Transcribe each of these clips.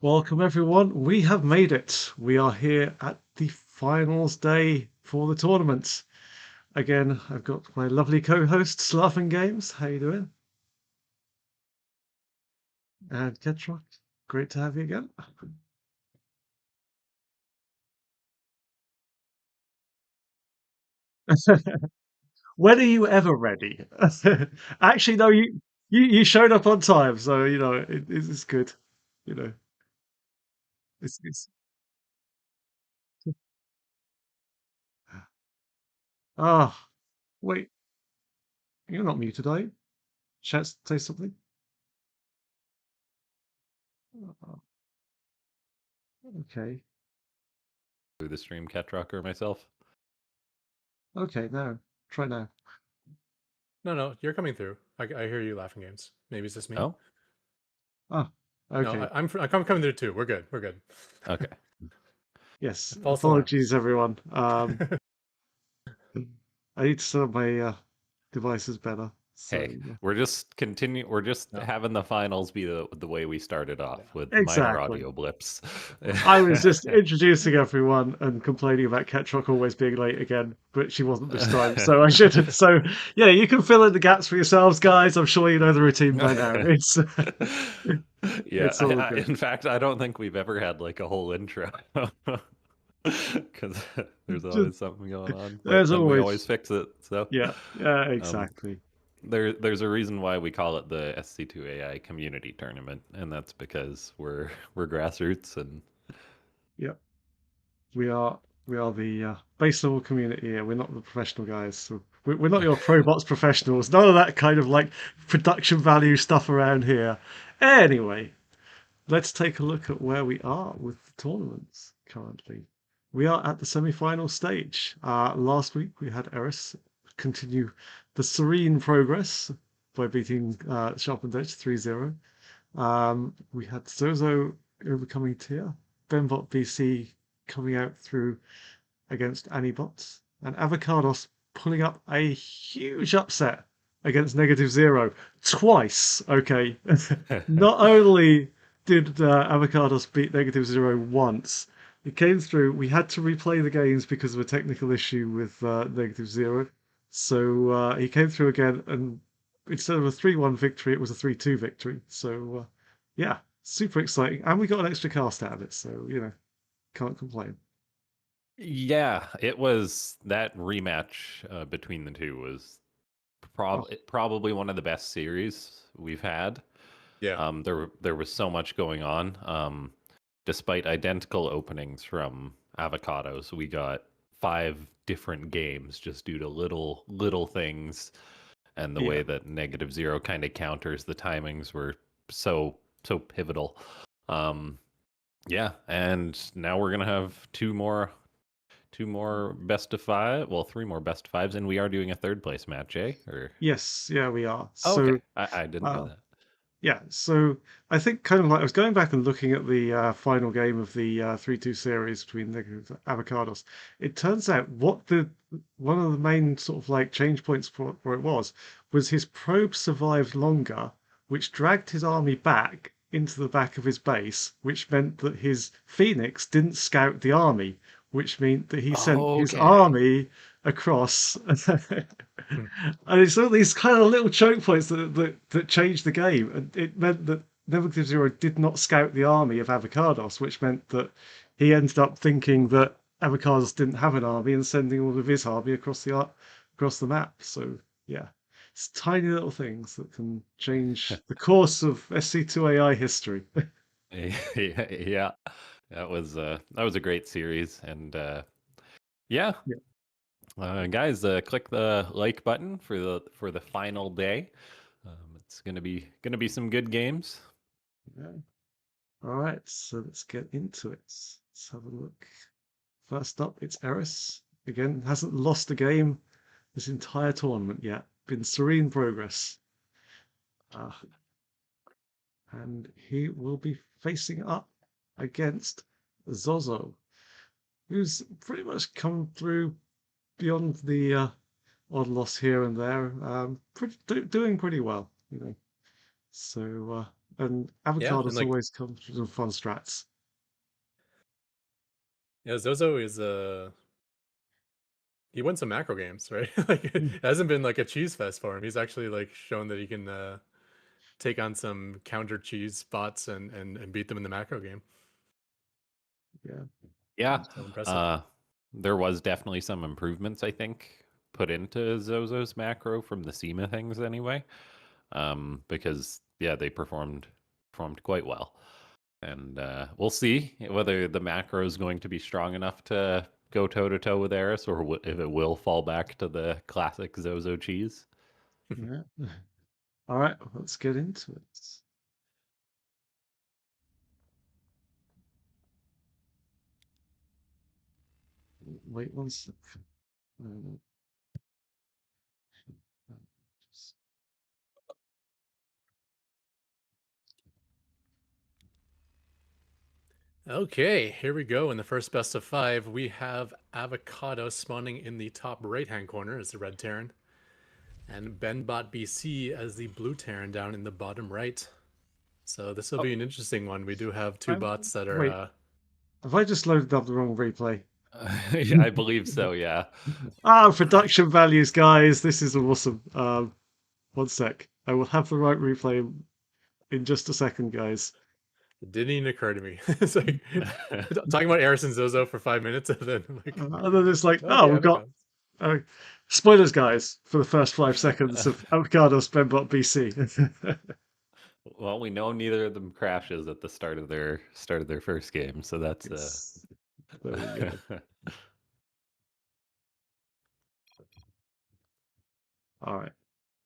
Welcome, everyone. We have made it. We are here at the finals day for the tournament. Again, I've got my lovely co-hosts, Laughing Games. How you doing? And Ketrock, great to have you again. When are you ever ready? Actually, no, you showed up on time, so it's good. You know, it's ah. Wait, you're not muted, are you? Chance to say something? Oh, okay, Through the stream, Ketrock or myself. okay. Now try now. No, you're coming through. I hear you laughing games. Maybe it's just me. Oh, Ah, No, okay. I'm coming through too. We're good. We're good. okay. Yes, False alarm. apologies, everyone. I need to set up my devices better. So Hey, we're just No, having the finals be the way we started yeah. off with minor exactly. audio blips. I was just introducing everyone and complaining about Ketrock always being late again, but she wasn't this time, so I shouldn't. So yeah, you can fill in the gaps for yourselves, guys. I'm sure you know the routine by now. It's Yeah, it's all good. in fact, I don't think we've ever had like a whole intro because there's Just- always something going on, but There's then we always always fix it. So, yeah, yeah, um, exactly. there's a reason why we call it the SC2 AI Community Tournament, and that's because we're grassroots and Yeah, we are we are the base level community here. We're not the professional guys. So we're not your probots professionals. None of that kind of like production value stuff around here. Anyway, let's take a look at where we are with the tournaments currently. We are at the semi-final stage. Last week we had Eris continue the serene progress by beating Sharpened Edge 3-0. We had Zozo overcoming Tia, Benbot BC coming out through against Anibots, and Avocados pulling up a huge upset against Negative Zero twice. Okay, not only did Avocados beat Negative Zero once, it came through. We had to replay the games because of a technical issue with Negative Zero. So he came through again, and instead of a 3-1 victory, it was a 3-2 victory. So yeah, super exciting. And we got an extra cast out of it. So, can't complain. yeah, it was that rematch between the two was Oh, probably one of the best series we've had. Yeah. There was so much going on. Despite identical openings from Avocados, we got five different games just due to little things, and the yeah. way that Negative Zero kind of counters the timings were so pivotal. Um, yeah, and now we're gonna have two more best of five, well, three more best of fives, and we are doing a third place match, eh? Or Yes, yeah, we are. oh, okay, So, I didn't know uh, that. yeah, so I think kind of like I was going back and looking at the final game of the 3-2 series between the Avocados. It turns out what the one of the main sort of like change points for it was his probe survived longer, which dragged his army back into the back of his base, which meant that his Phoenix didn't scout the army, which meant that he sent his Okay. army across. Hmm. And it's all these kind of little choke points that changed the game. And it meant that Negative Zero did not scout the army of Avocados, which meant that he ended up thinking that Avocados didn't have an army and sending all of his army across the map. So yeah, it's tiny little things that can change the course of SC2 AI history. Yeah, that was a great series, and yeah, Yeah. guys, click the like button for the final day. It's gonna be some good games. Yeah. All right, so let's get into it. Let's have a look. First up, it's Eris. Again, hasn't lost a game this entire tournament yet. Been serene progress. Uh, and he will be facing up against Zozo, who's pretty much come through beyond the odd loss here and there. Doing pretty well. So and Yeah, and Avocados like always comes with some fun strats. yeah, Zozo is he won some macro games, right? Like it hasn't been like a cheese fest for him. He's actually like shown that he can take on some counter cheese bots and beat them in the macro game. Yeah. Yeah, So impressive. uh, there was definitely some improvements, I think, put into Zozo's macro from the SEMA things anyway. Because yeah, they performed quite well, and we'll see whether the macro is going to be strong enough to go toe to toe with Eris, or if it will fall back to the classic Zozo cheese. Yeah. All right, let's get into it. Wait one sec. Uh, just- Okay, here we go. In the first best of 5, we have Avocados spawning in the top right-hand corner as the red Terran, and Benbot BC as the blue Terran down in the bottom right. So this will Oh, be an interesting one. We do have two bots that are Wait, have I just loaded up the wrong replay? I believe so. Yeah. Production values, guys. This is awesome. One sec. I will have the right replay in just a second, guys. it didn't even occur to me. It's like talking about Eris and Zozo for 5 minutes and then like And then it's like, okay, we've got Avocados. uh, spoilers, guys, for the first 5 seconds of Avocados Benbot BC. Well, we know neither of them crashes at the start of their first game, so that's Yes. There we go. All right.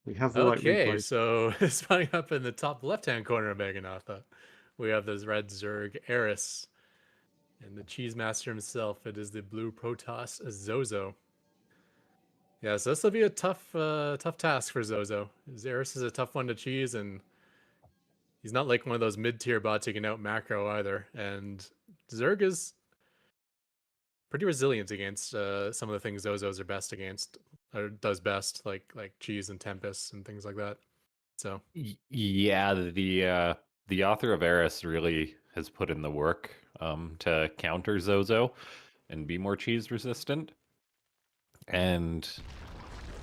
We have the right Okay, replay. so spawning up in the top left-hand corner of Meganatha, we have this red Zerg Eris. And the cheese master himself, it is the blue Protoss Zozo. Yeah, so this will be a tough task for Zozo. Eris is a tough one to cheese, and he's not like one of those mid-tier bots you can out macro either. And Zerg is pretty resilient against some of the things Zozos are best against, or does best, like cheese and Tempest and things like that. So Yeah, the author of Eris really has put in the work to counter Zozo and be more cheese resistant. And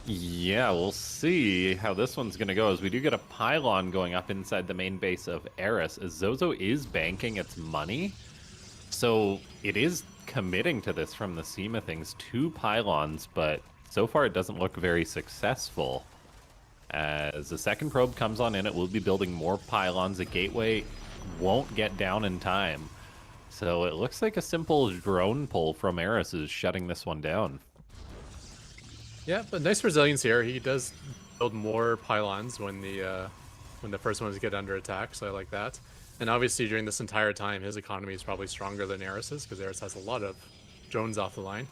yeah, we'll see how this one's going to go, as we do get a pylon going up inside the main base of Eris, as Zozo is banking its money. So it is committing to this from the SEMA things, 2 pylons, but so far it doesn't look very successful. As the second probe comes on in, it will be building more pylons. The gateway won't get down in time. So it looks like a simple drone pull from Eris is shutting this one down. yeah, but nice resilience here. He does build more pylons when the first ones get under attack, so I like that. And obviously during this entire time, his economy is probably stronger than Eris's, because Eris has a lot of drones off the line.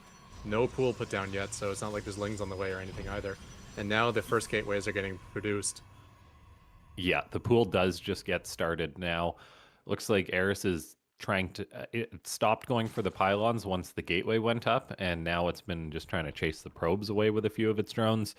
No pool put down yet, so it's not like there's lings on the way or anything either. And now the first gateways are getting produced. Yeah, the pool does just get started now. Looks like Eris is trying to... it stopped going for the pylons once the gateway went up, and now it's been just trying to chase the probes away with a few of its drones.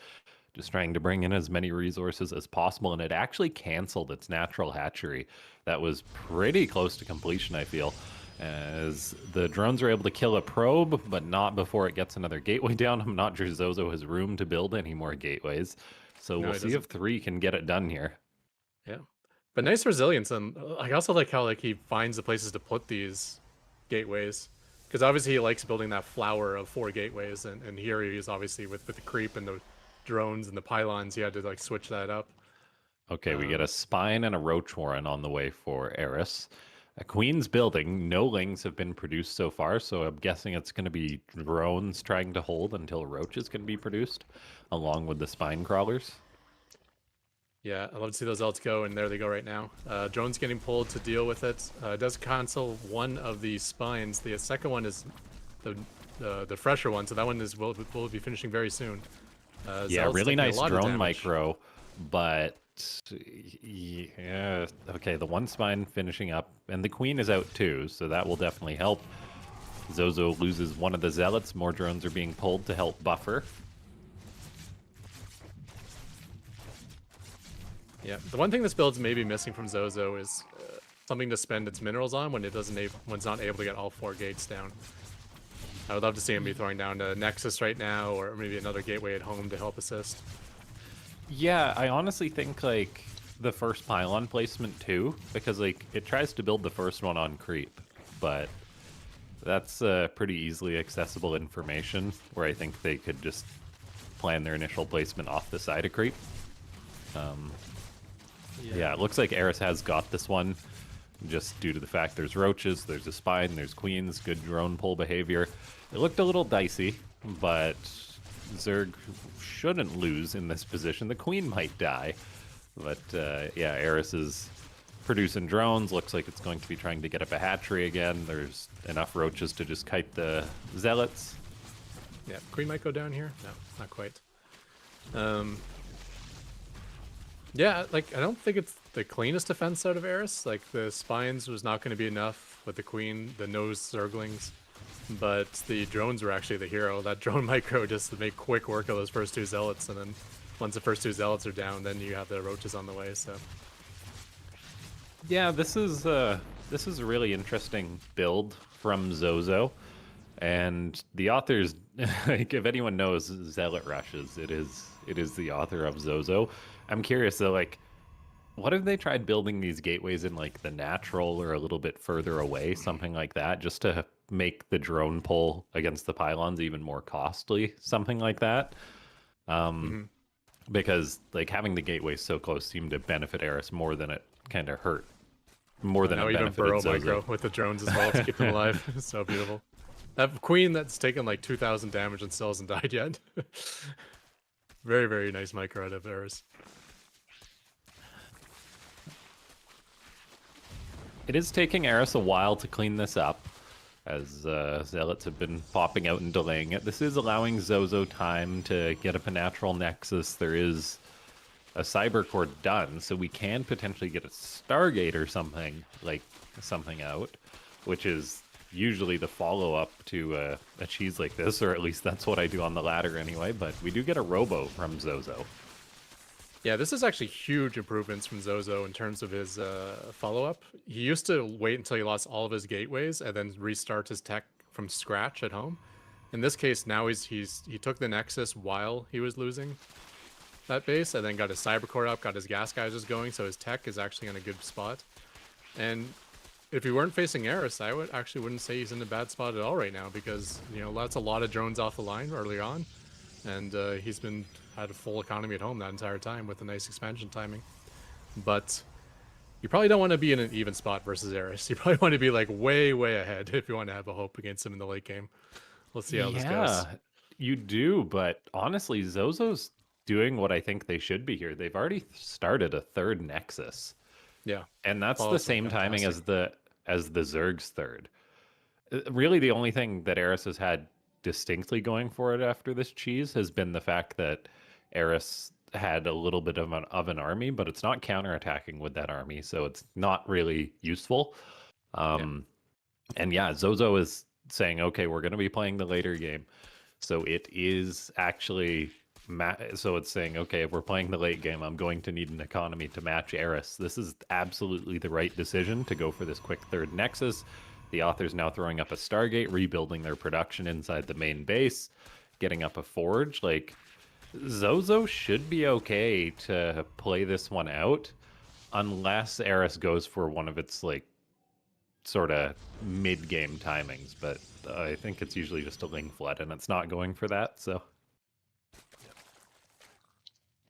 Just trying to bring in as many resources as possible, and it actually canceled its natural hatchery. That was pretty close to completion, I feel, as the drones are able to kill a probe, but not before it gets another gateway down. I'm not sure Zozo has room to build any more gateways, so No, we'll it see if doesn't. 3 can get it done here. Yeah. But nice resilience, and I also like how like he finds the places to put these gateways. Because obviously he likes building that flower of 4 gateways, and here he is obviously with the creep and the drones and the pylons, he had to like switch that up. Okay, we get a spine and a roach warren on the way for Eris. A queen's building. No lings have been produced so far, so I'm guessing it's going to be drones trying to hold until roaches can be produced, along with the spine crawlers. Yeah, I love to see those ults go, and there they go right now. Drone's getting pulled to deal with it. It does cancel one of the spines. The second one is the fresher one, so that one is will be finishing very soon. Yeah, Zealot's really taking a nice lot of drone damage. micro, but yeah, okay, the one spine finishing up, and the queen is out too, so that will definitely help. Zozo loses one of the zealots. More drones are being pulled to help buffer. Yeah, the one thing this build's maybe missing from Zozo is something to spend its minerals on when when it's not able to get all 4 gates down. I would love to see him be throwing down a Nexus right now, or maybe another gateway at home to help assist. Yeah, I honestly think like the first pylon placement too, because like it tries to build the first one on creep, but that's pretty easily accessible information where I think they could just plan their initial placement off the side of creep. Yeah, it looks like Eris has got this one just due to the fact there's roaches, there's a spine, there's queens, good drone pull behavior. It looked a little dicey, but Zerg shouldn't lose in this position. The queen might die, but yeah, Eris is producing drones. Looks like it's going to be trying to get up a hatchery again. There's enough roaches to just kite the zealots. Yeah, queen might go down here. No, not quite. Yeah, like I don't think it's the cleanest defense out of Eris. Like the spines was not going to be enough with the queen, the nose zerglings, but the drones were actually the hero. That drone micro just to make quick work of those first 2 zealots, and then once the first 2 zealots are down, then you have the roaches on the way. So yeah, this is a really interesting build from Zozo, and the authors. Like, if anyone knows Zealot Rushes, it is the author of Zozo. I'm curious though, like, what if they tried building these gateways in like the natural or a little bit further away, something like that, just to make the drone pull against the pylons even more costly, something like that. Because like having the gateways so close seemed to benefit Eris more than it kind of hurt, more than now it even benefited burrow Zozo. micro with the drones as well to keep them alive. So beautiful. That queen that's taken like 2,000 damage and still hasn't died yet. Very, very nice micro out of Eris. It is taking Eris a while to clean this up, as zealots have been popping out and delaying it. This is allowing Zozo time to get up a natural nexus. There is a cyber core done, so we can potentially get a Stargate or something out, which is usually the follow-up to a cheese like this, or at least that's what I do on the ladder anyway. But we do get a robo from Zozo. Yeah, this is actually huge improvements from Zozo in terms of his follow-up. He used to wait until he lost all of his gateways and then restart his tech from scratch at home. In this case, now he took the Nexus while he was losing that base, and then got his Cybercore up, got his gas geysers going, so his tech is actually in a good spot. And if he weren't facing Eris, I wouldn't say he's in a bad spot at all right now, because that's a lot of drones off the line early on, and he's had a full economy at home that entire time with a nice expansion timing. But you probably don't want to be in an even spot versus Eris. You probably want to be like way, way ahead if you want to have a hope against him in the late game. We'll see how this goes. You do, but honestly, Zozo's doing what I think they should be here. They've already started a 3rd Nexus. Yeah. And that's the same timing as the Zerg's 3rd. Really, the only thing that Eris has had distinctly going for it after this cheese has been the fact that Eris had a little bit of an army, but it's not counterattacking with that army, so it's not really useful. And yeah, Zozo is saying, okay, we're going to be playing the later game. So it is actually... So it's saying, okay, if we're playing the late game, I'm going to need an economy to match Eris. This is absolutely the right decision to go for this quick 3rd Nexus. The author's now throwing up a Stargate, rebuilding their production inside the main base, getting up a forge. Like, Zozo should be okay to play this one out, unless Eris goes for one of its, like, sort of mid-game timings. But I think it's usually just a Ling Flood, and it's not going for that, so...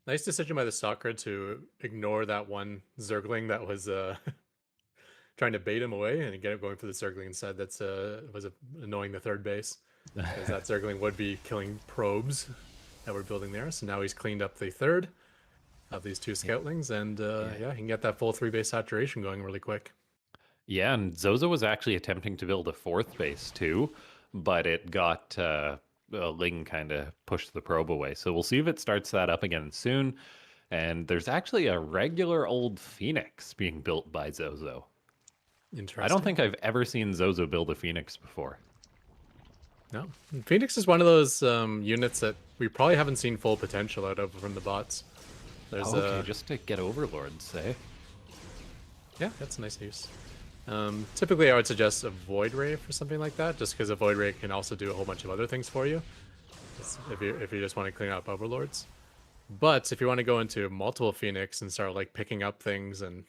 Nice decision by the stalker to ignore that one Zergling that was trying to bait him away and get him going for the Zergling instead. That's was annoying the 3rd base, because that Zergling would be killing probes that we're building there. So now he's cleaned up the 3rd of these 2 Scoutlings, and yeah, he can get that full 3-base saturation going really quick. Yeah, and Zozo was actually attempting to build a 4th base too, but it got... Ling kind of pushed the probe away. So we'll see if it starts that up again soon. And there's actually a regular old Phoenix being built by Zozo. Interesting. I don't think I've ever seen Zozo build a Phoenix before. No. Phoenix is one of those units that we probably haven't seen full potential out of from the bots. There's Okay, just to get overlords, eh? yeah, that's a nice use. Typically, I would suggest a Void Ray for something like that, just because a Void Ray can also do a whole bunch of other things for you. If you just want to clean up overlords. But if you want to go into multiple Phoenix and start like picking up things, and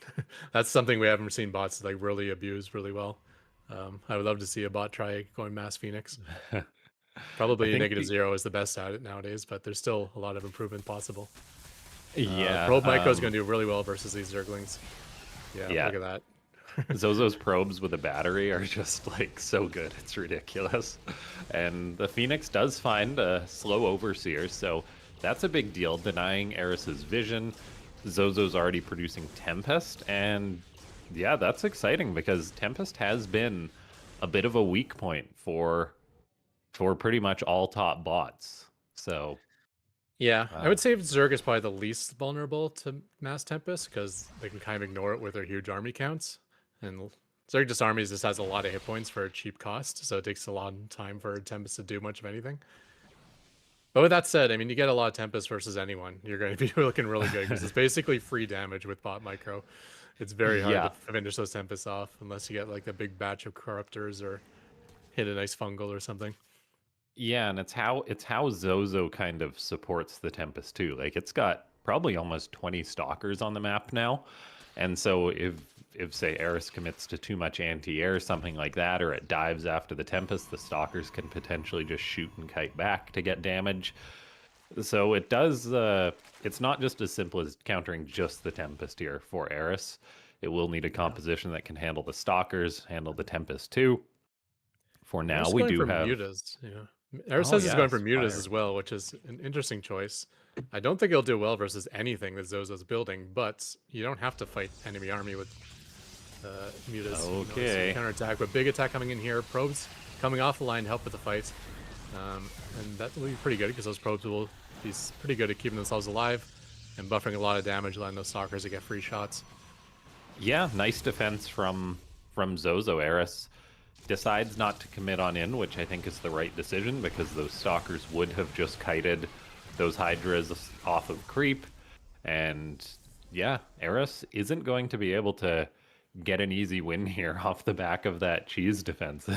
that's something we haven't seen bots like really abuse really well. I would love to see a bot try going mass Phoenix. I Probably think -0 is the best at it nowadays, but there's still a lot of improvement possible. yeah, Probe Micro is going to do really well versus these Zerglings. Yeah, yeah. look at that. Zozo's probes with a battery are just like so good. It's ridiculous. And the Phoenix does find a slow overseer, so that's a big deal, denying Eris's vision. Zozo's already producing Tempest, and yeah, that's exciting because Tempest has been a bit of a weak point for pretty much all top bots. So Yeah, I uh, would say Zerg is probably the least vulnerable to Mass Tempest because they can kind of ignore it with their huge army counts. And Zerg Disarmies just has a lot of hit points for a cheap cost, so it takes a long time for Tempest to do much of anything. But with that said, I mean, you get a lot of Tempest versus anyone, you're going to be looking really good because it's basically free damage with Bot Micro. It's very hard yeah, to finish those Tempests off unless you get like a big batch of Corruptors or hit a nice Fungal or something. yeah, and it's how Zozo kind of supports the Tempest too. Like it's got probably almost 20 stalkers on the map now. And so if say Eris commits to too much anti-air, something like that, or it dives after the Tempest, the stalkers can potentially just shoot and kite back to get damage. So it does it's not just as simple as countering just the Tempest here for Eris. It will need a composition that can handle the stalkers, handle the Tempest too. For now, Eris we going do for have Mutas, yeah. Eris oh says he's going yeah, for Mutas Spire. as well, which is an interesting choice. I don't think he'll do well versus anything that Zozo's building, but you don't have to fight enemy army with Mutas. You know, so Okay. counterattack, but big attack coming in here. Probes coming off the line to help with the fight. And that will be pretty good because those probes will be pretty good at keeping themselves alive and buffering a lot of damage, letting those stalkers to get free shots. Yeah, nice defense from Zozo. Eris decides not to commit on in, which I think is the right decision because those stalkers would have just kited those hydras off of creep. And yeah, Eris isn't going to be able to get an easy win here off the back of that cheese defense.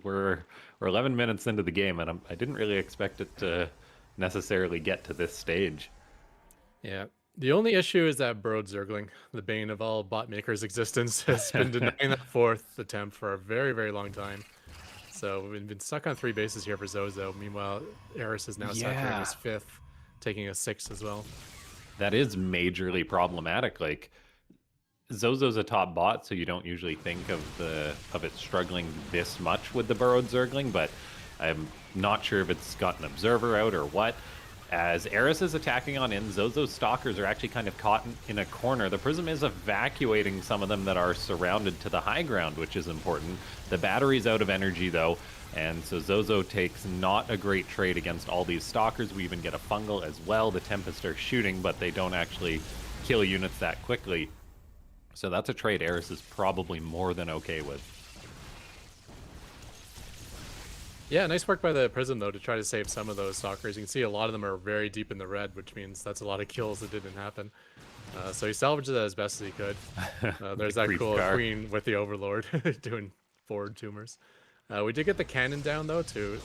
we're 11 minutes into the game, and I didn't really expect it to necessarily get to this stage. Yeah. The only issue is that Burrowed Zergling, the bane of all bot makers' existence, has been denying that fourth attempt for a very, very long time. So we've been stuck on 3 bases here for Zozo. Meanwhile, Eris is now saturating his 5th, taking a 6th as well. That is majorly problematic. Like Zozo's a top bot, so you don't usually think of it struggling this much with the burrowed Zergling, but I'm not sure if it's got an observer out or what. As Eris is attacking on in, Zozo's stalkers are actually kind of caught in a corner. The Prism is evacuating some of them that are surrounded to the high ground, which is important. The battery's out of energy, though, and so Zozo takes not a great trade against all these stalkers. We even get a fungal as well. The Tempest are shooting, but they don't actually kill units that quickly. So that's a trade Eris is probably more than okay with. Yeah, nice work by the Prism, though, to try to save some of those stalkers. You can see a lot of them are very deep in the red, which means that's a lot of kills that didn't happen. So he salvaged that as best as he could. There's that creep cool car. queen with the Overlord doing forward tumors. We did get the cannon down, though, to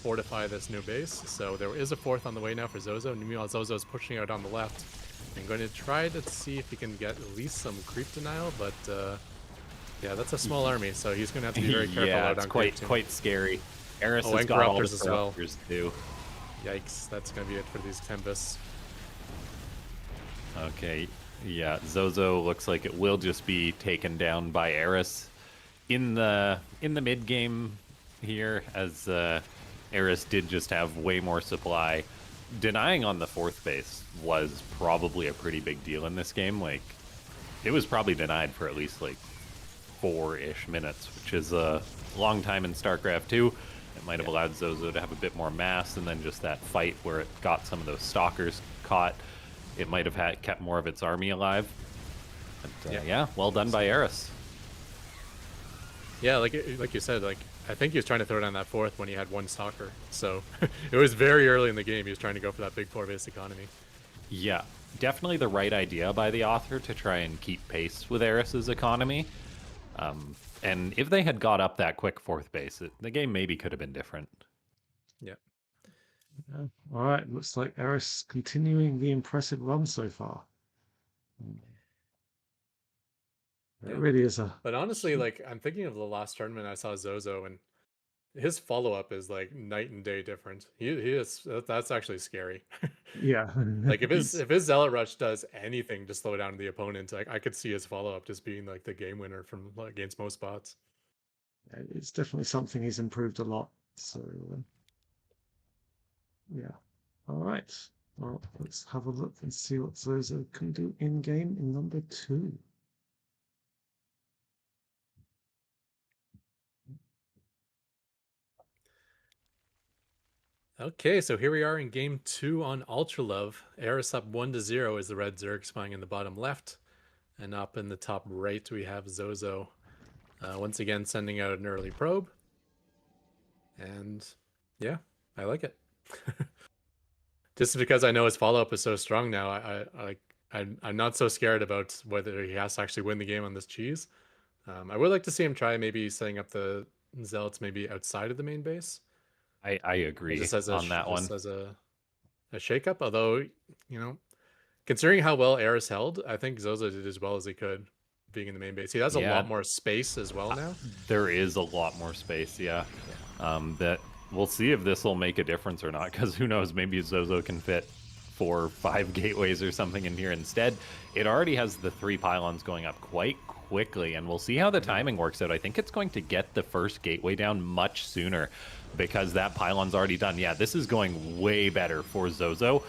fortify this new base. So there is a 4th on the way now for Zozo. Meanwhile, Zozo's pushing out on the left. I'm going to try to see if he can get at least some creep denial, but yeah, that's a small army, so he's going to have to be very careful Yeah, out it's on creep too. quite scary. Eris has and got all the Corruptors as well. Corruptors too. Yikes, that's going to be it for these Tempests. Okay, yeah, Zozo looks like it will just be taken down by Eris in the mid game here, as Eris did just have way more supply. Denying on the 4th base was probably a pretty big deal in this game. Like, it was probably denied for at least like 4-ish minutes, which is a long time in StarCraft 2. It might have allowed Zozo to have a bit more mass, and then just that fight where it got some of those stalkers caught, it might have kept more of its army alive. But, yeah, well done by Eris. Yeah, like you said, like I think he was trying to throw down that 4th when he had 1 stalker. So it was very early in the game. He was trying to go for that big 4-base economy. Yeah, definitely the right idea by the author to try and keep pace with Eris's economy. And if they had got up that quick fourth base, the game maybe could have been different. Yeah. Yeah. All right, looks like Eris continuing the impressive run so far. It Yeah. really is a. But honestly, like I'm thinking of the last tournament I saw Zozo, and his follow up is like night and day different. He is that's actually scary. Yeah. Like if his Zealot Rush does anything to slow down the opponent, like I could see his follow up just being like the game winner from against most spots. It's definitely something he's improved a lot. So, yeah. All right. Well, let's have a look and see what Zozo can do in game in number 2. Okay, so here we are in game 2 on Ultra Love. Eris up 1-0 is the red Zerg spying in the bottom left. And up in the top right, we have Zozo once again sending out an early probe. And yeah, I like it. Just because I know his follow up is so strong now, I'm not so scared about whether he has to actually win the game on this cheese. I would like to see him try maybe setting up the Zealots maybe outside of the main base. I agree Just as on that one. Just as a shakeup. Although, you know, considering how well Eris held, I think Zozo did as well as he could being in the main base. He has a lot more space as well now. There is a lot more space, yeah. That we'll see if this will make a difference or not, because who knows, maybe Zozo can fit 4 or 5 gateways or something in here instead. It already has the 3 pylons going up quite quickly, and we'll see how the timing works out. I think it's going to get the first gateway down much sooner because that pylon's already done. Yeah, this is going way better for Zozo.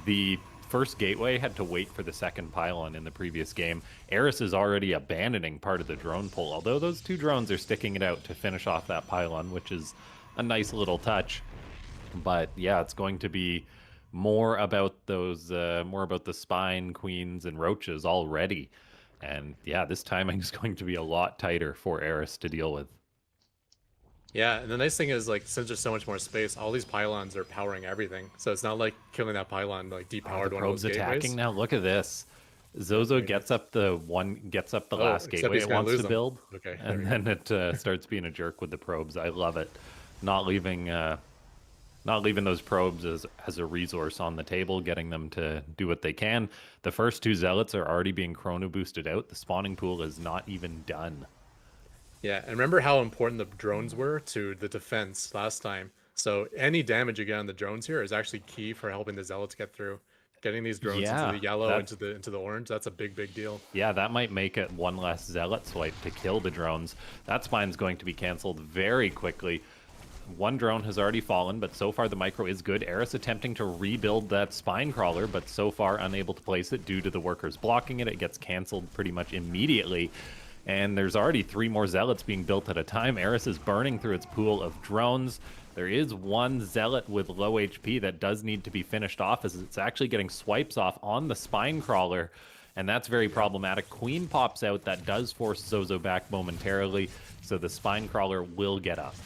The first gateway had to wait for the second pylon in the previous game. Eris is already abandoning part of the drone pull, although those 2 drones are sticking it out to finish off that pylon, which is a nice little touch. But yeah, it's going to be more about those, more about the spine, queens, and roaches already. And yeah, this timing is going to be a lot tighter for Eris to deal with. Yeah, and the nice thing is, like, since there's so much more space, all these pylons are powering everything. So it's not like killing that pylon like depowered The one of those probes attacking gateways. now. Look at this. Zozo gets up the last gateway it wants to build, okay, and then it starts being a jerk with the probes. I love it. Not leaving those probes as a resource on the table, getting them to do what they can. The first 2 zealots are already being chrono boosted out. The spawning pool is not even done. Yeah, and remember how important the drones were to the defense last time. So any damage you get on the drones here is actually key for helping the zealots get through. Getting these drones into the yellow, into the orange, that's a big deal. Yeah, that might make it 1 less zealot swipe to kill the drones. That spine's going to be canceled very quickly. 1 drone has already fallen, but so far the micro is good. Eris attempting to rebuild that spine crawler, but so far unable to place it due to the workers blocking it. It gets canceled pretty much immediately. And there's already 3 more zealots being built at a time. Eris is burning through its pool of drones. There is 1 zealot with low HP that does need to be finished off, as it's actually getting swipes off on the spine crawler, and that's very problematic. Queen pops out. That does force Zozo back momentarily, so the spine crawler will get up.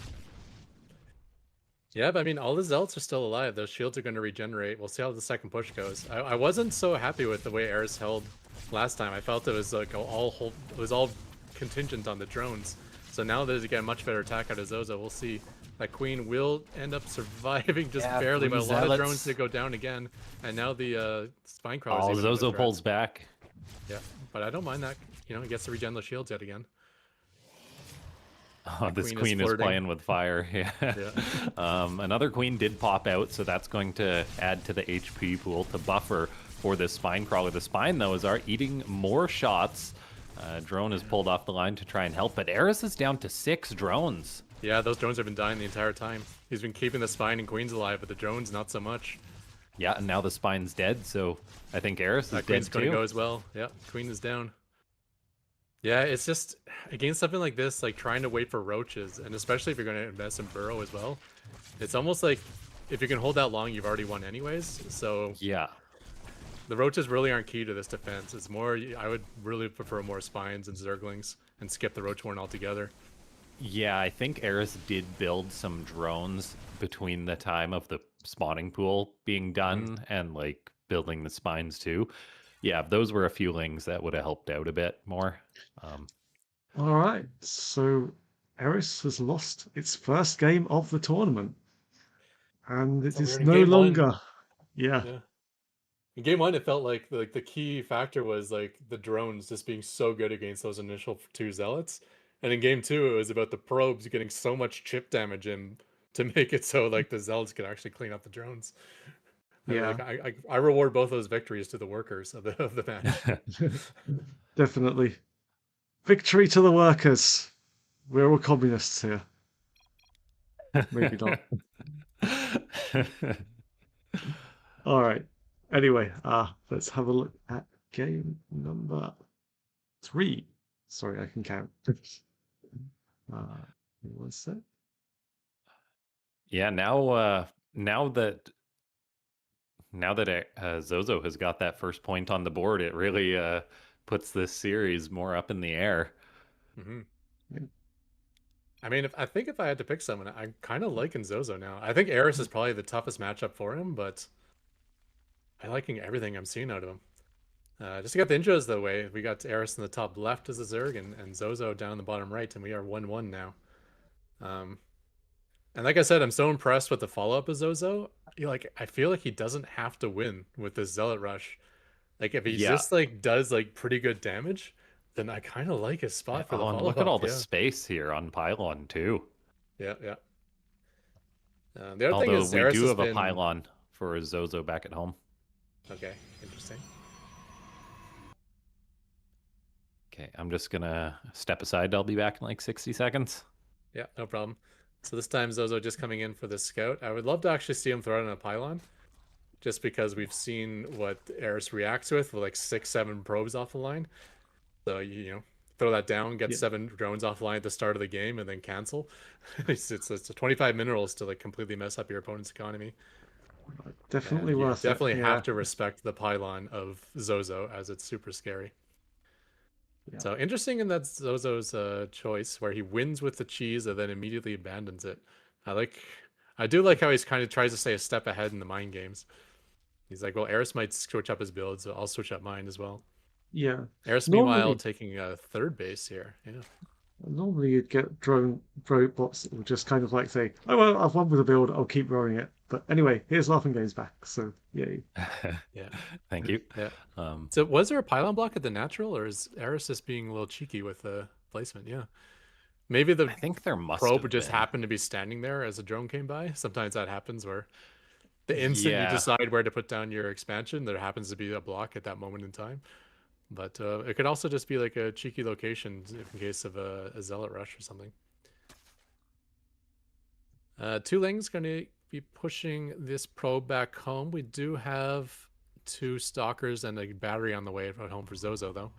Yeah, but I mean, all the zealots are still alive. Those shields are going to regenerate. We'll see how the second push goes. I wasn't so happy with the way Eris held last time. I felt it was like it was all contingent on the drones. So now that they get a much better attack out of Zozo, we'll see that Queen will end up surviving just barely, but a lot of drones to go down again. And now the spine crawler. Oh, Zozo pulls back. Yeah, but I don't mind that. You know, he gets to regen those shields yet again. Oh, this queen is playing with fire. Yeah. Another queen did pop out, so that's going to add to the HP pool to buffer for this spine crawler. The spine, though, is eating more shots. Drone is pulled off the line to try and help, but Eris is down to 6 drones. Yeah, those drones have been dying the entire time. He's been keeping the spine and queens alive, but the drones not so much. Yeah, and now the spine's dead, so I think Eris is dead too. Queen's going to go as well. Yeah, queen is down. Yeah, it's just, against something like this, like trying to wait for roaches, and especially if you're going to invest in burrow as well, it's almost like if you can hold that long, you've already won anyways. So yeah, the roaches really aren't key to this defense. It's more, I would really prefer more spines and zerglings and skip the roach horn altogether. Yeah, I think Eris did build some drones between the time of the spawning pool being done and like building the spines too. Yeah, those were a few lings that would have helped out a bit more. All right, so Eris has lost its first game of the tournament, and it So we're is in no game one. longer. Yeah, Yeah. In game one, it felt like the key factor was like the drones just being so good against those initial two zealots, and in game two, it was about the probes getting so much chip damage in to make it so like the zealots could actually clean up the drones. yeah, I reward both those victories to the workers of the match. definitely. Victory to the workers. We're all communists here. Maybe not. All right. Anyway, let's have a look at game number 3. Sorry, I can count. What was that? Yeah, now that Zozo has got that first point on the board, it really puts this series more up in the air. Hmm. Yeah. I mean, I think if I had to pick someone, I'm kind of liking Zozo now. I think Eris is probably the toughest matchup for him, but I'm liking everything I'm seeing out of him. Just to get the intros the way, we got Eris in the top left as a Zerg and Zozo down in the bottom right, and we are 1-1 now. And like I said, I'm so impressed with the follow-up of Zozo. Like, I feel like he doesn't have to win with this Zealot Rush. Like, if he Yeah. just like does like pretty good damage, then I kind of like his spot for the Oh, and follow-up. look at all the Yeah, space here on Pylon too. yeah, yeah. The other thing Although is we Eris do has have a been Pylon for Zozo back at home. okay. Interesting. Okay, I'm just gonna step aside. I'll be back in like 60 seconds. Yeah, no problem. So this time Zozo just coming in for the scout. I would love to actually see him throw it on a pylon, just because we've seen what Eris reacts with like 6-7 probes off the line. So you know, throw that down, get Yeah. 7 drones offline at the start of the game, and then cancel. it's 25 minerals to like completely mess up your opponent's economy. Definitely And you worth definitely it. have to respect the pylon of Zozo, as it's super scary. Yeah. So interesting in that Zozo's choice, where he wins with the cheese and then immediately abandons it. I do like how he's kind of tries to stay a step ahead in the mind games. He's like, well, Eris might switch up his build, so I'll switch up mine as well. Yeah. Eris, meanwhile, Normally, taking a third base here. Yeah. normally you'd get drone robots that would just kind of like say, "Oh well, I've won with a build. I'll keep growing it." But anyway, here's Laughing Games back. So yay. Yeah. Thank you. Yeah. Um, So was there a pylon block at the natural, or is Eris just being a little cheeky with the placement? Yeah. Maybe the I think there must probe have just been. happened to be standing there as a drone came by. Sometimes that happens where the instant you Yeah, decide where to put down your expansion, there happens to be a block at that moment in time. But it could also just be like a cheeky location in case of a zealot rush or something. Two Ling's going to be pushing this probe back home. We do have 2 stalkers and a battery on the way at home for Zozo, though.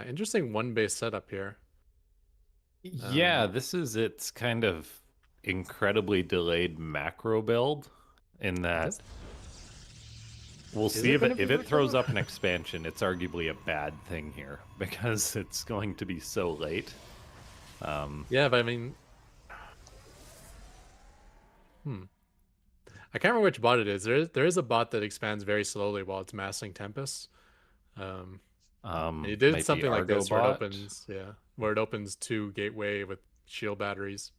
Interesting one base setup here. yeah. This is its kind of incredibly delayed macro build. In that, we'll see it gonna if be it throws macro? up an expansion. It's arguably a bad thing here because it's going to be so late. Yeah, but I mean, I can't remember which bot it is. There is a bot that expands very slowly while it's massing Tempest. And he did Might be something like this where it Argobot. opens, yeah, where it opens 2 gateway with shield batteries.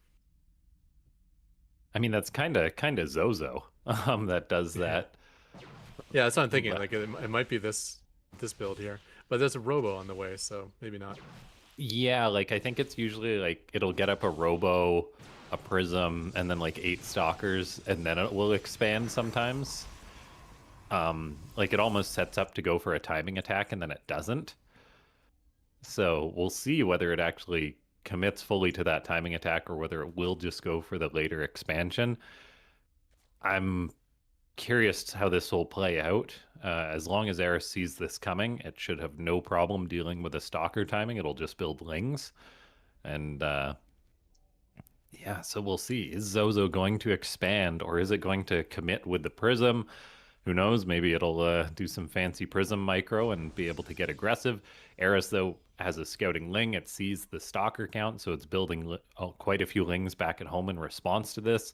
I mean, that's kind of Zozo. That does that. Yeah, that's what I'm thinking. But- Like it might be this build here, but there's a robo on the way, so maybe not. Yeah, like I think it's usually like it'll get up a Robo, a Prism, and then like 8 Stalkers, and then it will expand sometimes. Like it almost sets up to go for a timing attack, and then it doesn't. So we'll see whether it actually commits fully to that timing attack or whether it will just go for the later expansion. I'm curious how this will play out. As long as Eris sees this coming, it should have no problem dealing with a stalker timing. It'll just build lings. And yeah, so we'll see. Is Zozo going to expand or is it going to commit with the Prism? Who knows? Maybe it'll do some fancy Prism micro and be able to get aggressive. Eris, though, has a scouting ling. It sees the stalker count, so it's building quite a few lings back at home in response to this.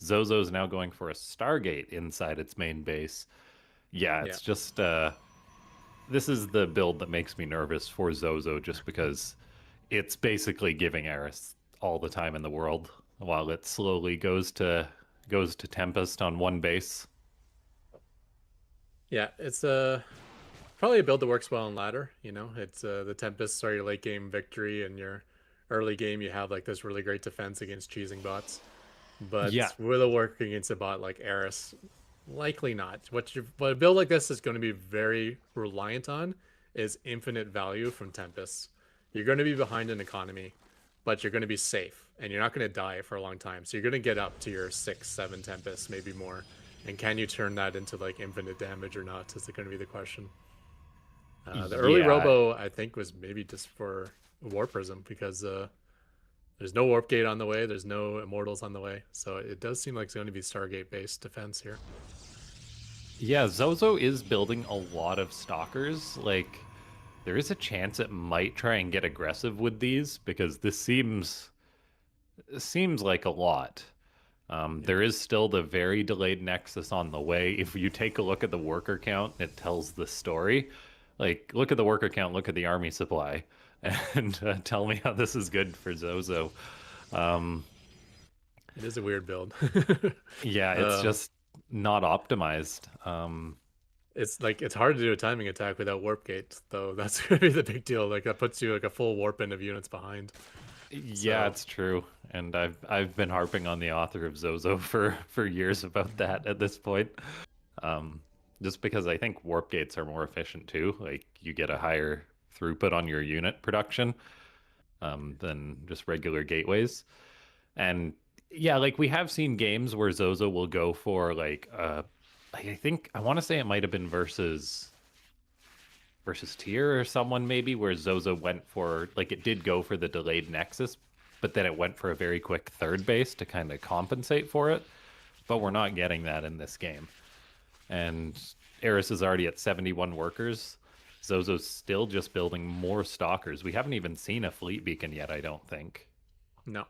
Zozo's now going for a Stargate inside its main base. Yeah, Yeah. it's just this is the build that makes me nervous for Zozo, just because it's basically giving Eris all the time in the world while it slowly goes to Tempest on one base. Yeah, it's probably a build that works well in ladder. You know, it's the Tempest are your late game victory, and your early game you have like this really great defense against cheesing bots. Yeah, But will it work against a bot like Eris? Likely not. What a build like this is going to be very reliant on is infinite value from Tempest. You're going to be behind in economy, but you're going to be safe, and you're not going to die for a long time. So you're going to get up to your 6, 7 Tempest, maybe more. And can you turn that into like infinite damage or not? Is it going to be the question? The early yeah, Robo, I think, was maybe just for Warp Prism because there's no Warp Gate on the way, there's no Immortals on the way, so it does seem like it's going to be Stargate based defense here. yeah. Zozo is building a lot of stalkers. Like, there is a chance it might try and get aggressive with these because this seems like a lot. Yeah. There is still the very delayed Nexus on the way. If you take a look at the worker count, it tells the story. Like, look at the worker count, look at the army supply, and tell me how this is good for Zozo. Um, It is a weird build. yeah, it's uh, just not optimized. it's like it's hard to do a timing attack without Warp Gate, though. That's going to be the big deal. Like that puts you like a full warp in of units behind. Yeah, So it's true, and I've been harping on the author of Zozo for years about that at this point. Um, just because I think warp gates are more efficient too. Like you get a higher throughput on your unit production than just regular gateways. And yeah, like we have seen games where Zozo will go for I think I want to say it might have been versus Tier or someone maybe where Zozo went for like it did go for the delayed Nexus, but then it went for a very quick third base to kind of compensate for it. But we're not getting that in this game. And Eris is already at 71 workers. Zozo's still just building more stalkers. We haven't even seen a fleet beacon yet, I don't think. no,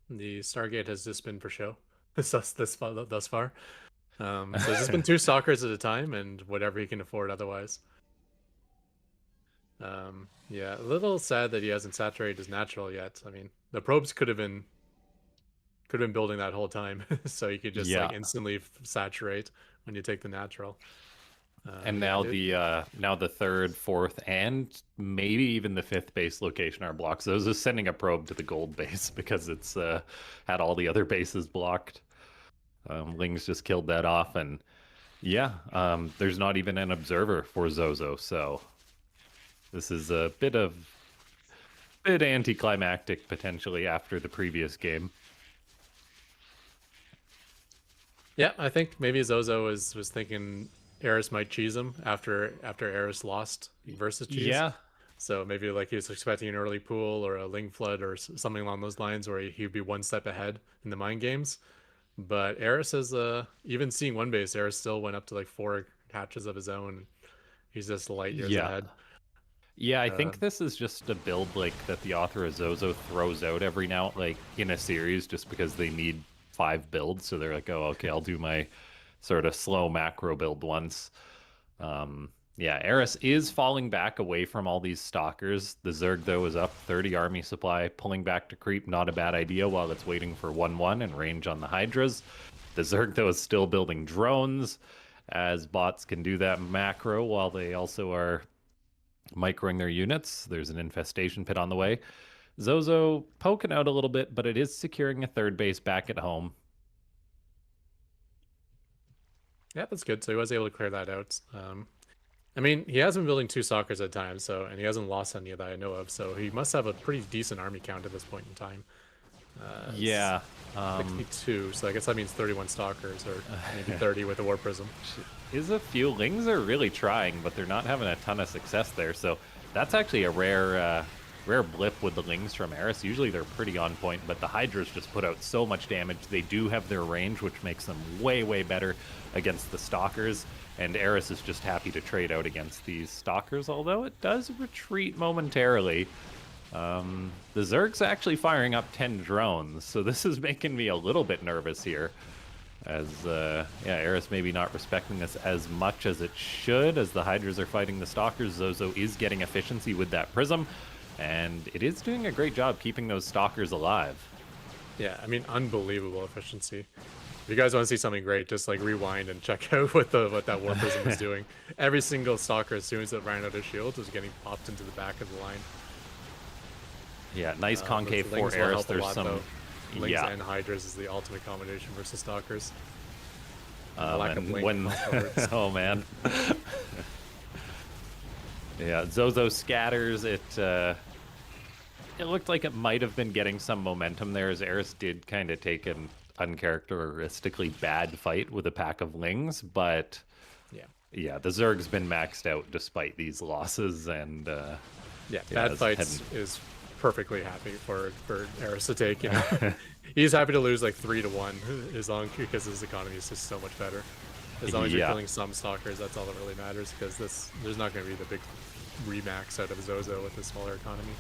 the Stargate has just been for show. Thus far. So it's just been 2 stalkers at a time, and whatever he can afford otherwise. Yeah, a little sad that he hasn't saturated his natural yet. I mean, the probes could have been building that whole time, so you could just like Yeah. instantly saturate when you take the natural. And Yeah, now the third, fourth, and maybe even the fifth base location are blocked. So Zozo's sending a probe to the gold base because it's had all the other bases blocked. Ling's just killed that off, and yeah, there's not even an observer for Zozo, so this is a bit anticlimactic potentially after the previous game. yeah. I think maybe Zozo was thinking Eris might cheese him after Eris lost versus cheese. Yeah, So maybe like he was expecting an early pool or a Ling flood or something along those lines, where he'd be one step ahead in the mind games. But Eris is even seeing one base, Eris still went up to like 4 hatches of his own. He's just light years yeah. ahead. Yeah, I Uh, think this is just a build like that the author of Zozo throws out every now like in a series just because they need 5 builds. So they're like, oh, okay, I'll do my sort of slow macro build once. Yeah, Eris is falling back away from all these stalkers. The Zerg, though, is up 30 army supply, pulling back to creep. Not a bad idea while it's waiting for 1-1 and range on the Hydras. The Zerg, though, is still building drones, as bots can do that macro while they also are microing their units. There's an infestation pit on the way. Zozo poking out a little bit, but it is securing a third base back at home. yeah, that's good. So he was able to clear that out. I mean, he has been building 2 stalkers at a time, and he hasn't lost any that I know of. So he must have a pretty decent army count at this point in time. It's Yeah. 62, so I guess that means 31 stalkers, or maybe 30 with a war prism. Is a few Lings are really trying, but they're not having a ton of success there. So that's actually a rare blip with the Lings from Eris. Usually they're pretty on point, but the Hydras just put out so much damage. They do have their range, which makes them way better against the Stalkers. And Eris is just happy to trade out against these Stalkers, although it does retreat momentarily. The Zerg's actually firing up 10 drones, so this is making me a little bit nervous here. As yeah, Eris maybe not respecting this as much as it should, as the Hydras are fighting the Stalkers. Zozo is getting efficiency with that Prism, and it is doing a great job keeping those Stalkers alive. Yeah, I mean, unbelievable efficiency. If you guys want to see something great, just like rewind and check out what that War Prism was doing. Every single Stalker, as soon as it ran out of shield, was getting popped into the back of the line. Yeah, nice concave for Lings will Eris. help a There's lot, some though. Lings yeah. and Hydras is the ultimate combination versus Stalkers. Lack of link when oh man. Yeah, Zozo scatters it. It looked like it might have been getting some momentum there, as Eris did kind of take an uncharacteristically bad fight with a pack of Lings, but yeah, the Zerg's been maxed out despite these losses, and bad fights is perfectly happy for Eris to take. You know, he's happy to lose like 3-1 as long because his economy is just so much better. As long as you're killing some Stalkers, that's all that really matters, because there's not going to be the big remax out of Zozo with a smaller economy.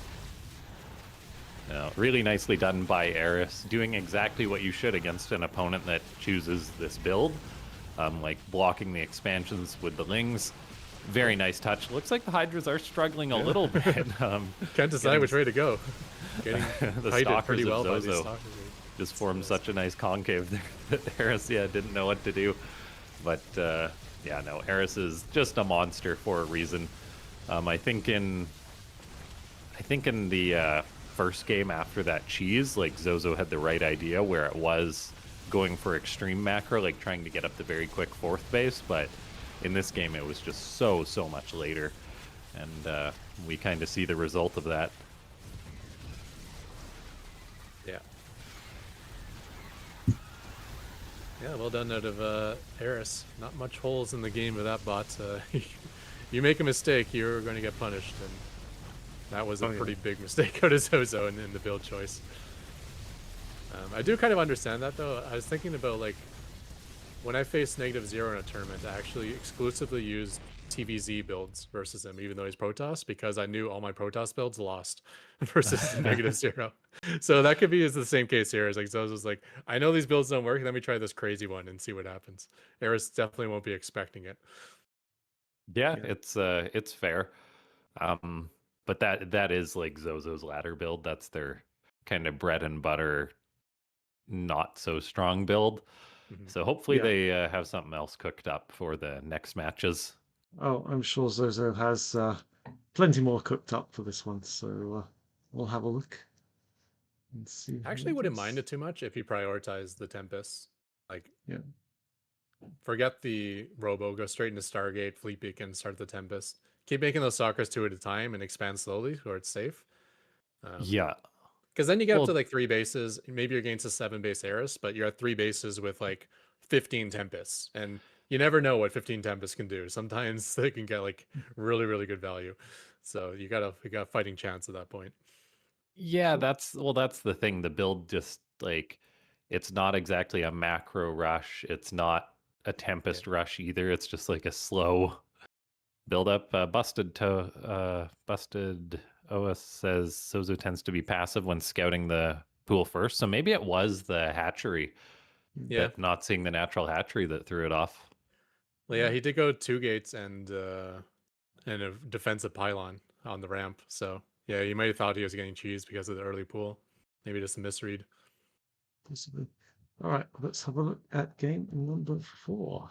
No, really nicely done by Eris, doing exactly what you should against an opponent that chooses this build, like blocking the expansions with the Lings. Very nice touch. Looks like the Hydras are struggling a little bit. Can't decide which way to go. Getting the Stalkers pretty well by these Stalkers. Just formed such a nice concave there that Eris didn't know what to do. But yeah, no, Eris is just a monster for a reason. I think in the first game after that cheese, like Zozo had the right idea where it was going for extreme macro, like trying to get up the very quick 4th base, but in this game it was just so much later, and we kind of see the result of that. Yeah, well done out of Eris. Not much holes in the game with that bot. You make a mistake, you're going to get punished, and that was a pretty big mistake out of Zozo in the build choice. I do kind of understand that, though. I was thinking about, like, when I faced -0 in a tournament, I actually exclusively used TVZ builds versus him, even though he's Protoss, because I knew all my Protoss builds lost versus -0. So that could be the same case here. It's like Zozo's like, I know these builds don't work, let me try this crazy one and see what happens. Eris definitely won't be expecting it. Yeah, it's fair. But that is like Zozo's ladder build. That's their kind of bread and butter, not so strong build. So hopefully they have something else cooked up for the next matches. Oh, I'm sure Zozo has plenty more cooked up for this one, so we'll have a look and see. I actually wouldn't mind it too much if you prioritize the Tempest. Like, forget the Robo, go straight into Stargate, Fleet Beacon, start the Tempest. Keep making those Stalkers 2 at a time and expand slowly where it's safe. Because then you get up to like 3 bases. Maybe you're against a 7-base Eris, but you're at 3 bases with like 15 Tempests. And you never know what 15 Tempests can do. Sometimes they can get like really, really good value. So you got a fighting chance at that point. Yeah, that's the thing. The build just like, it's not exactly a macro rush. It's not a Tempest rush either. It's just like a slow build up. Busted OS says Zozo tends to be passive when scouting the pool first. So maybe it was the hatchery, but not seeing the natural hatchery that threw it off. Well, yeah, he did go 2 gates and a defensive pylon on the ramp. So yeah, you might have thought he was getting cheese because of the early pool. Maybe just a misread. Possibly. All right, let's have a look at game number 4.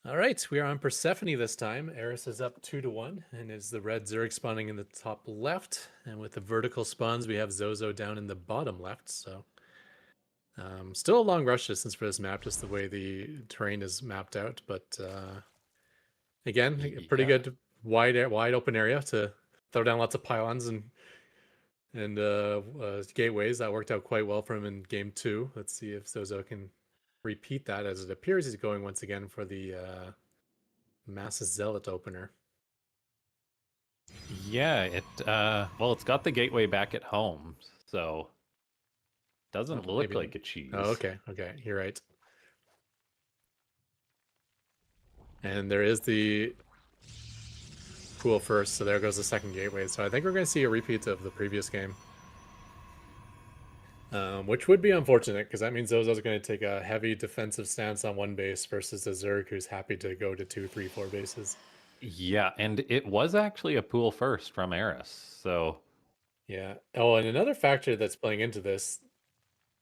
All right, we are on Persephone this time. Eris is up 2-1, and is the red Zerg spawning in the top left. And with the vertical spawns, we have Zozo down in the bottom left. So still a long rush distance for this map, just the way the terrain is mapped out. But again, a pretty good wide open area to throw down lots of pylons and gateways. That worked out quite well for him in game 2. Let's see if Zozo can repeat that, as it appears he's going once again for the Mass Zealot opener. Yeah, it's got the gateway back at home, so doesn't look like a cheese. Oh, okay, you're right. And there is the pool first, so there goes the second gateway. So I think we're going to see a repeat of the previous game. Which would be unfortunate, because that means Zozo's going to take a heavy defensive stance on one base versus a Zerg who's happy to go to 2, 3, 4 bases. Yeah, and it was actually a pool first from Eris, so Yeah. Oh, and another factor that's playing into this,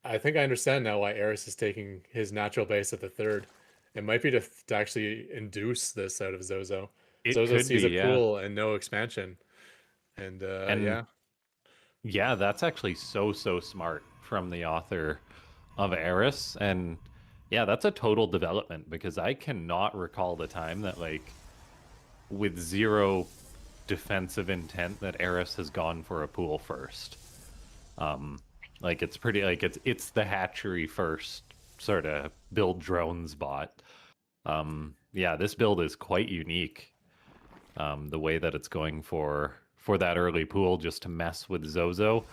I think I understand now why Eris is taking his natural base at the third. It might be to actually induce this out of Zozo. it Zozo could be, sees a yeah. pool and no expansion. And And yeah. yeah, that's actually so smart from the author of Eris. And yeah, that's a total development because I cannot recall the time that, like, with zero defensive intent, that Eris has gone for a pool first. Like, it's pretty, like, it's the hatchery first sort of build drones bot. Yeah, this build is quite unique. The way that it's going for that early pool just to mess with Zozo.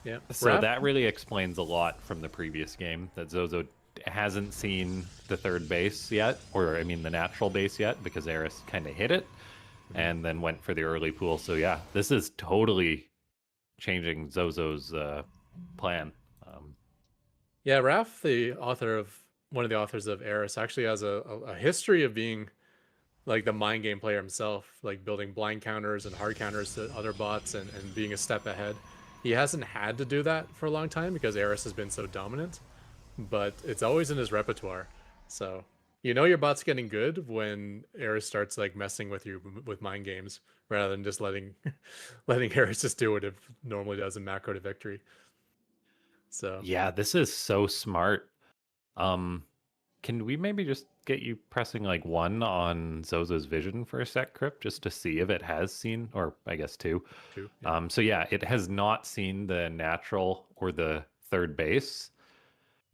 Yeah. So Raph? that really explains a lot from the previous game, that Zozo hasn't seen the third base yet, or I mean the natural base yet, because Eris kind of hit it and then went for the early pool. So yeah, this is totally changing Zozo's plan. Yeah, Raph, one of the authors of Eris, actually has a history of being like the mind game player himself, like building blind counters and hard counters to other bots and being a step ahead. He hasn't had to do that for a long time because Eris has been so dominant, but it's always in his repertoire. So you know your bot's getting good when Eris starts like messing with you with mind games rather than just letting letting Eris just do what it normally does in macro to victory. So Yeah, this is so smart. Um, can we maybe just get you pressing like 1 on Zozo's vision for a sec, Crypt, just to see if it has seen, or I guess 2. two, yeah. So yeah, it has not seen the natural or the third base.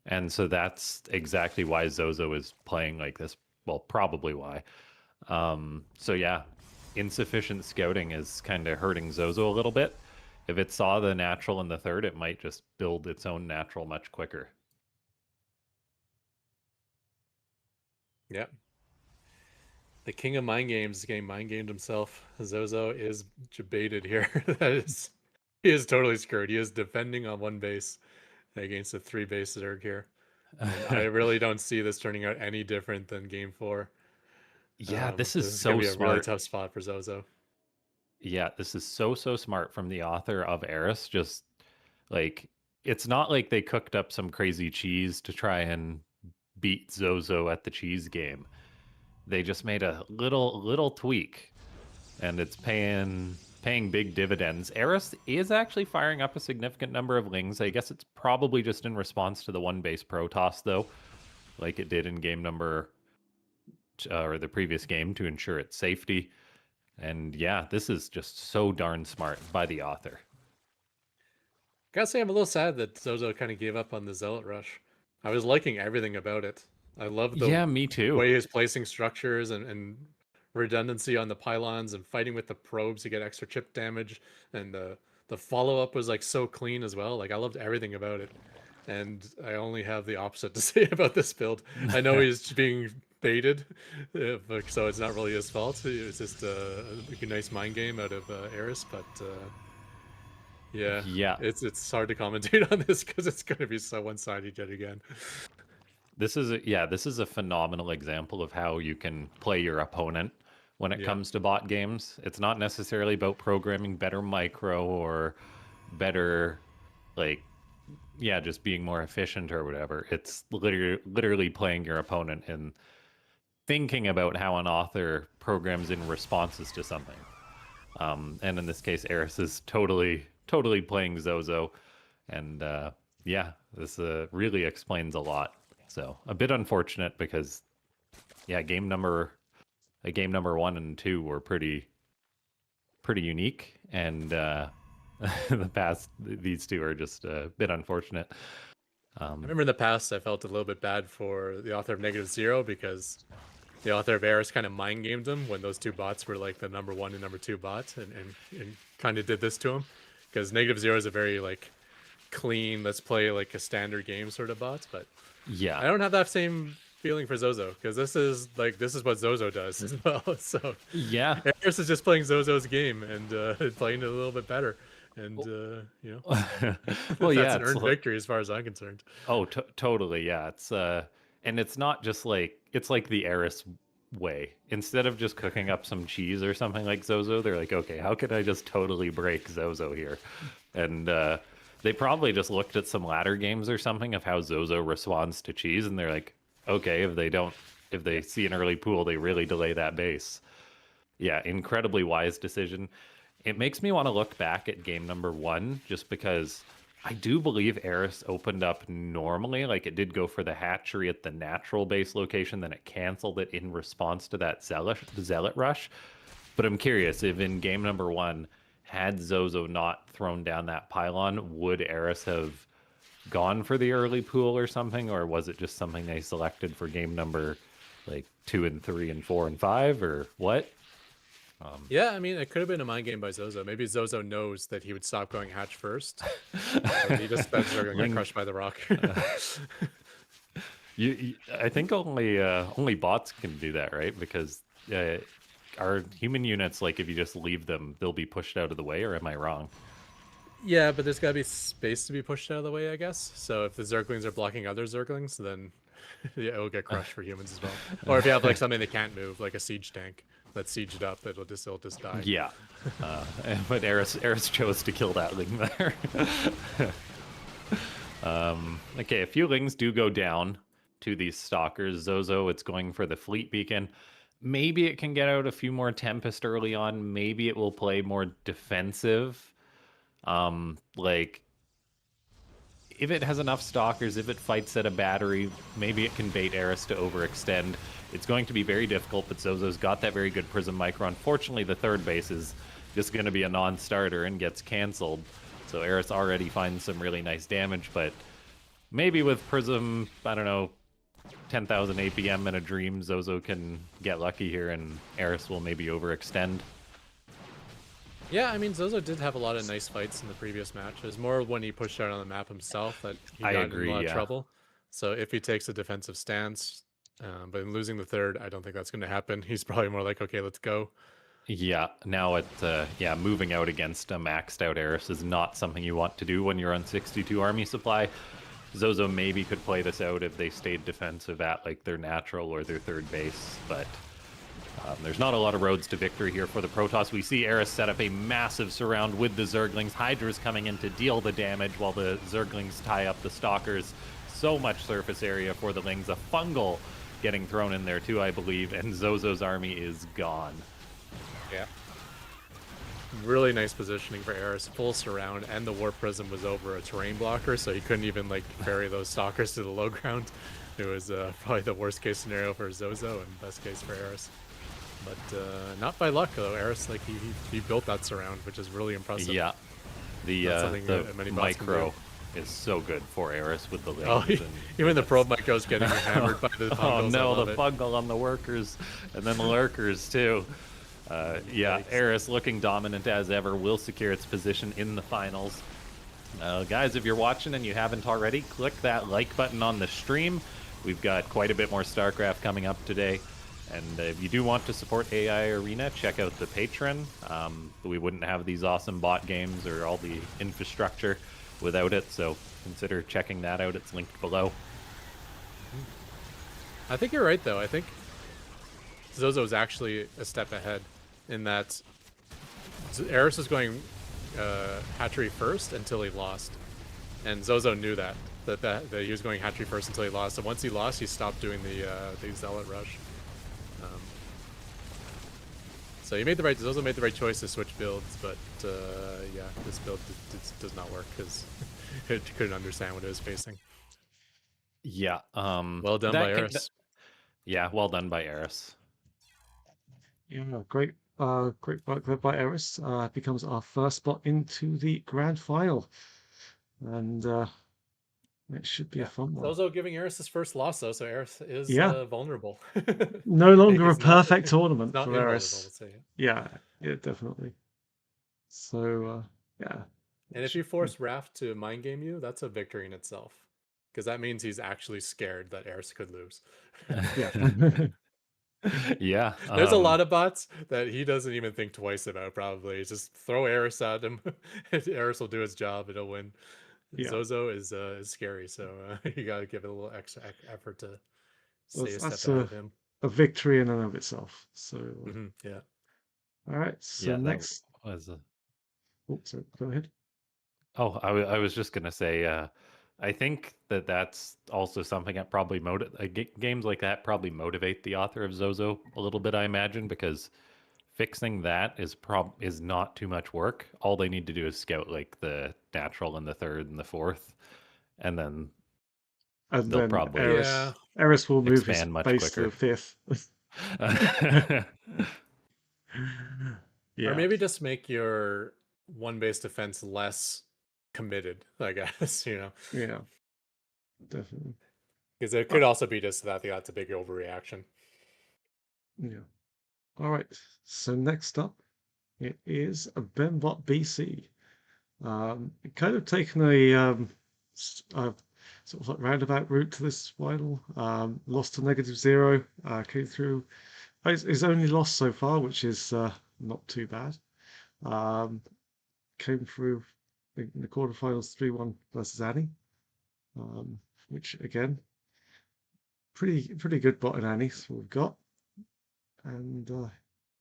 And so that's exactly why Zozo is playing like this. Well, probably why. So yeah, insufficient scouting is kind of hurting Zozo a little bit. If it saw the natural in the third, it might just build its own natural much quicker. Yeah. The king of mind games getting mind gamed himself. Zozo is baited here. He is totally screwed. He is defending on one base against a 3 base Zerg here. And I really don't see this turning out any different than game 4. Yeah, this This is is gonna so be a really smart. tough spot for Zozo. Yeah, this is so smart from the author of Eris. Just like, it's not like they cooked up some crazy cheese to try and beat Zozo at the cheese game. They just made a little tweak, and it's paying big dividends. Eris is actually firing up a significant number of lings. I guess it's probably just in response to the one base Protoss, though, like it did in game number or the previous game, to ensure its safety. And yeah, this is just so darn smart by the author. Gotta say, I'm a little sad that Zozo kind of gave up on the Zealot Rush. I was liking everything about it. I love the Yeah, me too. way he's placing structures and redundancy on the pylons and fighting with the probes to get extra chip damage. And the follow up was like so clean as well. Like I loved everything about it. And I only have the opposite to say about this build. I know he's being baited, so it's not really his fault. It's just a nice mind game out of Eris, but yeah, Yeah, it's hard to commentate on this because it's going to be so one-sided yet again. this is a phenomenal example of how you can play your opponent when it Yeah. comes to bot games. It's not necessarily about programming better micro or better, like, yeah, just being more efficient or whatever. It's literally playing your opponent and thinking about how an author programs in responses to something. And in this case, Eris is totally playing Zozo, and yeah, this really explains a lot. So a bit unfortunate because, yeah, game number 1 and 2 were pretty unique, and these two are just a bit unfortunate. I remember in the past I felt a little bit bad for the author of -0 because the author of Eris kind of mind gamed him when those two bots were like the number 1 and number 2 bots, and kind of did this to him because -0 is a very like clean, let's play like a standard game sort of bot, but I Yeah, don't have that same feeling for Zozo because this is what Zozo does as well. So Yeah. Eris is just playing Zozo's game and playing it a little bit better, and you know Well, that's yeah, an earned victory as far as I'm concerned. oh, totally. Yeah. And it's not just like, it's like the Eris way. Instead of just cooking up some cheese or something like Zozo, they're like, okay, how could I just totally break Zozo here? And they probably just looked at some ladder games or something of how Zozo responds to cheese, and they're like, okay, if they see an early pool, they really delay that base. Yeah, incredibly wise decision. It makes me want to look back at game number one just because I do believe Eris opened up normally. Like it did go for the hatchery at the natural base location, then it canceled it in response to that zealot rush. But I'm curious if in game number one, had Zozo not thrown down that pylon, would Eris have gone for the early pool or something? Or was it just something they selected for game number like 2 and 3 and 4 and 5 or what? Yeah, I mean, it could have been a mind game by Zozo. Maybe Zozo knows that he would stop going hatch first. Or he just bet they're going to get crushed by the rock. I think only bots can do that, right? Because our human units, like if you just leave them, they'll be pushed out of the way. Or am I wrong? Yeah, but there's got to be space to be pushed out of the way, I guess. So if the Zerglings are blocking other Zerglings, then yeah, it'll get crushed for humans as well. Or if you have like something that can't move, like a siege tank that's sieged up, it'll just die. Yeah, but Eris chose to kill that Ling there. Okay, a few Lings do go down to these stalkers. Zozo, it's going for the fleet beacon. Maybe it can get out a few more Tempest early on. Maybe it will play more defensive. Like if it has enough stalkers, if it fights at a battery, maybe it can bait Eris to overextend. It's going to be very difficult, but Zozo's got that very good Prism Micro. Unfortunately, the third base is just going to be a non-starter and gets canceled. So Eris already finds some really nice damage, but maybe with Prism, I don't know, 10,000 APM in a dream, Zozo can get lucky here and Eris will maybe overextend. Yeah, I mean, Zozo did have a lot of nice fights in the previous match. It was more when he pushed out on the map himself that he got in a lot of trouble. So if he takes a defensive stance, but in losing the third, I don't think that's going to happen. He's probably more like, okay, let's go. Yeah, now moving out against a maxed out Eris is not something you want to do when you're on 62 army supply. Zozo maybe could play this out if they stayed defensive at like their natural or their third base, but there's not a lot of roads to victory here for the Protoss. We see Eris set up a massive surround with the Zerglings. Hydra's coming in to deal the damage while the Zerglings tie up the Stalkers. So much surface area for the Lings. A fungal getting thrown in there too, I believe, and Zozo's army is gone. Yeah. Really nice positioning for Eris. Full surround, and the Warp Prism was over a terrain blocker, so he couldn't even like ferry those Stalkers to the low ground. It was probably the worst case scenario for Zozo and best case for Eris. But not by luck though. Eris, like he built that surround, which is really impressive. Yeah, the micro is so good for Eris with the Lings. Even the probe micro's getting hammered by the fungals. Oh no, the fungal on the workers, and then the lurkers too. Yeah, Eris looking dominant as ever, will secure its position in the finals. Guys, if you're watching and you haven't already, click that like button on the stream. We've got quite a bit more StarCraft coming up today. And if you do want to support AI Arena, check out the Patreon. We wouldn't have these awesome bot games or all the infrastructure without it, so consider checking that out. It's linked below. I think you're right, though. I think Zozo's actually a step ahead in that Eris was going hatchery first until he lost. And Zozo knew that he was going hatchery first until he lost. So once he lost, he stopped doing the Zealot Rush. So Zozo made the right choice to switch builds, but yeah, this build does not work because it couldn't understand what it was facing. Yeah. Well done by Eris. Yeah, well done by Eris. Yeah, great work there by Eris. Becomes our first spot into the grand final, and it should be a fun one. Zozo giving Eris his first loss, though, so Eris is vulnerable. No longer a perfect tournament for Eris. Yeah, definitely. So, yeah. And if you force Raph to mind game you, that's a victory in itself. Because that means he's actually scared that Eris could lose. Yeah. Yeah. There's a lot of bots that he doesn't even think twice about. Probably just throw Eris at him. Eris will do his job. It'll win. Yeah. Zozo is scary, so you gotta give it a little extra effort to stay a step That's ahead of him. a victory in and of itself. So, Yeah. all right. So Yeah, that next, was a sorry, go ahead. Oh, I was just gonna say, I think that that's also something that probably games like that probably motivate the author of Zozo a little bit, I imagine, because fixing that is not too much work. All they need to do is scout like the natural and the third and the fourth, and then And they'll then probably Yeah. Eris will move his expand much base to quicker. fifth. Or Yeah. maybe just make your one base defense less committed, I guess, Yeah. Definitely. because it could also be just that that's a big overreaction. Yeah. All right. So next up, it is a Benbot BC. Kind of taken a sort of like roundabout route to this final. Lost to -0. Came through. His only loss so far, which is not too bad. Um, Came through in the quarterfinals 3-1 versus Annie, which again, pretty good bot in Annie's we've got. And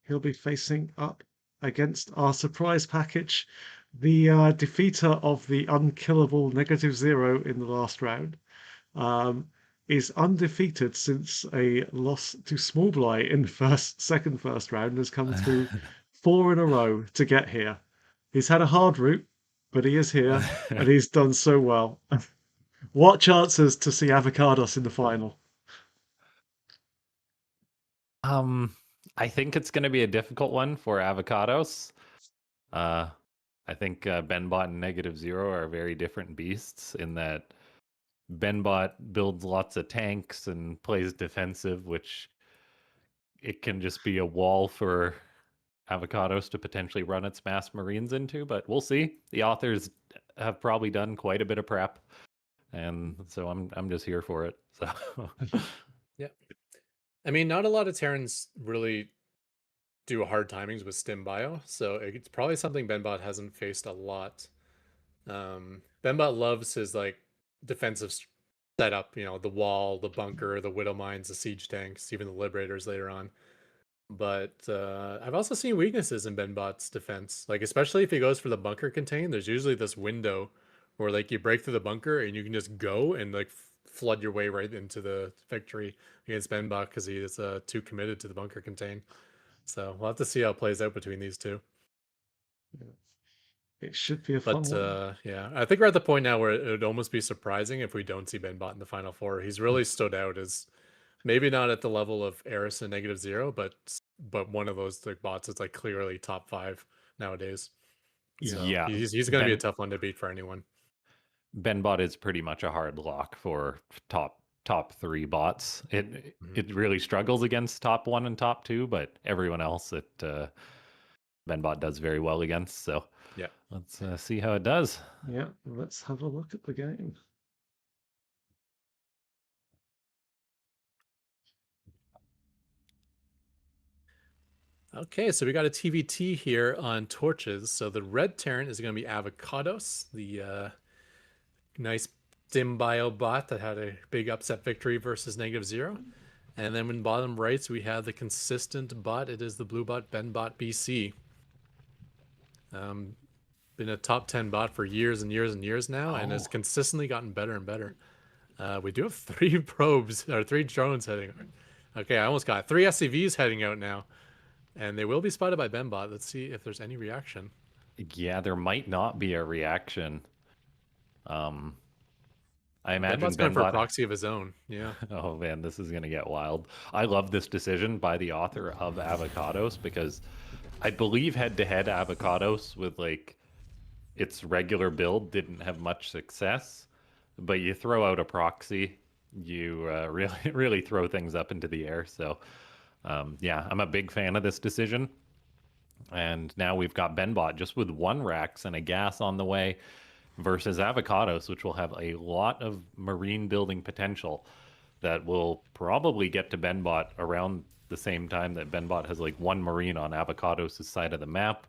he'll be facing up against our surprise package, the defeater of the unkillable -0 in the last round. Is undefeated since a loss to Small Blight in the first round, has come through 4 in a row to get here. He's had a hard route, but he is here and he's done so well. What chances to see Avocados in the final? Um, I think it's going to be a difficult one for Avocados. Uh, I think Benbot and -0 are very different beasts in that Benbot builds lots of tanks and plays defensive, which it can just be a wall for Avocados to potentially run its mass marines into, but we'll see. The authors have probably done quite a bit of prep, and so I'm just here for it. So Yeah. I mean, not a lot of Terrans really do hard timings with Stim Bio, so it's probably something Benbot hasn't faced a lot. Benbot loves his like defensive setup, the wall, the bunker, the Widow Mines, the siege tanks, even the Liberators later on. But I've also seen weaknesses in Benbot's defense, like especially if he goes for the bunker contain. There's usually this window where like you break through the bunker and you can just go and like flood your way right into the victory against Benbot because he is too committed to the bunker contain. So we'll have to see how it plays out between these two. It should be a fun But one. yeah, I think we're at the point now where it would almost be surprising if we don't see Benbot in the final four. He's really stood out as maybe not at the level of Eris and -0, but one of those like bots that's like clearly top 5 nowadays. Yeah. So yeah, he's going to be a tough one to beat for anyone. Benbot is pretty much a hard lock for top 3 bots. It really struggles against top 1 and top 2, but everyone else Benbot does very well against. So Yeah, let's see how it does. Yeah, let's have a look at the game. okay, so we got a TVT here on torches. So the red Terran is going to be Avocados, the nice dim bio bot that had a big upset victory versus -0. And then in bottom rights, we have the consistent bot. It is the blue bot, Benbot BC. Been a top 10 bot for years and years and years now, and has consistently gotten better and better. We do have 3 probes, or 3 drones heading. Okay, I almost got 3 SCVs heading out now. And they will be spotted by Benbot. Let's see if there's any reaction. Yeah, there might not be a reaction. I imagine Benbot's going for a Benbot. proxy of his own. Yeah. Oh man, this is gonna get wild. I love this decision by the author of Avocados because I believe head-to-head Avocados with like its regular build didn't have much success, but you throw out a proxy, you really throw things up into the air. So yeah, I'm a big fan of this decision. And now we've got Benbot just with 1 Rex and a gas on the way versus Avocados, which will have a lot of marine building potential. that will probably get to Benbot around the same time that Benbot has like one Marine on Avocados' side of the map.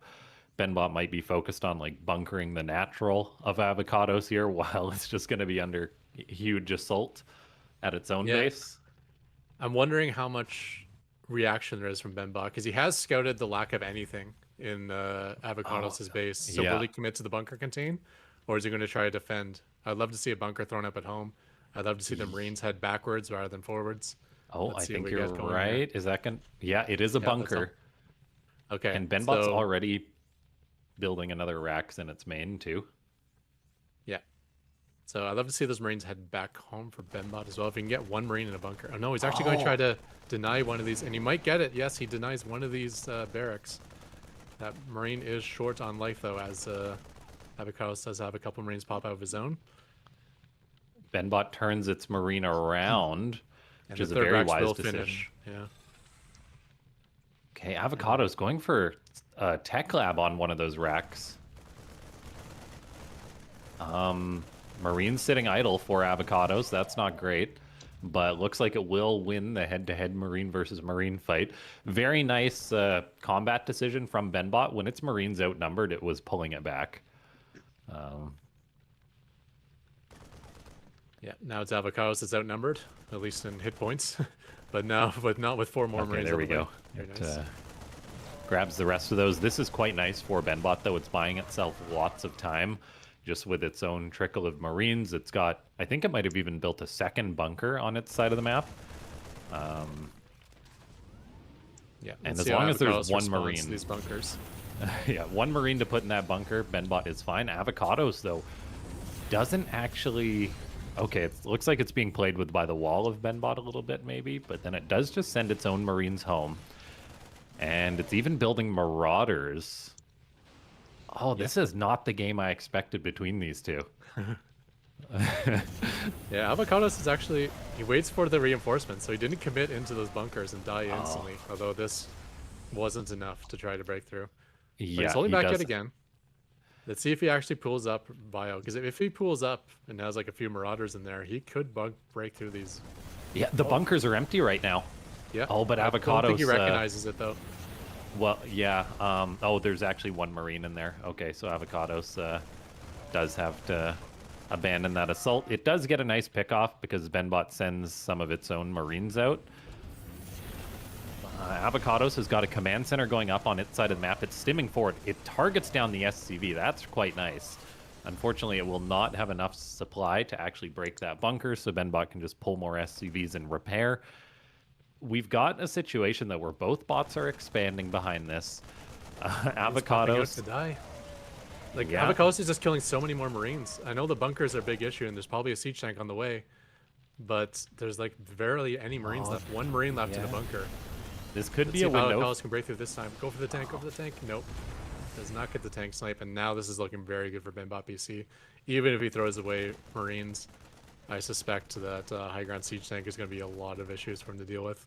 Benbot might be focused on like bunkering the natural of Avocados here while it's just going to be under huge assault at its own Yeah, base. I'm wondering how much reaction there is from Benbot because he has scouted the lack of anything in Avocados' base. So will yeah. he commit to the bunker contain, or is he going to try to defend? I'd love to see a bunker thrown up at home. I'd love to see the Marines head backwards rather than forwards. Oh, Let's I see what think we you're get going right. here. Is that going to... Yeah, it is a Yeah, that's bunker. Okay, And Benbot's already building another Rax in its main, too. Yeah. So I'd love to see those Marines head back home for Benbot as well. If he can get one Marine in a bunker. Oh, no, he's actually going to try to deny one of these. And he might get it. Yes, he denies one of these barracks. That Marine is short on life, though, as Avocados does have a couple Marines pop out of his zone. Benbot turns its Marine around, which is a third very Rax wise will decision. finish. Yeah. Okay, Avocados going for a tech lab on one of those racks. Marines sitting idle for Avocados. That's not great, but looks like it will win the head-to-head Marine versus Marine fight. Very nice combat decision from Benbot. When its Marines outnumbered, it was pulling it back. Yeah, now it's Avocados that's outnumbered, at least in hit points. But now, but not with 4 more Okay, Marines. there we go. Very It nice. grabs the rest of those. This is quite nice for Benbot, though. It's buying itself lots of time just with its own trickle of Marines. It's got, I think it might have even built a second bunker on its side of the map. Yeah, And let's as see how long as there's Avocados one responds Marine. to these bunkers. Yeah, one Marine to put in that bunker. Benbot is fine. Avocados, though, doesn't actually... Okay, it looks like it's being played with by the wall of Benbot a little bit, maybe, but then it does just send its own Marines home. And it's even building Marauders. Oh, this is not the game I expected between these two. Yeah, Avocados is actually... He waits for the reinforcements, so he didn't commit into those bunkers and die instantly. Although this wasn't enough to try to break through. But Yeah, he's holding he back does. yet again. Let's see if he actually pulls up Bio. Because if he pulls up and has like a few Marauders in there, he could break through these. Yeah, the bunkers are empty right now. Yeah. Oh, but I don't think he Avocados, recognizes it though. Well, yeah. Oh, there's actually one Marine in there. Okay, so Avocados does have to abandon that assault. It does get a nice pickoff because Benbot sends some of its own Marines out. Avocados has got a command center going up on its side of the map. It's stimming forward. It targets down the SCV. That's quite nice. Unfortunately, it will not have enough supply to actually break that bunker, so Benbot can just pull more SCVs and repair. We've got a situation that where both bots are expanding behind this. He's popping out to Avocados... die. Like Yeah. Avocados is just killing so many more Marines. I know the bunkers are a big issue, and there's probably a siege tank on the way, but there's like barely any Marines left. One Marine left in a yeah. bunker. This could Let's be see a if window. Avocados can break through this time. Go for the tank. Go for the tank. Nope. Does not get the tank snipe, and now this is looking very good for Benbot BC. Even if he throws away Marines, I suspect that high ground siege tank is going to be a lot of issues for him to deal with.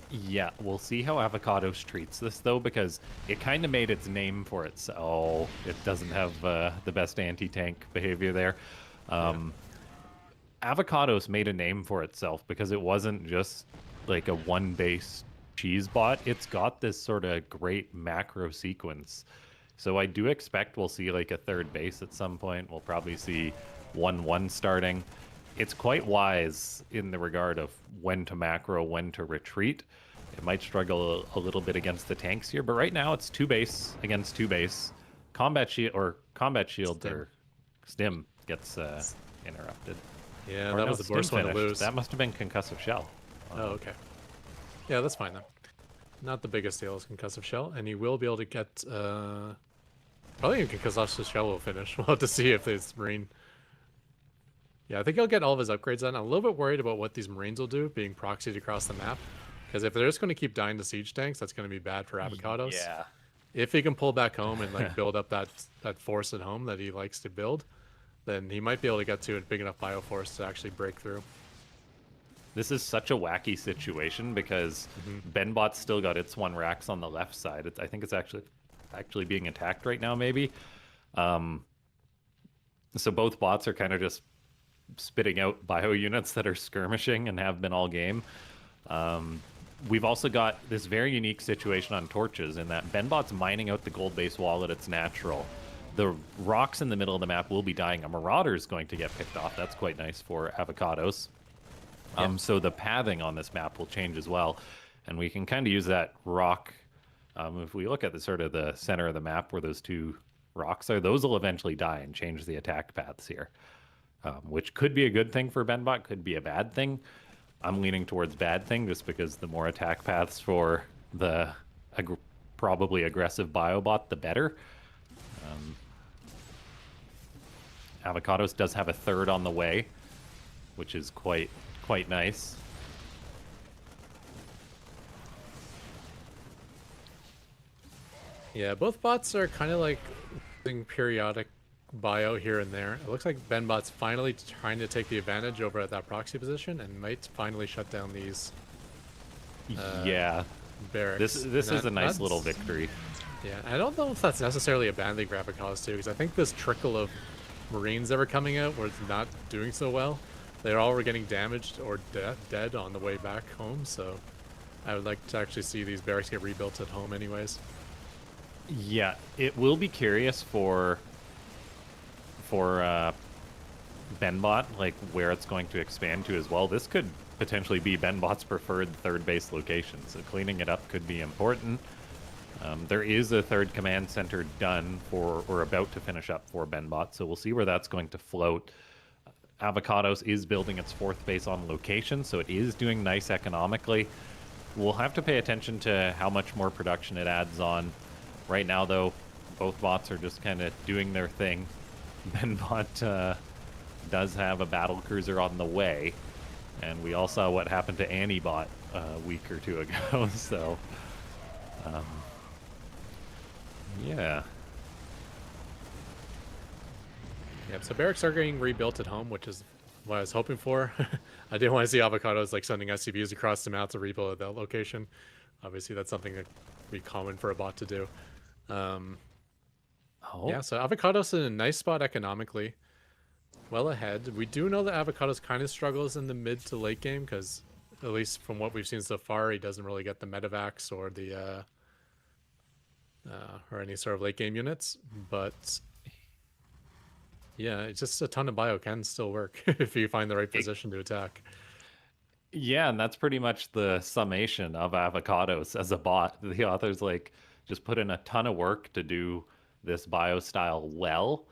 Yeah, we'll see how Avocados treats this, though, because it kind of made its name for itself. Oh, it doesn't have the best anti-tank behavior there. Avocados made a name for itself because it wasn't just like a one-base cheese bot. It's got this sort of great macro sequence. So I do expect we'll see like a third base at some point. We'll probably see 1-1 starting. It's quite wise in the regard of when to macro, when to retreat. It might struggle a little bit against the tanks here, but right now it's 2 base against 2 base. Combat shield or stim gets interrupted. Yeah, Or that no, was the stim worst one to finished. lose. That must have been concussive shell. Oh, okay. Yeah, that's fine then. Not the biggest deal is concussive shell, and he will be able to get probably even concussive shell will finish. We'll have to see if this Marine. Yeah, I think he'll get all of his upgrades done. I'm a little bit worried about what these Marines will do, being proxied across the map. Because if they're just going to keep dying to siege tanks, that's going to be bad for Avocados. Yeah. If he can pull back home and like build up that force at home that he likes to build, then he might be able to get to a big enough bioforce to actually break through. This is such a wacky situation because Benbot's still got its 1 Rax on the left side. I think it's actually being attacked right now, maybe. So both bots are kind of just spitting out bio units that are skirmishing and have been all game. We've also got this very unique situation on torches in that Benbot's mining out the gold base wall at its natural. The rocks in the middle of the map will be dying. A Marauder is going to get picked off. That's quite nice for Avocados. So the pathing on this map will change as well. And we can kind of use that rock. If we look at the sort of the center of the map where those two rocks are, those will eventually die and change the attack paths here, which could be a good thing for Benbot, could be a bad thing. I'm leaning towards bad thing just because the more attack paths for the probably aggressive Biobot, the better. Avocados does have a third on the way, which is quite nice. Yeah, both bots are kind of like using periodic bio here and there. It looks like Benbot's finally trying to take the advantage over at that proxy position and might finally shut down these Yeah, barracks. this is a nice little victory. Yeah, I don't know if that's necessarily a bad thing for Avocados too, because I think this trickle of Marines that were coming out where it's not doing so well, they're all getting damaged or dead on the way back home, so I would like to actually see these barracks get rebuilt at home anyways. Yeah, it will be curious for Benbot, like where it's going to expand to as well. This could potentially be Benbot's preferred third base location, so cleaning it up could be important. There is a third command center done for, or about to finish up for Benbot, so we'll see where that's going to float. Avocados is building its fourth base on location, so it is doing nice economically. We'll have to pay attention to how much more production it adds on. Right now, though, both bots are just kind of doing their thing. Benbot does have a battle cruiser on the way, and we all saw what happened to Antibot a week or two ago, so... yeah. Yep, so barracks are getting rebuilt at home, which is what I was hoping for. I didn't want to see Avocados like sending SCVs across the map to rebuild at that location. Obviously, that's something that would be common for a bot to do. Yeah, so Avocados in a nice spot economically. Well ahead. We do know that Avocados kind of struggles in the mid to late game because, at least from what we've seen so far, he doesn't really get the medevacs or the or any sort of late game units. But yeah, it's just a ton of bio can still work if you find the right position to attack. Yeah, and that's pretty much the summation of Avocados as a bot. The author's like, just put in a ton of work to do this bio style well.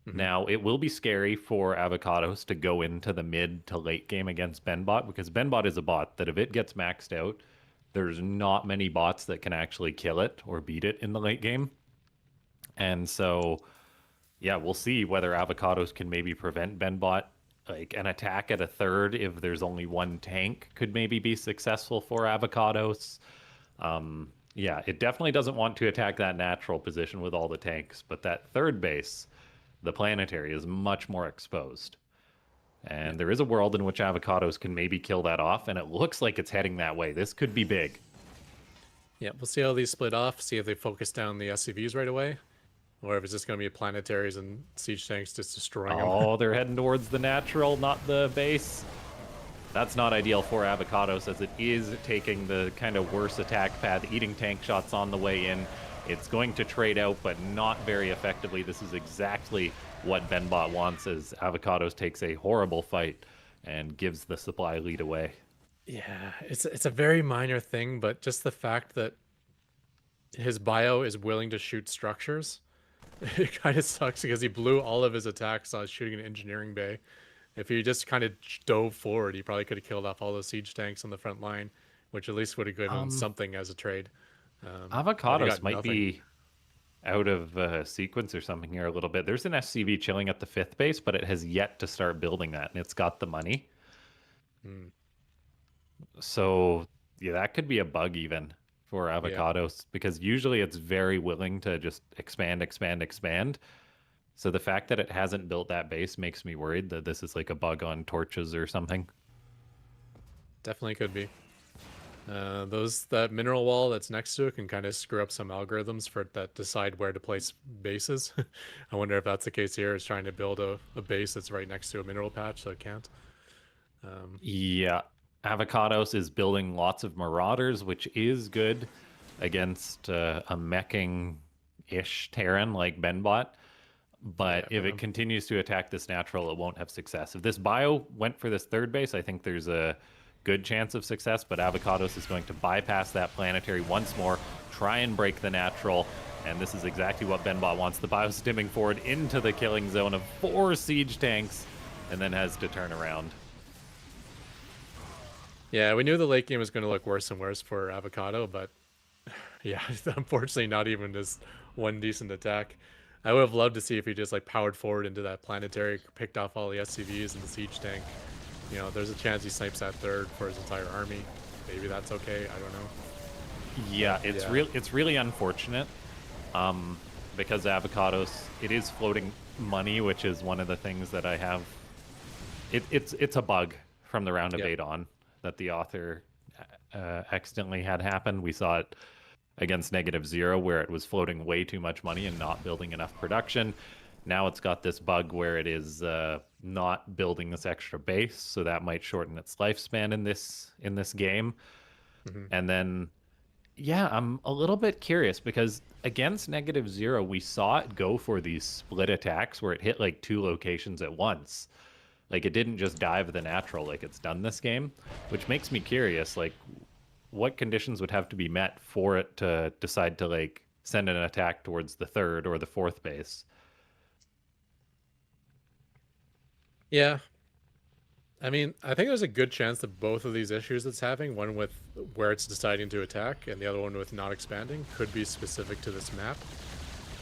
Now, it will be scary for Avocados to go into the mid to late game against Benbot, because Benbot is a bot that if it gets maxed out, there's not many bots that can actually kill it or beat it in the late game. And so, yeah, we'll see whether Avocados can maybe prevent Benbot. Like an attack at a third, if there's only one tank, could maybe be successful for Avocados. Yeah, it definitely doesn't want to attack that natural position with all the tanks, but that third base, the planetary, is much more exposed. And there is a world in which Avocados can maybe kill that off, and it looks like it's heading that way. This could be big. Yeah, we'll see how these split off, see if they focus down the SCVs right away, or if it's just going to be planetaries and siege tanks just destroying them. Oh, they're heading towards the natural, not the base. That's not ideal for Avocados, as it is taking the kind of worse attack path, eating tank shots on the way in. It's going to trade out, but not very effectively. This is exactly what Benbot wants, as Avocados takes a horrible fight and gives the supply lead away. Yeah, it's a very minor thing, but just the fact that his bio is willing to shoot structures, it kind of sucks because he blew all of his attacks on shooting an engineering bay. If he just kind of dove forward, he probably could have killed off all those siege tanks on the front line, which at least would have given him something as a trade. Avocados might be out of sequence or something here a little bit. There's an SCV chilling at the 5th base, but it has yet to start building that, and it's got the money. So, yeah, that could be a bug even for Avocados, because usually it's very willing to just expand. So the fact that it hasn't built that base makes me worried that this is like a bug on torches or something. Definitely could be. That mineral wall that's next to it can kind of screw up some algorithms for that decide where to place bases. I wonder if that's the case here. Is trying to build a base that's right next to a mineral patch, so it can't. Yeah, Avocados is building lots of Marauders, which is good against a meching-ish Terran like Benbot. But Yeah, if it continues to attack this natural, it won't have success. If this bio went for this third base, I think there's a good chance of success, but Avocados is going to bypass that planetary once more, try and break the natural, and this is exactly what Benbot wants. The bio stimming forward into the killing zone of 4 siege tanks, and then has to turn around. yeah, we knew the late game was going to look worse and worse for Avocado, but yeah, unfortunately, not even just one decent attack. I would have loved to see if he just like powered forward into that planetary, picked off all the SCVs and the siege tank. You know, there's a chance he snipes that third for his entire army. Maybe that's okay. I don't know. Yeah, it's it's really unfortunate. Because Avocados, it is floating money, which is one of the things that I have. It's a bug from the round of 8 on that the author accidentally had happen. We saw it against -0 where it was floating way too much money and not building enough production. Now it's got this bug where it is not building this extra base, so that might shorten its lifespan in this game. And then yeah, I'm a little bit curious because against -0, we saw it go for these split attacks where it hit like 2 locations at once. Like it didn't just dive the natural like it's done this game, which makes me curious. Like, what conditions would have to be met for it to decide to like send an attack towards the third or the fourth base? Yeah. I mean, I think there's a good chance that both of these issues it's having, one with where it's deciding to attack and the other one with not expanding, could be specific to this map.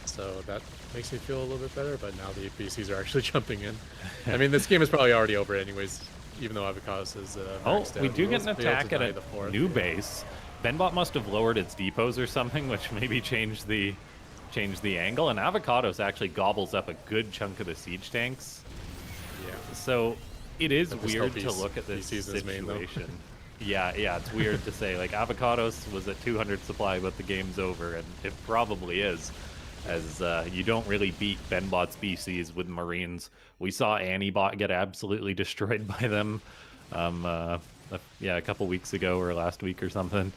So that makes me feel a little bit better, but now the BCs are actually jumping in. I mean, this game is probably already over anyways, even though Avocados is maxed out. We do get He'll an be able to attack at deny a the fourth, new yeah. base. Benbot must have lowered its depots or something, which maybe changed the angle. And Avocados actually gobbles up a good chunk of the siege tanks. Yeah. So it is But there's weird no to look at this BCs in his main, though. situation. Yeah, it's weird to say. Like, Avocados was at 200 supply, but the game's over, and it probably is. As you don't really beat Benbot's BCs with Marines. We saw Antibot get absolutely destroyed by them, a couple weeks ago or last week or something.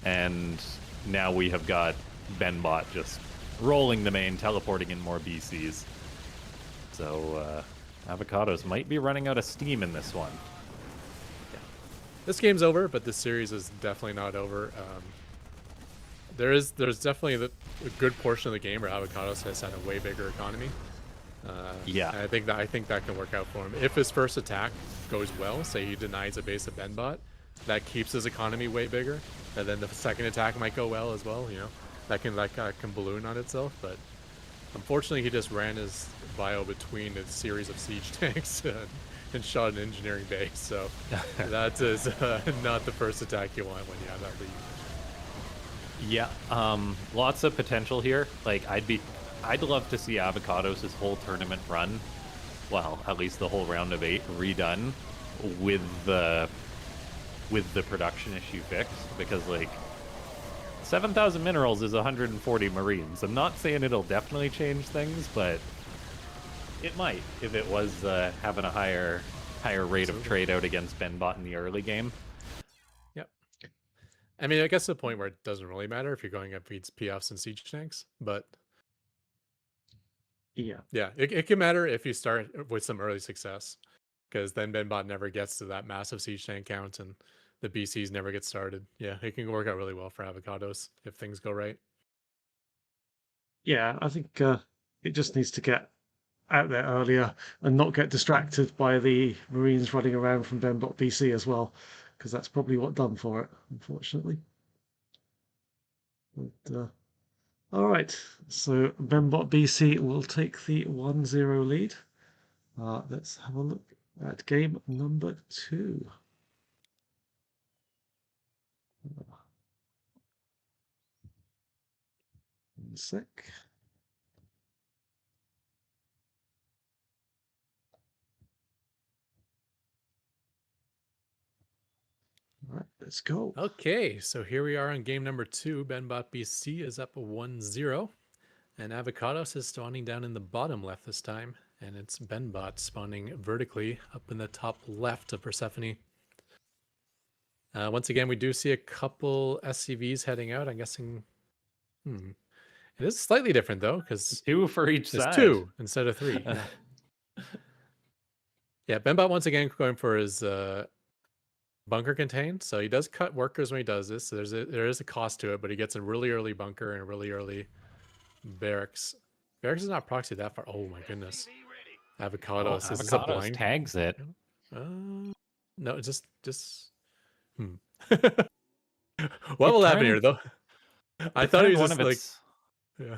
And now we have got Benbot just rolling the main, teleporting in more BCs. So Avocados might be running out of steam in this one. This game's over, but this series is definitely not over. There's definitely a good portion of the game where Avocados has had a way bigger economy. Yeah. And I think that can work out for him. If his first attack goes well, say he denies a base of Benbot, that keeps his economy way bigger. And then the second attack might go well as well. You know, that can balloon on itself. But unfortunately, he just ran his bio between a series of siege tanks and shot an engineering base. So that is not the first attack you want when you have that lead. Yeah, lots of potential here. Like, I'd love to see Avocados' whole tournament run, well, at least the whole round of 8 redone with the production issue fixed, because like 7,000 minerals is 140 Marines. I'm not saying it'll definitely change things, but it might if it was having a higher rate of trade out against Benbot in the early game. I mean, I guess the point where it doesn't really matter if you're going up against PFs and siege tanks, but Yeah. it can matter if you start with some early success, because then Benbot never gets to that massive siege tank count and the BCs never get started. Yeah, it can work out really well for Avocados if things go right. Yeah, I think it just needs to get out there earlier and not get distracted by the Marines running around from Benbot BC as well, because that's probably what done for it, unfortunately. But, all right, so Benbot BC will take the 1-0 lead. Let's have a look at game number 2. One sec. All right, Let's go. Okay, so here we are on game number 2. Benbot BC is up 1-0. And Avocados is spawning down in the bottom left this time. And it's Benbot spawning vertically up in the top left of Persephone. Once again, we do see a couple SCVs heading out. I'm guessing... It is slightly different, though, because 2 for each there's side. 2 instead of 3. Yeah, Benbot once again going for his bunker contained. So he does cut workers when he does this. So there is a cost to it, but he gets a really early bunker and a really early barracks. Barracks is not proxy that far. Oh my goodness. Avocados. Is this a Avocados blind? tags it. No, just what will happen here though? I thought he was just like yeah.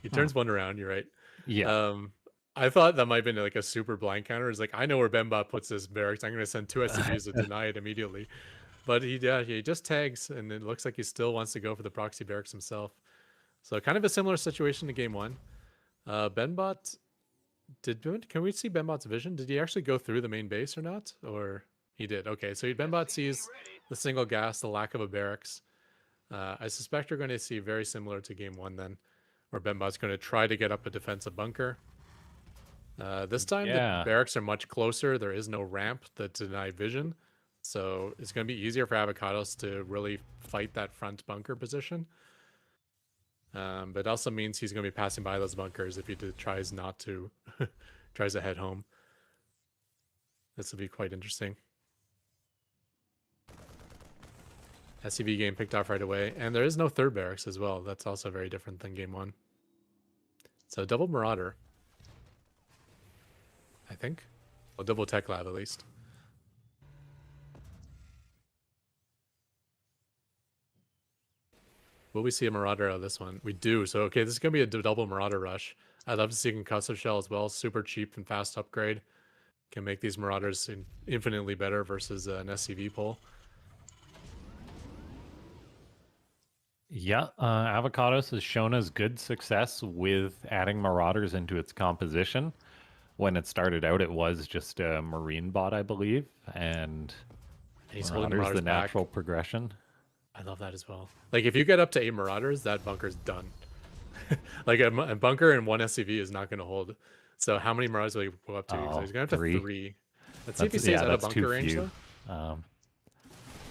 He turns one around, you're right. Yeah. I thought that might have been like a super blind counter. It's like, I know where Benbot puts his barracks. I'm going to send 2 SCVs to deny it immediately. But he just tags, and it looks like he still wants to go for the proxy barracks himself. So kind of a similar situation to game 1. Benbot, can we see Benbot's vision? Did he actually go through the main base or not? Or he did. Okay, so Benbot sees the single gas, the lack of a barracks. I suspect you're going to see very similar to game 1 then, where Benbot's going to try to get up a defensive bunker. This time the barracks are much closer. There is no ramp that deny vision. So it's going to be easier for Avocados to really fight that front bunker position. But it also means he's going to be passing by those bunkers if he tries not to, tries to head home. This will be quite interesting. SCV game picked off right away. And there is no third barracks as well. That's also very different than game 1. So double Marauder. I think. Well, double tech lab at least. Will we see a Marauder out of this one? We do. So, okay, this is going to be a double Marauder rush. I'd love to see a concussive shell as well. Super cheap and fast upgrade. Can make these Marauders infinitely better versus an SCV pull. Yeah, Avocados has shown us good success with adding Marauders into its composition. When it started out, it was just a Marine bot, I believe, and he's Marauders the natural progression. I love that as well. Like, if you get up to 8 Marauders, that bunker's done. Like, a bunker and 1 SCV is not going to hold. So how many Marauders will he go up to? So he's going to have to 3. Let's see if he stays out of bunker range, though.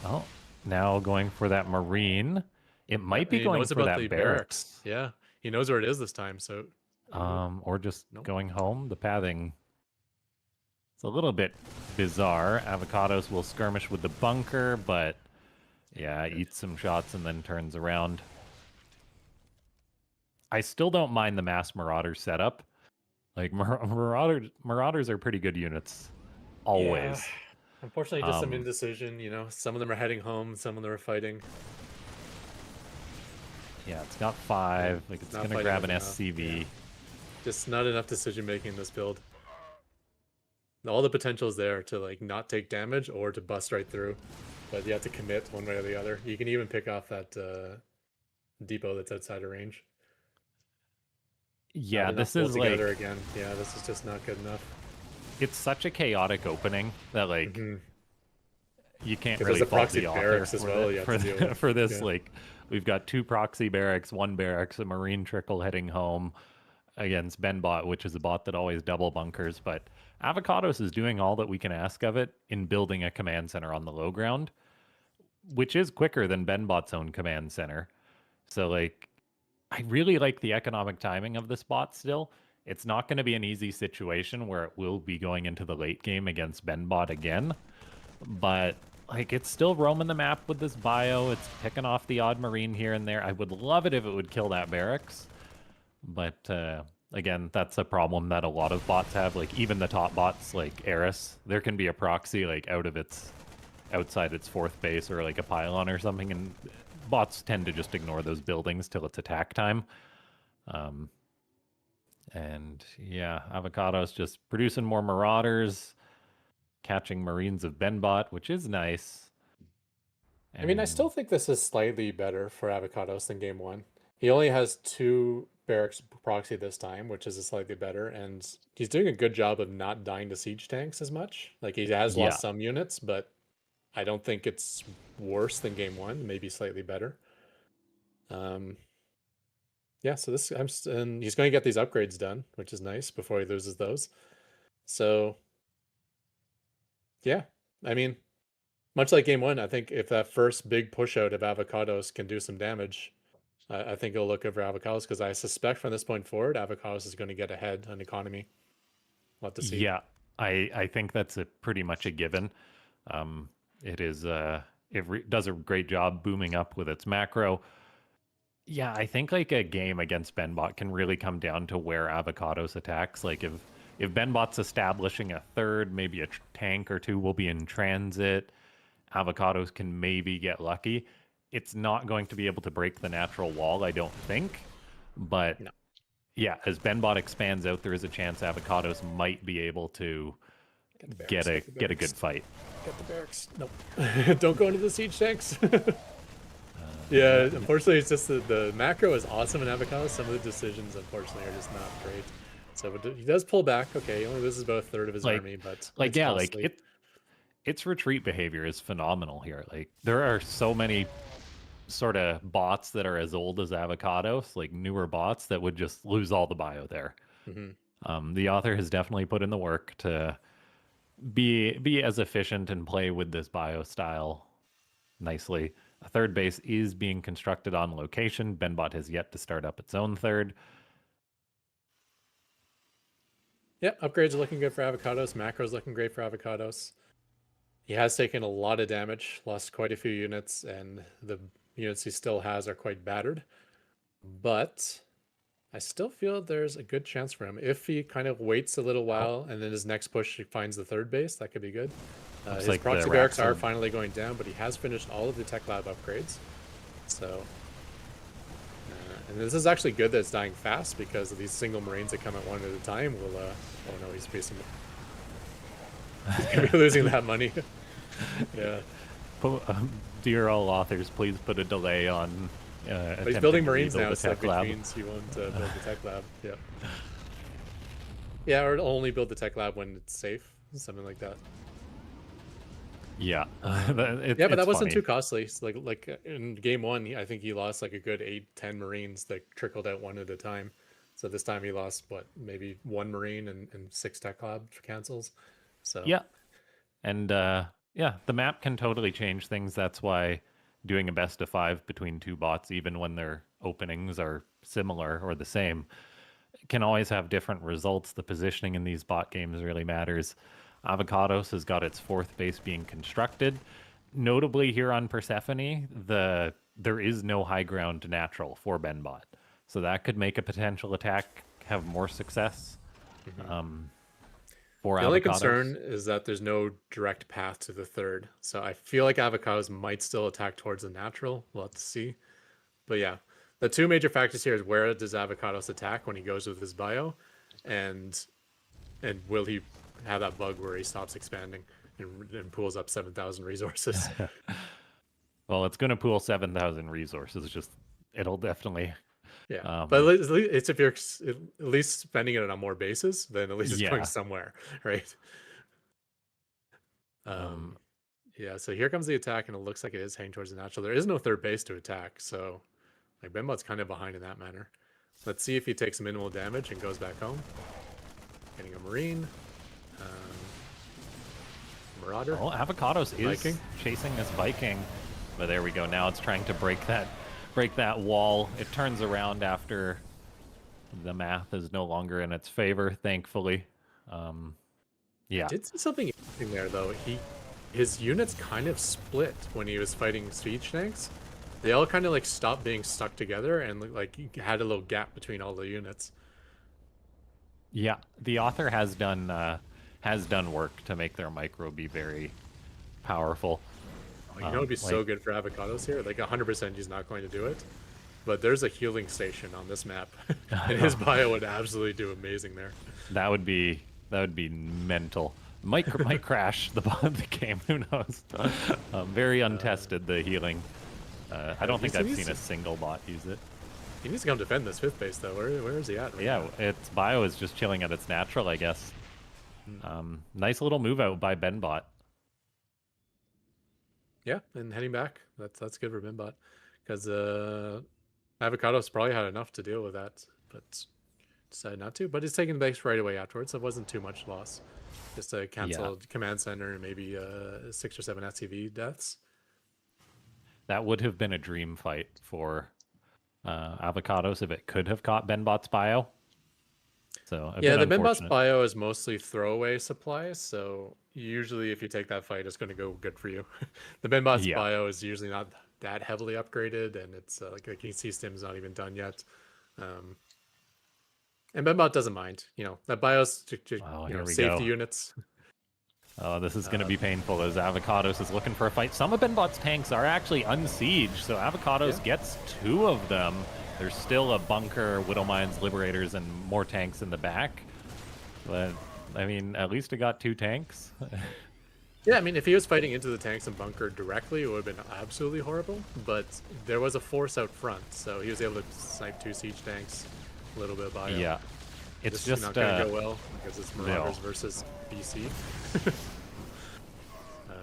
Well, now going for that Marine. It might be going for that barracks. Yeah, he knows where it is this time, so... or just going home. The pathing, it's a little bit bizarre. Avocados will skirmish with the bunker, but yeah, eats some shots and then turns around. I still don't mind the mass Marauder setup. Like, Marauders are pretty good units, always. Yeah. Unfortunately, just some indecision, you know. Some of them are heading home, some of them are fighting. Yeah, it's got 5. Like, it's going to grab an SCV. Yeah. Just not enough decision making in this build. All the potential is there to like not take damage or to bust right through, but you have to commit one way or the other. You can even pick off that depot that's outside of range. Yeah, this is like again. Yeah, this is just not good enough. It's such a chaotic opening that like you can't really fault proxy the barracks as well. For this. Like, we've got 2 proxy barracks, 1 barracks, a Marine trickle heading home against Benbot, which is a bot that always double bunkers. But Avocados is doing all that we can ask of it in building a command center on the low ground, which is quicker than Benbot's own command center. So, like, I really like the economic timing of this bot still. It's not going to be an easy situation where it will be going into the late game against Benbot again. But, like, it's still roaming the map with this bio. It's picking off the odd Marine here and there. I would love it if it would kill that barracks. But, again, that's a problem that a lot of bots have. Like, even the top bots, like Eris, there can be a proxy, like, outside its 4th base or, like, a pylon or something, and bots tend to just ignore those buildings till it's attack time. And, yeah, Avocados just producing more Marauders, catching Marines of Benbot, which is nice. I mean, I still think this is slightly better for Avocados than game 1. He only has 2 barracks proxy this time, which is slightly better, and he's doing a good job of not dying to siege tanks as much. Like, he has lost some units, but I don't think it's worse than game one, maybe slightly better. Yeah, so and he's going to get these upgrades done, which is nice before he loses those. So yeah, I mean, much like game one, I think if that first big push out of Avocados can do some damage, I think it'll look good for Avocados because I suspect from this point forward, Avocados is going to get ahead on economy. We'll have to see. Yeah, I think that's a pretty much a given. It is does a great job booming up with its macro. Yeah, I think like a game against Benbot can really come down to where Avocados attacks. Like if Benbot's establishing a third, maybe a tank or two will be in transit. Avocados can maybe get lucky. It's not going to be able to break the natural wall, I don't think. But No. yeah, as Benbot expands out, there is a chance Avocados might be able to get a good fight. Get the barracks. Nope. Don't go into the siege tanks. Yeah, unfortunately, it's just the macro is awesome in Avocados. Some of the decisions, unfortunately, are just not great. So he does pull back. Okay, he only loses about a third of his army, but like it's yeah, costly. like its retreat behavior is phenomenal here. Like there are so many sort of bots that are as old as Avocados, like newer bots that would just lose all the bio there. The author has definitely put in the work to be as efficient and play with this bio style nicely. A third base is being constructed on location. Benbot has yet to start up its own third. Yeah, upgrades are looking good for Avocados. Macro's looking great for Avocados. He has taken a lot of damage, lost quite a few units, and the units he still has are quite battered. But I still feel there's a good chance for him. If he kind of waits a little while and then his next push he finds the third base, that could be good. His like proxy the barracks are Raxod- finally going down, but he has finished all of the tech lab upgrades. So, and this is actually good that it's dying fast because of these single marines that come at one at a time will, oh no, he's facing, he's gonna be losing that money. Yeah. Dear all authors, please put a delay on. But he's building marines now, the so tech that lab. means he won't build the tech lab. Yeah. Yeah, or only build the tech lab when it's safe, something like that. Yeah, Yeah, but that wasn't too costly. It's like in game one, I think he lost like a good 8-10 marines that trickled out one at a time. So this time he lost what, maybe 1 marine and 6 tech lab cancels. So yeah, and yeah, the map can totally change things. That's why doing a best of 5 between 2 bots, even when their openings are similar or the same, can always have different results. The positioning in these bot games really matters. Avocados has got its 4th base being constructed. Notably here on Persephone, there is no high ground natural for Benbot. So that could make a potential attack have more success. For the only Avocados. concern is that there's no direct path to the third. So I feel like Avocados might still attack towards the natural. We'll have to see. But yeah, the 2 major factors here is where does Avocados attack when he goes with his bio, and will he have that bug where he stops expanding and pools up 7,000 resources? Well, it's going to pool 7,000 resources. Just it'll definitely. Yeah, but at least it's if you're at least spending it on more bases, then at least it's going somewhere, right? Yeah. So here comes the attack, and it looks like it is heading towards the natural. There is no third base to attack, so like Benbot's kind of behind in that manner. Let's see if he takes minimal damage and goes back home. Getting a marine. Marauder. Oh, Avocados is Viking. chasing this Viking, but there we go. Now it's trying to break that wall. It turns around after the math is no longer in its favor, thankfully. Yeah. I did see something interesting there though. His units kind of split when he was fighting siege tanks. They all kind of like stopped being stuck together and like he had a little gap between all the units. Yeah, the author has done work to make their micro be very powerful. Oh, you know, it'd be so good for Avocados here. Like 100%, he's not going to do it. But there's a healing station on this map, and his bio would absolutely do amazing there. That would be mental. Might crash the game. Who knows? Very untested, the healing. I don't think I've seen a single bot use it. He needs to come defend this 5th base though. Where is he at? Right now? Its bio is just chilling at its natural, I guess. Nice little move out by Benbot. Yeah, and heading back, that's good for Benbot, because Avocados probably had enough to deal with that, but decided not to. But he's taking the base right away afterwards, so it wasn't too much loss. Just a Yeah, canceled command center and maybe 6 or 7 SCV deaths. that would have been a dream fight for Avocados if it could have caught Benbot's bio. So a Yeah, bit the Benbot's unfortunate. bio is mostly throwaway supplies, so usually if you take that fight, it's going to go good for you. The Benbot's Yeah, bio is usually not that heavily upgraded, and it's like you can see Stim's not even done yet. Um, and Benbot doesn't mind, that bios to oh, here we safety go. units. Oh, this is going to Uh, be painful as Avocados is looking for a fight. Some of Benbot's tanks are actually unsieged, so Avocados Yeah. gets 2 of them. There's still a bunker, Widowmines, Liberators, and more tanks in the back. But, I mean, at least it got 2 tanks. Yeah, I mean, if he was fighting into the tanks and bunker directly, it would have been absolutely horrible. But there was a force out front, so he was able to snipe 2 siege tanks, a little bit of bio. Yeah. It's This just is not going to go well because it's Marauders no. versus BC.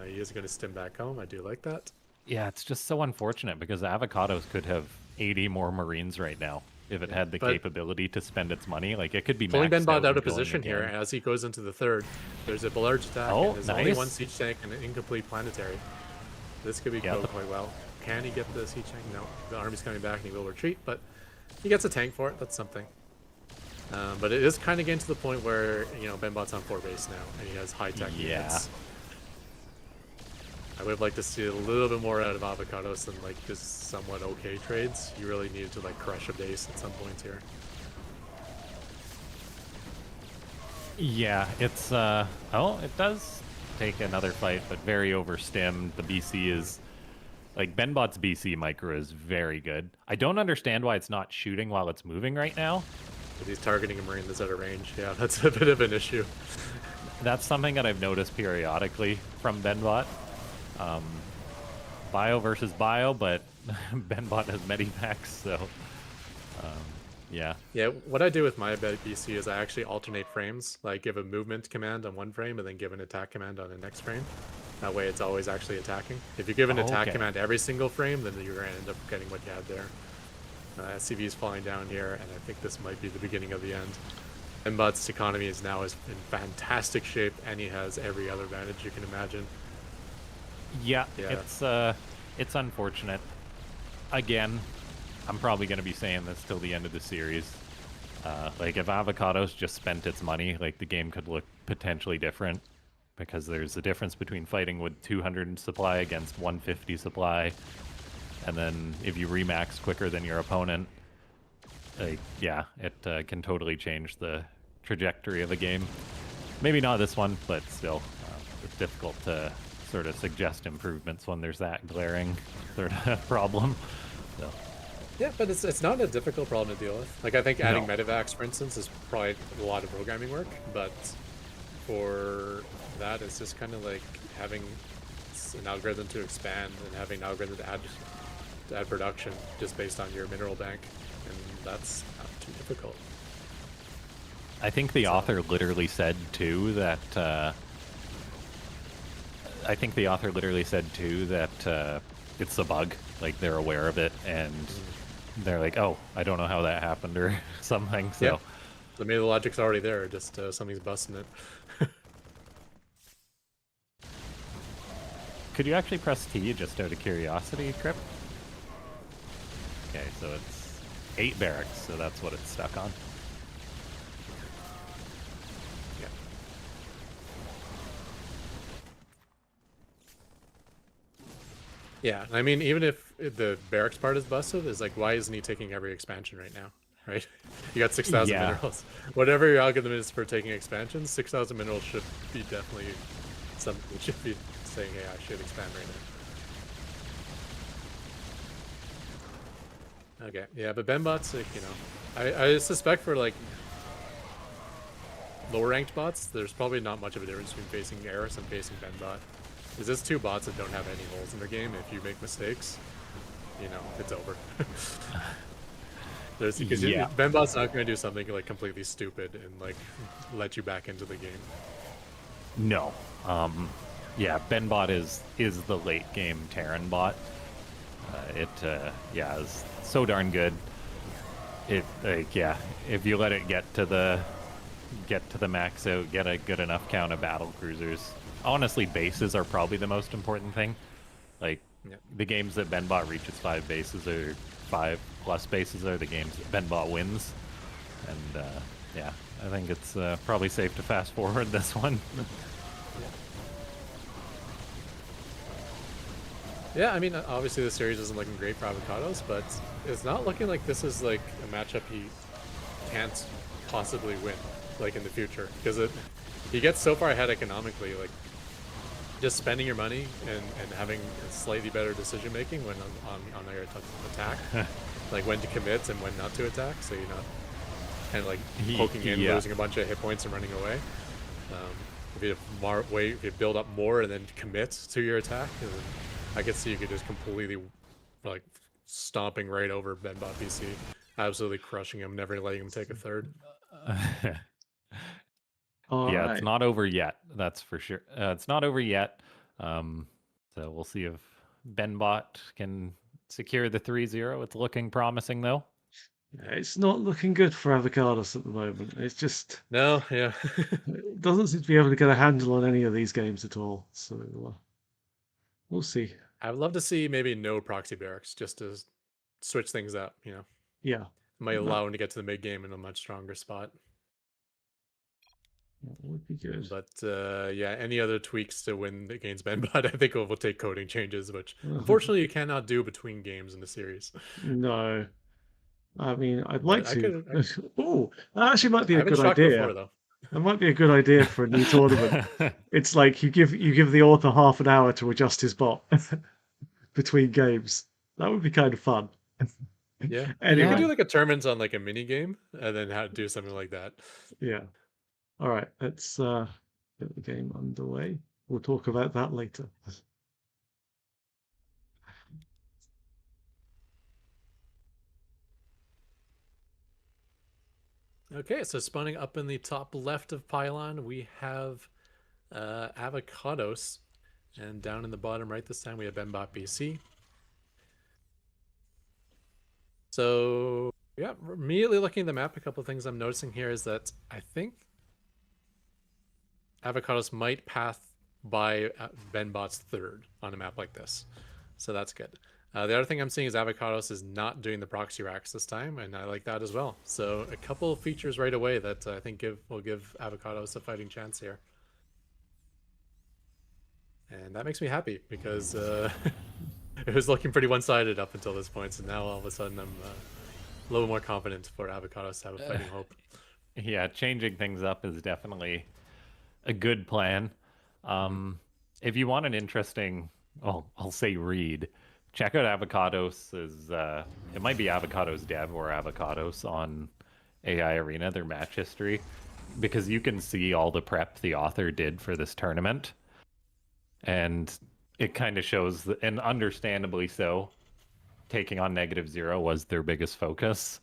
He is going to stim back home. I do like that. Yeah, it's just so unfortunate because Avocados could have 80 more Marines right now if it had the but capability to spend its money. Like, it could be pulling maxed Benbot out out and of going position here again. as he goes into the third. There's a large attack. Oh, And there's only 1 nice. siege tank and an incomplete planetary. This could be Yeah, going quite well. Can he get the siege tank? No. The army's coming back and he will retreat, but he gets a tank for it. That's something. But it is kind of getting to the point where, Benbot's on 4 base now, and he has high-tech units. I would have liked to see a little bit more out of Avocados than, like, just somewhat okay trades. You really needed to, like, crush a base at some points here. Yeah, it's it does take another fight, but very overstimmed. The BC is like Benbot's BC micro is very good. I don't understand why it's not shooting while it's moving right now. But he's targeting a Marine that's out of range. Yeah, that's a bit of an issue. That's something that I've noticed periodically from Benbot. Bio versus bio, but Benbot has medipacks, so yeah. Yeah, what I do with my BC is I actually alternate frames. Like, give a movement command on one frame and then give an attack command on the next frame. That way it's always actually attacking. If you give an attack Okay. command every single frame, then you're going to end up getting what you had there. SCV is falling down here, and I think this might be the beginning of the end. Benbot's economy is now in fantastic shape, and he has every other advantage you can imagine. Yeah, Yeah. it's unfortunate. Again, I'm probably going to be saying this till the end of the series. Like, if Avocados just spent its money, like, the game could look potentially different, because there's a difference between fighting with 200 supply against 150 supply, and then if you remax quicker than your opponent, like, yeah, it can totally change the trajectory of a game. Maybe not this one, but still, it's difficult to sort of suggest improvements when there's that glaring sort of problem. So. Yeah, but it's not a difficult problem to deal with. Like, I think adding No. medevacs, for instance, is probably a lot of programming work, but for that, it's just kind of like having an algorithm to expand and having an algorithm to add production just based on your mineral bank, and that's not too difficult. I think the author literally said too that it's a bug. Like, they're aware of it, and they're like, "Oh, I don't know how that happened," or something. So, Yeah. So maybe the logic's already there, just something's busting it. could you actually press T just out of curiosity, Crip? Okay, so it's 8 barracks, so that's what it's stuck on. Yeah. Yeah, I mean, even if the barracks part is busted, is like, why isn't he taking every expansion right now? Right? You got 6,000 Yeah. minerals. Whatever your algorithm is for taking expansions, 6,000 minerals should be definitely something you should be saying, hey, I should expand right now. Okay, yeah, but Benbot's, like, I suspect for, like, lower ranked bots, there's probably not much of a difference between facing Eris and facing Benbot. Because there's 2 bots that don't have any holes in their game. If you make mistakes, it's over. Because Yeah. Benbot's not going to do something like completely stupid and like let you back into the game. No. Yeah, Benbot is the late game Terran bot. Yeah, is so darn good. If you let it get to the max out, get a good enough count of battle cruisers. Honestly, bases are probably the most important thing. Like Yeah. the games that Benbot reaches 5 bases or 5+ bases are the games that Benbot wins. And yeah, I think it's probably safe to fast forward this one. Yeah, I mean, obviously the series isn't looking great for Avocados, but it's not looking like this is like a matchup he can't possibly win, like in the future, because he gets so far ahead economically, like just spending your money and having a slightly better decision making when on your attack, like when to commit and when not to attack, so you're not kind of like poking in, losing a bunch of hit points and running away. If you build up more and then commit to your attack, and then I could see you could just completely like stomping right over Benbot BC, absolutely crushing him, never letting him take a third. All Yeah, right. it's not over yet. That's for sure. It's not over yet. So we'll see if Benbot can secure the 3-0. It's looking promising though. It's not looking good for Avocados at the moment. It's just No, yeah. it doesn't seem to be able to get a handle on any of these games at all. So we'll see. I would love to see maybe no proxy barracks just to switch things up, you know. Yeah, Might that, allow him to get to the mid game in a much stronger spot. that would be good. But yeah, any other tweaks to win against Benbot, I think will take coding changes, which unfortunately you cannot do between games in the series. No, I mean I'd like But I to. could. Oh, that actually might be I've a been good shocked idea. before though. That might be a good idea for a new tournament. It's like you give the author half an hour to adjust his bot between games. That would be kind of fun. Yeah, you could do Anyway, like a tournament on like a mini game, and then do something like that. yeah. All right, let's get the game underway. We'll talk about that later. Okay, so spawning up in the top left of Pylon, we have Avocados, and down in the bottom right this time we have Benbot BC. So yeah, immediately looking at the map, a couple of things I'm noticing here is that I think Avocados might pass by Benbot's third on a map like this, so that's good. The other thing I'm seeing is Avocados is not doing the proxy racks this time, and I like that as well. So a couple of features right away that I think will give Avocados a fighting chance here. And that makes me happy because it was looking pretty one-sided up until this point, so now all of a sudden I'm a little more confident for Avocados to have a fighting hope. Yeah, changing things up is definitely a good plan. If you want an interesting, well, I'll say read, check out Avocados. It might be Avocados Dev or Avocados on AI Arena, their match history, because you can see all the prep the author did for this tournament, and it kind of shows, and understandably so, taking on -0 was their biggest focus.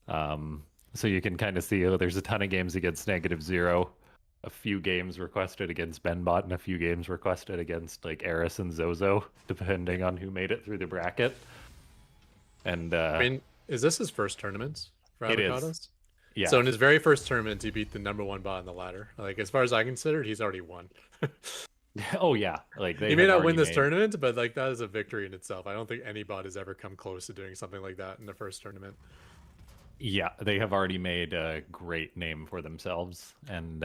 So you can kind of see, there's a ton of games against -0, a few games requested against Benbot, and a few games requested against like Eris and Zozo, depending on who made it through the bracket. And I mean, is this his first tournament for Avocados? It is. Yeah. So in his very first tournament, he beat the #1 bot on the ladder. Like, as far as I considered, he's already won. Oh yeah, like he may not win this tournament, but like that is a victory in itself. I don't think any bot has ever come close to doing something like that in the first tournament. Yeah, they have already made a great name for themselves, and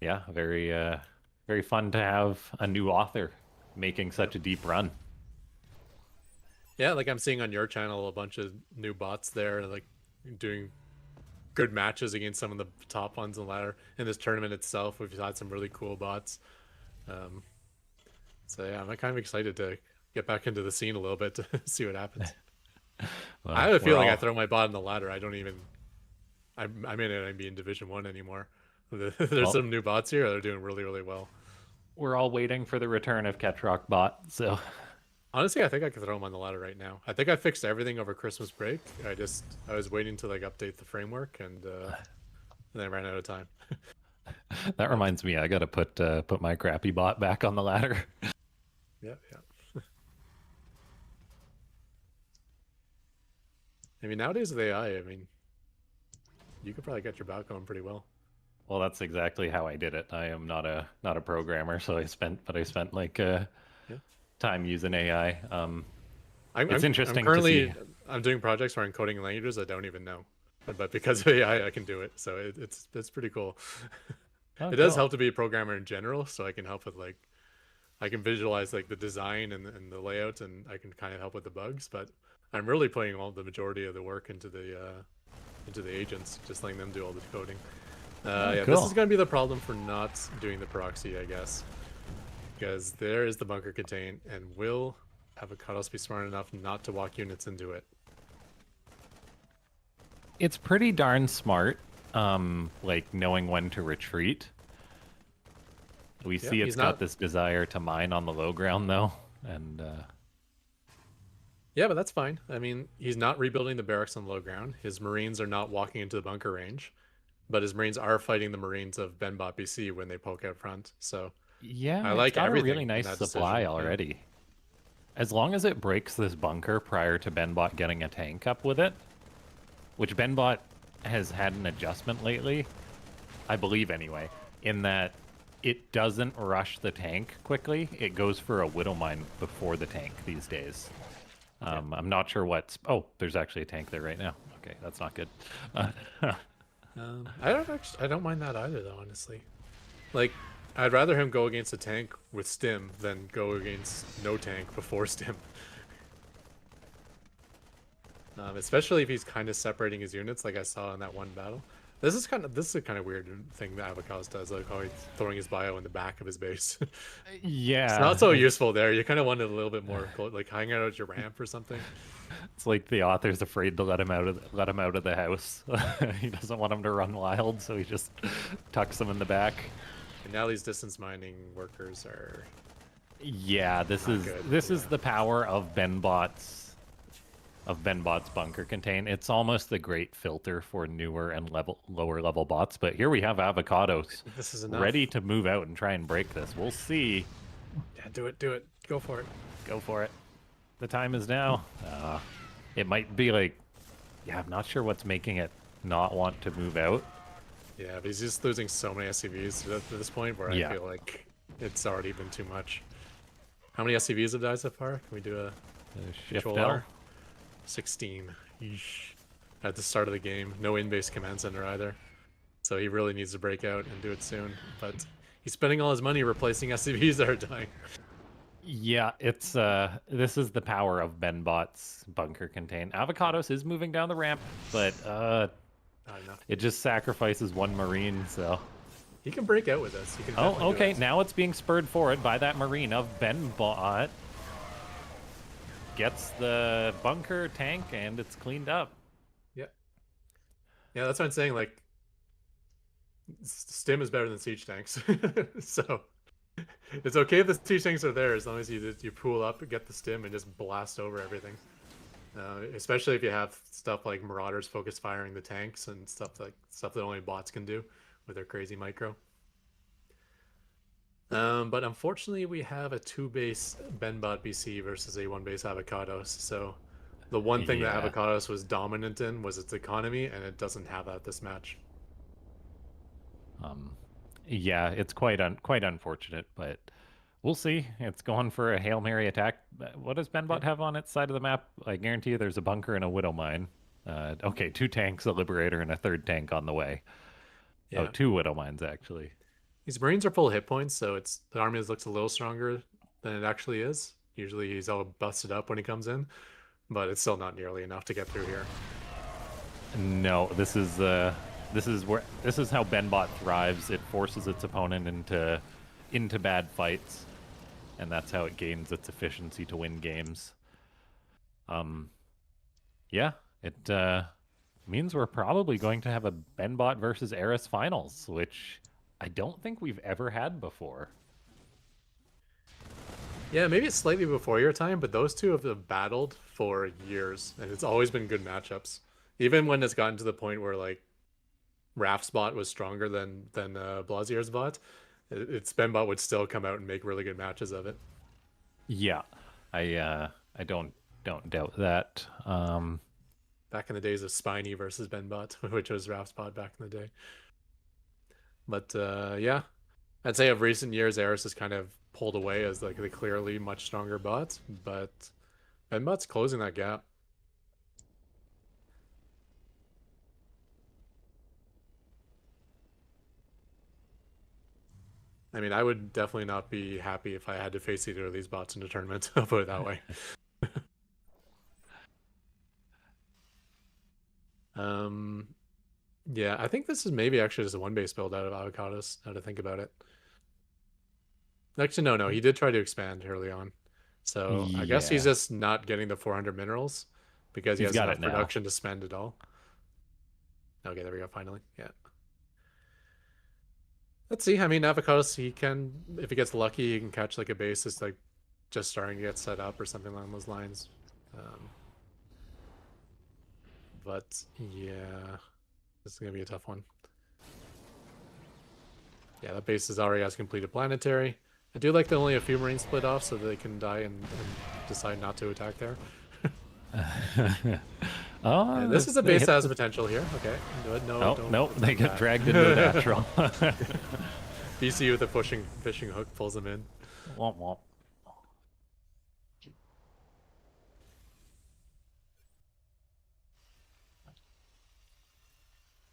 yeah, very fun to have a new author making such a deep run. Yeah, like I'm seeing on your channel a bunch of new bots there, like doing good matches against some of the top ones on the ladder. In this tournament itself, we've had some really cool bots. So yeah, I'm kind of excited to get back into the scene a little bit to see what happens. Well, I have a feeling I throw my bot on the ladder, I don't even. I may not even be in Division 1 anymore. There's some new bots here. They're doing really, really well. We're all waiting for the return of Ketrock bot. So honestly, I think I could throw him on the ladder right now. I think I fixed everything over Christmas break. I was waiting to like update the framework, and then I ran out of time. That reminds me, I gotta put my crappy bot back on the ladder. Yeah, yeah. I mean, nowadays with AI, I mean, you could probably get your bot going pretty well. Well, that's exactly how I did it. I am not a programmer, so I spent like Yeah. time using AI. It's I'm interesting to currently see. I'm doing projects where I'm coding languages I don't even know, but because of AI, I can do it. So it's pretty cool. Oh, It does cool. help to be a programmer in general, so I can help with like I can visualize like the design and the layout, and I can kind of help with the bugs. But I'm really putting all the majority of the work into the agents, just letting them do all the coding. Oh, Yeah, this is cool. gonna be the problem for not doing the proxy, I guess, because there is the bunker contain, and will Avocados be smart enough not to walk units into it? It's pretty darn smart, like knowing when to retreat. We Yep, see it's he's got not. this desire to mine on the low ground though, and Yeah, but that's fine. I mean, he's not rebuilding the barracks on low ground. His Marines are not walking into the bunker range, but his Marines are fighting the Marines of Benbot, BC when they poke out front. So I yeah, it's like got a really everything in nice that supply decision. Yeah. already. As long as it breaks this bunker prior to Benbot getting a tank up with it, which Benbot has had an adjustment lately, I believe anyway, in that it doesn't rush the tank quickly. It goes for a Widow Mine before the tank these days. I'm not sure what's... Oh, there's actually a tank there right now. Okay, that's not good. I don't mind that either, though. Honestly, like I'd rather him go against a tank with stim than go against no tank before stim. Especially if he's kind of separating his units, like I saw in that one battle. This is a kind of weird thing that Avocados does, like how he's throwing his bio in the back of his base. It's not Yeah, so useful there. You kind of wanted a little bit more, like hanging out at your ramp or something. it's like the author's afraid to let him out of the house. He doesn't want him to run wild, so he just tucks him in the back. And now these distance mining workers are Yeah, not good. this Yeah. is the power of Benbot's bunker contain. It's almost the great filter for newer and lower level bots. But here we have Avocados This is enough. ready to move out and try and break this. We'll see. Yeah, do it. Go for it. Go for it. The time is now. It might be like, yeah, I'm not sure what's making it not want to move out. Yeah, but he's just losing so many SCVs to this point where Yeah. I feel like it's already been too much. How many SCVs have died so far? Can we do a Shift control L. R? 16. Yeesh. At the start of the game. No in-base command center either. So he really needs to break out and do it soon. But he's spending all his money replacing SCVs that are dying. Yeah, it's this is the power of Benbot's bunker contain. Avocados is moving down the ramp, but Not enough. it just sacrifices one Marine, so. He can break out with this. He can Oh, definitely do okay, it. now it's being spurred forward by that Marine of Benbot. Gets the bunker tank and it's cleaned up. Yeah. Yeah, that's what I'm saying. Like, Stim is better than siege tanks. So it's okay if the siege tanks are there as long as you pool up, get the Stim, and just blast over everything. Especially if you have stuff like Marauders focus firing the tanks and stuff that only bots can do with their crazy micro. But unfortunately, we have a 2-base Benbot BC versus a 1-base Avocados. So the one thing that Yeah. Avocados was dominant in was its economy, and it doesn't have that this match. Yeah, it's quite unfortunate, but we'll see. It's going for a Hail Mary attack. What does Benbot have on its side of the map? I guarantee you there's a bunker and a Widow Mine. Okay, 2 tanks, a Liberator, and a 3rd tank on the way. Yeah. Oh, 2 Widow Mines, actually. These Marines are full hit points, so the army looks a little stronger than it actually is. Usually he's all busted up when he comes in, but it's still not nearly enough to get through here. No, this is how Benbot thrives. It forces its opponent into bad fights, and that's how it gains its efficiency to win games. Yeah, it means we're probably going to have a Benbot versus Eris finals, which I don't think we've ever had before. Yeah, maybe it's slightly before your time, but those two have battled for years, and it's always been good matchups. Even when it's gotten to the point where like Raph's bot was stronger than Blasier's bot, its Benbot would still come out and make really good matches of it. Yeah, I don't doubt that. Back in the days of Spiny versus Benbot, which was Raph's bot back in the day. But yeah, I'd say of recent years, Eris has kind of pulled away as like the clearly much stronger bot, but Benbot's closing that gap. I mean, I would definitely not be happy if I had to face either of these bots in a tournament. I'll put it that way. um, yeah, I think this is maybe actually just a one base build out of Avocados. Now to think about it. Actually, no, he did try to expand early on, so I guess he's Yeah, just not getting the 400 minerals because he he's has got it enough now. production to spend it all. Okay, there we go. Finally, yeah. Let's see. I mean, Avocados, he can, if he gets lucky, he can catch like a base that's like just starting to get set up or something along those lines. Um, but yeah, this is gonna be a tough one. Yeah, that base is already has completed planetary. I do like that only a few Marines split off so that they can die and decide not to attack there. Yeah, this is a They base hit that has the... potential here. Okay, no, Oh, don't nope, they attack get dragged into a that. natural. BC with a fishing hook pulls them in. Womp womp.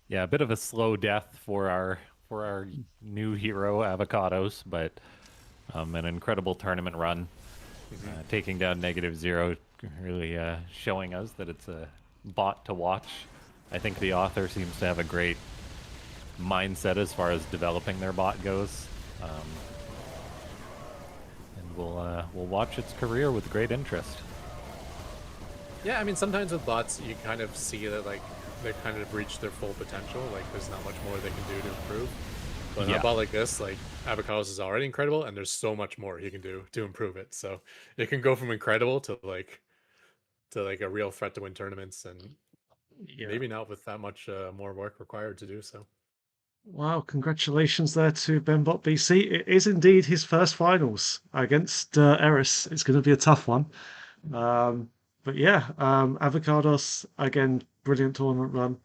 Yeah, a bit of a slow death for our new hero Avocados, but an incredible tournament run, taking down -0, really showing us that it's a bot to watch. I think the author seems to have a great mindset as far as developing their bot goes, and we'll watch its career with great interest. Yeah, I mean, sometimes with bots, you kind of see that like they kind of reached their full potential. Like, there's not much more they can do to improve. But on a Yeah, bot like this, like Avocados is already incredible, and there's so much more he can do to improve it. So it can go from incredible to like a real threat to win tournaments, and Yeah. maybe not with that much more work required to do so. Wow, congratulations there to Benbot BC. It is indeed his first finals against Eris. It's going to be a tough one. Um, but yeah, Avocados, again, brilliant tournament run.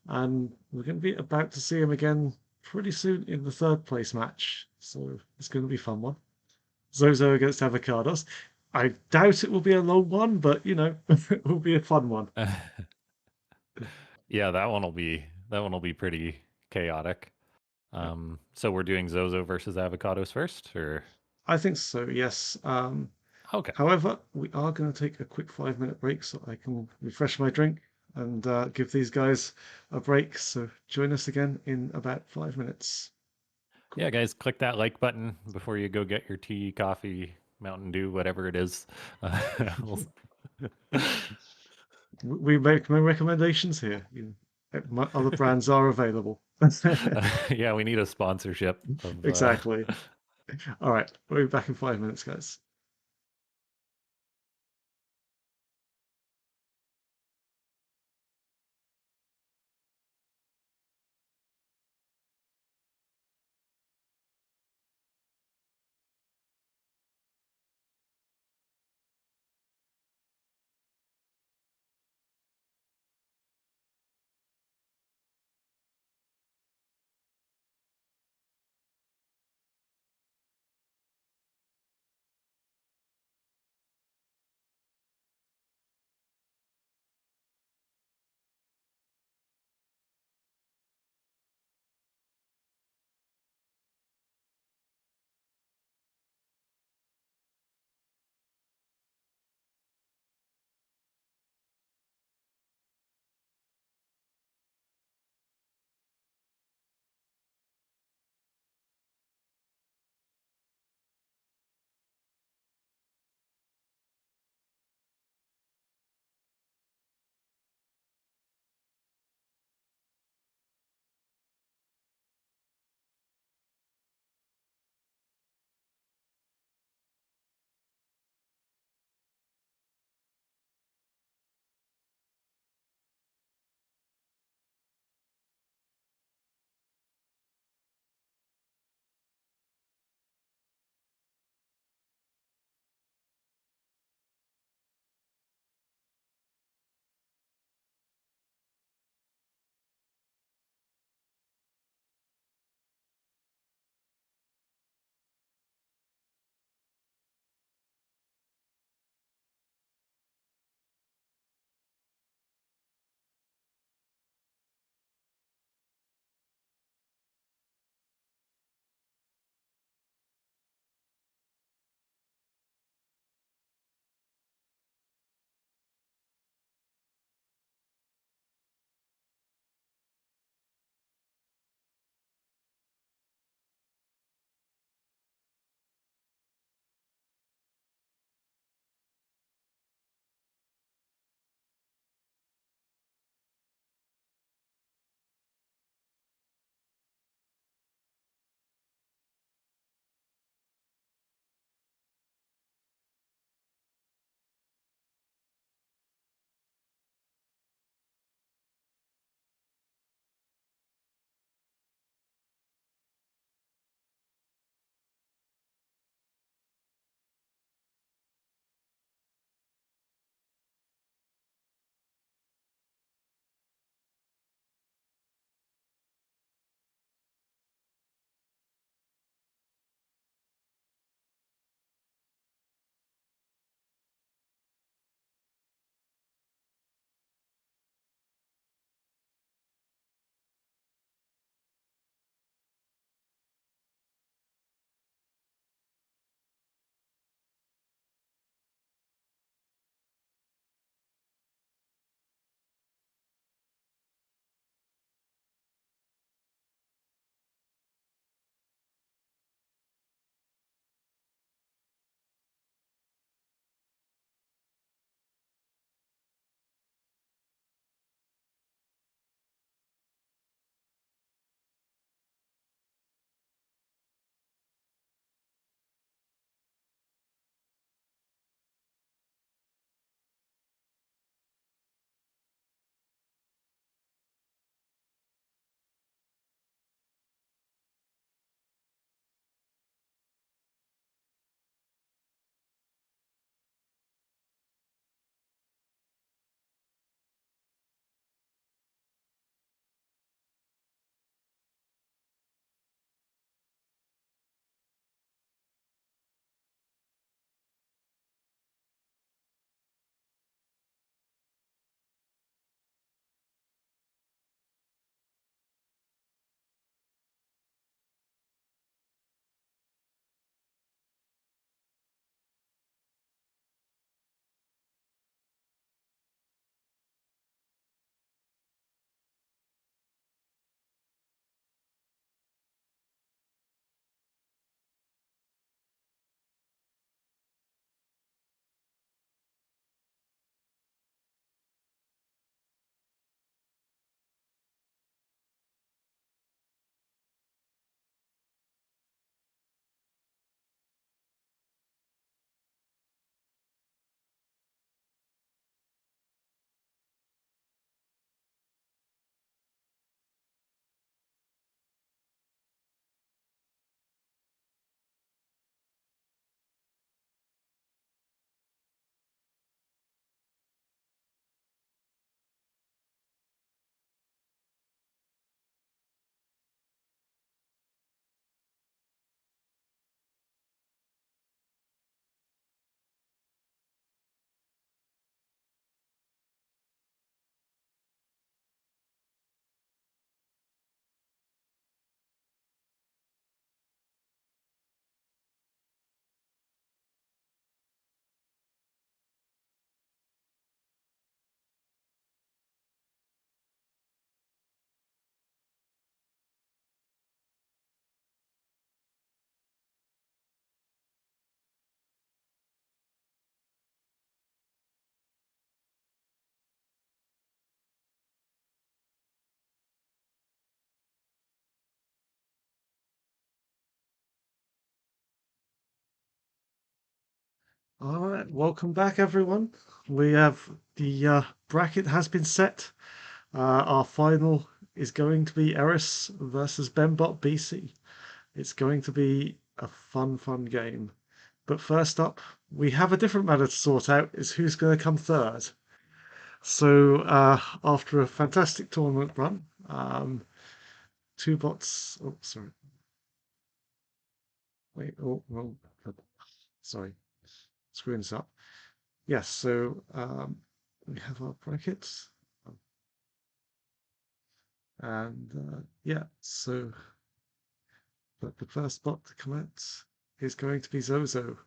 And we're going to be about to see him again pretty soon in the third place match. So it's going to be a fun one. Zozo against Avocados. I doubt it will be a long one, but it will be a fun one. yeah, that one will be pretty chaotic. Yeah, So we're doing Zozo versus Avocados first, or I think so, yes. okay? However, we are going to take a quick 5-minute break so I can refresh my drink and give these guys a break. So join us again in about 5 minutes. Yeah, Cool. guys, click that like button before you go get your tea, coffee, Mountain Dew, whatever it is. We'll- We make no recommendations here. Other brands are available. yeah, we need a sponsorship of. Exactly. All right. We'll be back in 5 minutes, guys. All right, welcome back, everyone. We have the bracket has been set. Our final is going to be Eris versus Benbot BC. It's going to be a fun game. But first up, we have a different matter to sort out, is who's going to come third. So after a fantastic tournament run, two bots. Oh, sorry. Wait. Oh, wrong. Sorry. Screwing this up. Yes. So we have our brackets, and yeah. So the first bot to come out is going to be Zozo.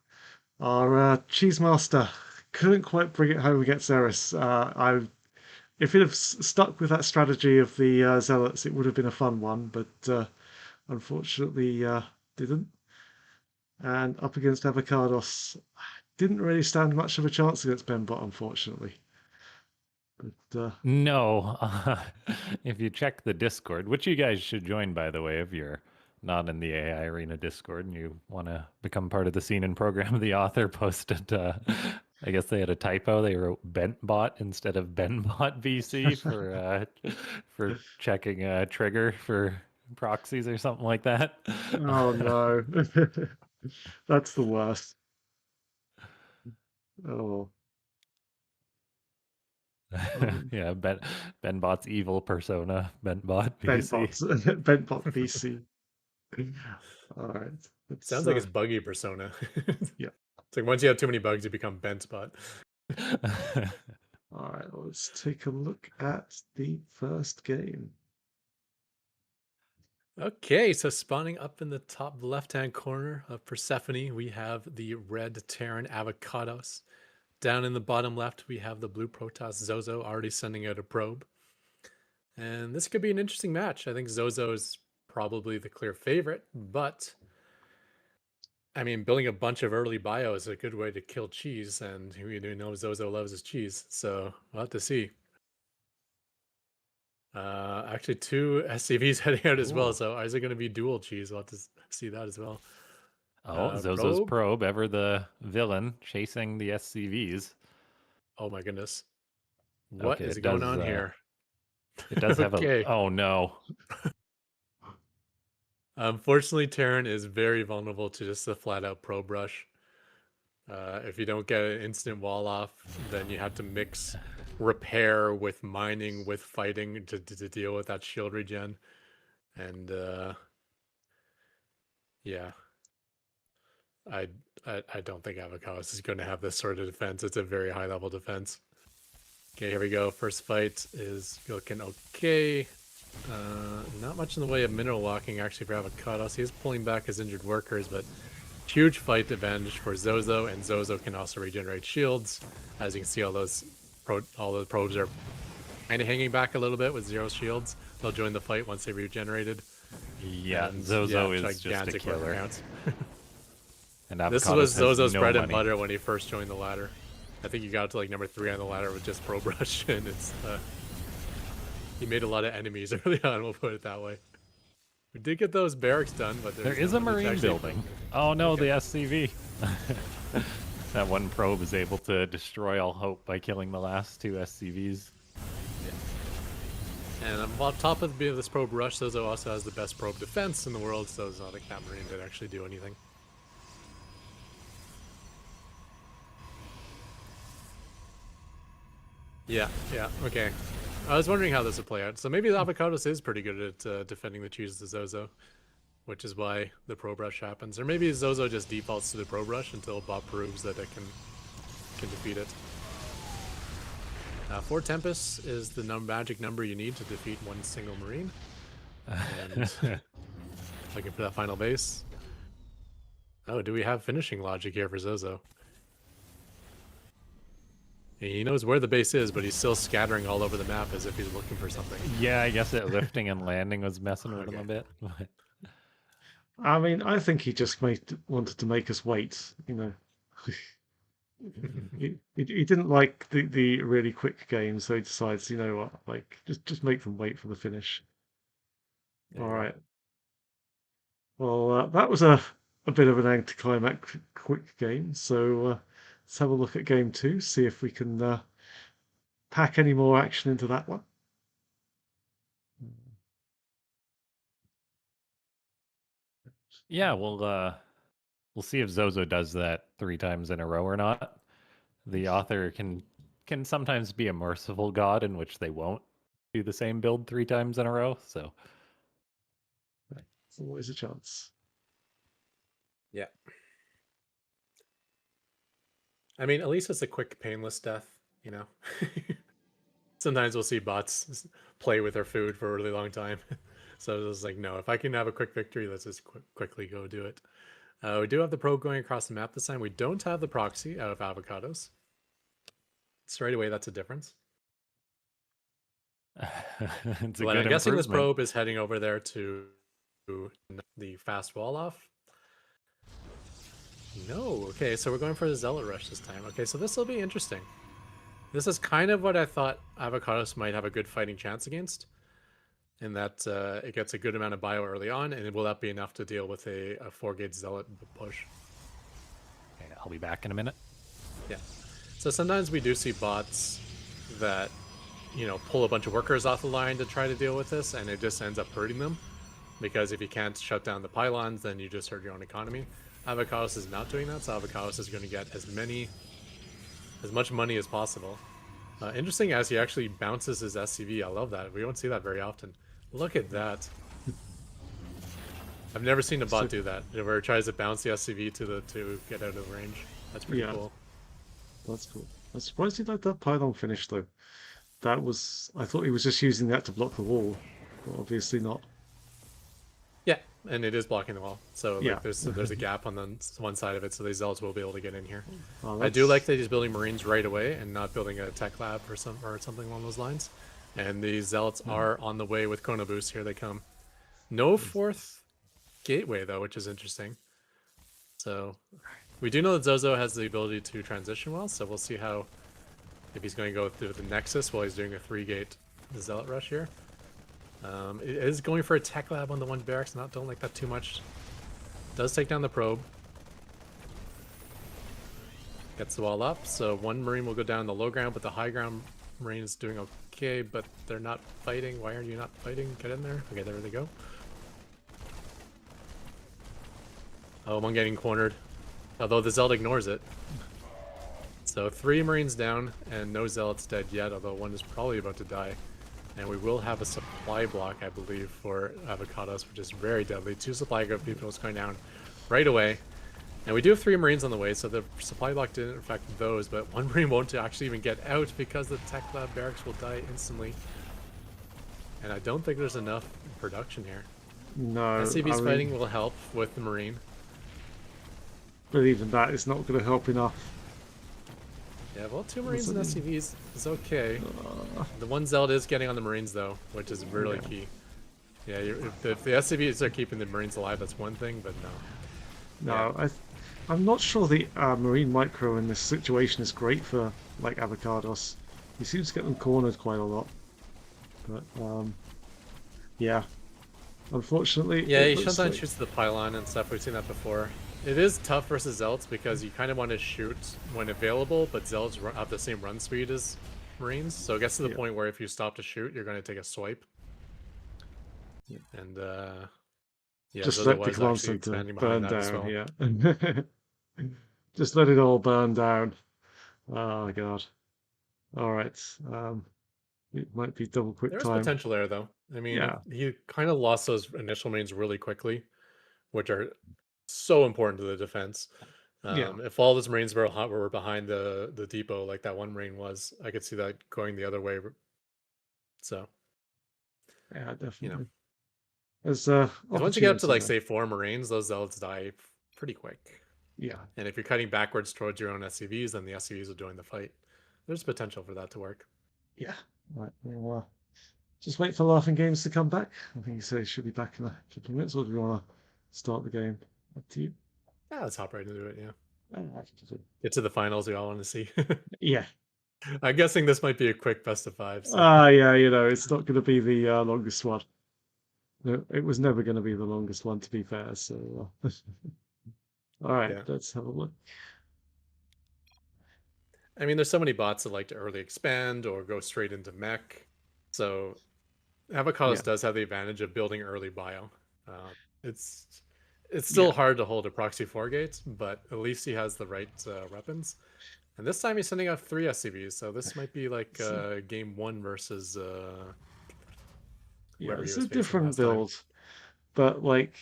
Our cheese master couldn't quite bring it home against Eris. If it had stuck with that strategy of the zealots, it would have been a fun one, but unfortunately didn't. And up against Avocados, didn't really stand much of a chance against Benbot, unfortunately. But No, if you check the Discord, which you guys should join, by the way, if you're not in the AI Arena Discord and you want to become part of the scene and program, the author posted, I guess they had a typo. They wrote Bentbot instead of Benbot BC for checking a trigger for proxies or something like that. oh no, that's the worst. Oh, Yeah, Benbot's evil persona, Benbot BC. Benbot, Benbot BC. All right, let's Sounds like it's buggy persona. yeah. It's like once you have too many bugs, you become bent spot. All right, let's take a look at the first game. Okay, so spawning up in the top left-hand corner of Persephone, we have the red Terran Avocados. Down in the bottom left, we have the blue Protoss Zozo already sending out a probe. And this could be an interesting match. I think Zozo is probably the clear favorite, but I mean, building a bunch of early bio is a good way to kill cheese, and we do know Zozo loves his cheese, so we'll have to see. Actually, two SCVs heading out as well, Cool. so is it going to be dual cheese? We'll have to see that as well. Oh, Zozo's Probe. probe, ever the villain, chasing the SCVs. Oh my goodness. What Okay, is going on here? it does have a. Okay. Oh no. Unfortunately, Terran is very vulnerable to just a flat out probe rush. If you don't get an instant wall off, then you have to mix repair with mining with fighting to deal with that shield regen. And yeah, I don't think Avocados is going to have this sort of defense. It's a very high level defense. Okay, here we go. First fight is looking okay. Not much in the way of mineral walking actually for Avocados. He is pulling back his injured workers, but huge fight advantage for Zozo, and Zozo can also regenerate shields. As you can see, all those probes are kind of hanging back a little bit with 0 shields. They'll join the fight once they've regenerated. Yeah, And, Zozo yeah, is just a killer. And This Avocados was has Zozo's no bread and money. butter when he first joined the ladder. I think he got to like number 3 on the ladder with just probe rush, and it's he made a lot of enemies early on. We'll put it that way. We did get those barracks done, but There is a marine building. Oh no, the SCV. That one probe is able to destroy all hope by killing the last 2 SCVs. And on top of this probe rush, Zozo also has the best probe defense in the world, so it's not like that marine did actually do anything. Yeah, okay. I was wondering how this would play out. So maybe the Avocados is pretty good at defending the cheese to Zozo, which is why the probe rush happens. Or maybe Zozo just defaults to the probe rush until Bot proves that it can defeat it. 4 Tempest is the magic number you need to defeat one single marine. And looking for that final base. Oh, do we have finishing logic here for Zozo? He knows where the base is, but he's still scattering all over the map as if he's looking for something. Yeah, I guess it lifting and landing was messing with him a bit. I mean, I think he just wanted to make us wait. You know, he didn't like the really quick game, so he decides, you know what, like just make them wait for the finish. All right. Well, that was a bit of an anticlimactic quick game. So let's have a look at game 2, see if we can pack any more action into that one. Yeah, we'll see if Zozo does that 3 times in a row or not. The author can sometimes be a merciful god in which they won't do the same build 3 times in a row. So It's always a chance. Yeah. I mean, at least it's a quick, painless death, you know? Sometimes we'll see bots play with their food for a really long time. So it's like, no, if I can have a quick victory, let's just quickly go do it. We do have the probe going across the map this time. We don't have the proxy out of Avocados. Straight away, that's a difference. it's a But good I'm guessing this improvement. probe is heading over there to the fast wall off. No, okay, so we're going for the Zealot Rush this time. Okay, so this will be interesting. This is kind of what I thought Avocados might have a good fighting chance against, in that it gets a good amount of bio early on, and will that be enough to deal with a 4-gate Zealot push? Okay, I'll be back in a minute. Yeah. So sometimes we do see bots that, you know, pull a bunch of workers off the line to try to deal with this, and it just ends up hurting them. Because if you can't shut down the pylons, then you just hurt your own economy. Avocados is not doing that, so Avocados is going to get as much money as possible. Interesting as he actually bounces his SCV. I love that. We don't see that very often. Look at that. I've never seen a bot do that, where it tries to bounce the SCV to get out of range. That's pretty cool. That's cool. I'm surprised he let that pylon finish though. I thought he was just using that to block the wall, but obviously not. Yeah, and it is blocking the wall. So Yeah. like, there's a gap on the one side of it, so these zealots will be able to get in here. Oh, I do like that he's building Marines right away and not building a tech lab or something along those lines. And these zealots are on the way with Chrono Boost. Here they come. No 4th gateway though, which is interesting. So we do know that Zozo has the ability to transition well, so we'll see if he's going to go through the Nexus while he's doing a 3-gate Zealot Rush here. It is going for a tech lab on the one barracks. Don't like that too much. Does take down the probe. Gets the wall up. So one Marine will go down the low ground, but the high ground Marine is doing okay, but they're not fighting. Why are you not fighting? Get in there. Okay, there they go. Oh, one getting cornered. Although the Zealot ignores it. So 3 Marines down and no Zealots dead yet, although one is probably about to die. And we will have a supply block, I believe, for Avocados, which is very deadly. 2 supply vehicles going down right away. And we do have 3 Marines on the way, so the supply block didn't affect those, but 1 Marine won't actually even get out because the tech lab barracks will die instantly. And I don't think there's enough production here. No. SCV's fighting will help with the Marine. But even that is not going to help enough. Yeah, well, 2 Marines and SCVs is okay. The one Zealot is getting on the Marines, though, which is really key. Yeah, if the SCVs are keeping the Marines alive, that's one thing, but no. No, I'm not sure the Marine Micro in this situation is great for, like, Avocados. He seems to get them cornered quite a lot. But, yeah. Unfortunately... Yeah, he sometimes shoots the pylon and stuff. We've seen that before. It is tough versus Zealots because you kind of want to shoot when available, but Zealots have the same run speed as Marines. So it gets to the point where if you stop to shoot, you're going to take a swipe. Yeah. And, yeah, just let the command center burn down, yeah. Just let it all burn down. Oh, God. Alright. It might be double quick There's time. potential there, though. I mean, he kind of lost those initial Marines really quickly, which are so important to the defense. If all those Marines were behind the depot like that one Marine was, I could see that going the other way. So yeah, definitely. You know, there's once you get up to, like, say 4 Marines, those Zealots die pretty quick. Yeah. And if you're cutting backwards towards your own SCVs, then the SCVs will join the fight. There's potential for that to work. Yeah. Right. Well, just wait for Laughing Games to come back. I think he said he should be back in a couple of minutes. Or do we want to start the game? Up to you. Yeah, let's hop right into it. Yeah. Oh, Get to the finals we all want to see. Yeah. I'm guessing this might be a quick best of 5. So. Yeah, it's not going to be the longest one. No, it was never going to be the longest one, to be fair. So, all right, let's have a look. I mean, there's so many bots that like to early expand or go straight into mech. So Yeah, Avocados does have the advantage of building early bio. Uh, it's it's still yeah. hard to hold a proxy 4 gate, but at least he has the right weapons. And this time he's sending out 3 SCVs, so this might be like It's a, game 1 versus yeah, whoever he it's was a facing different last time. build, but like,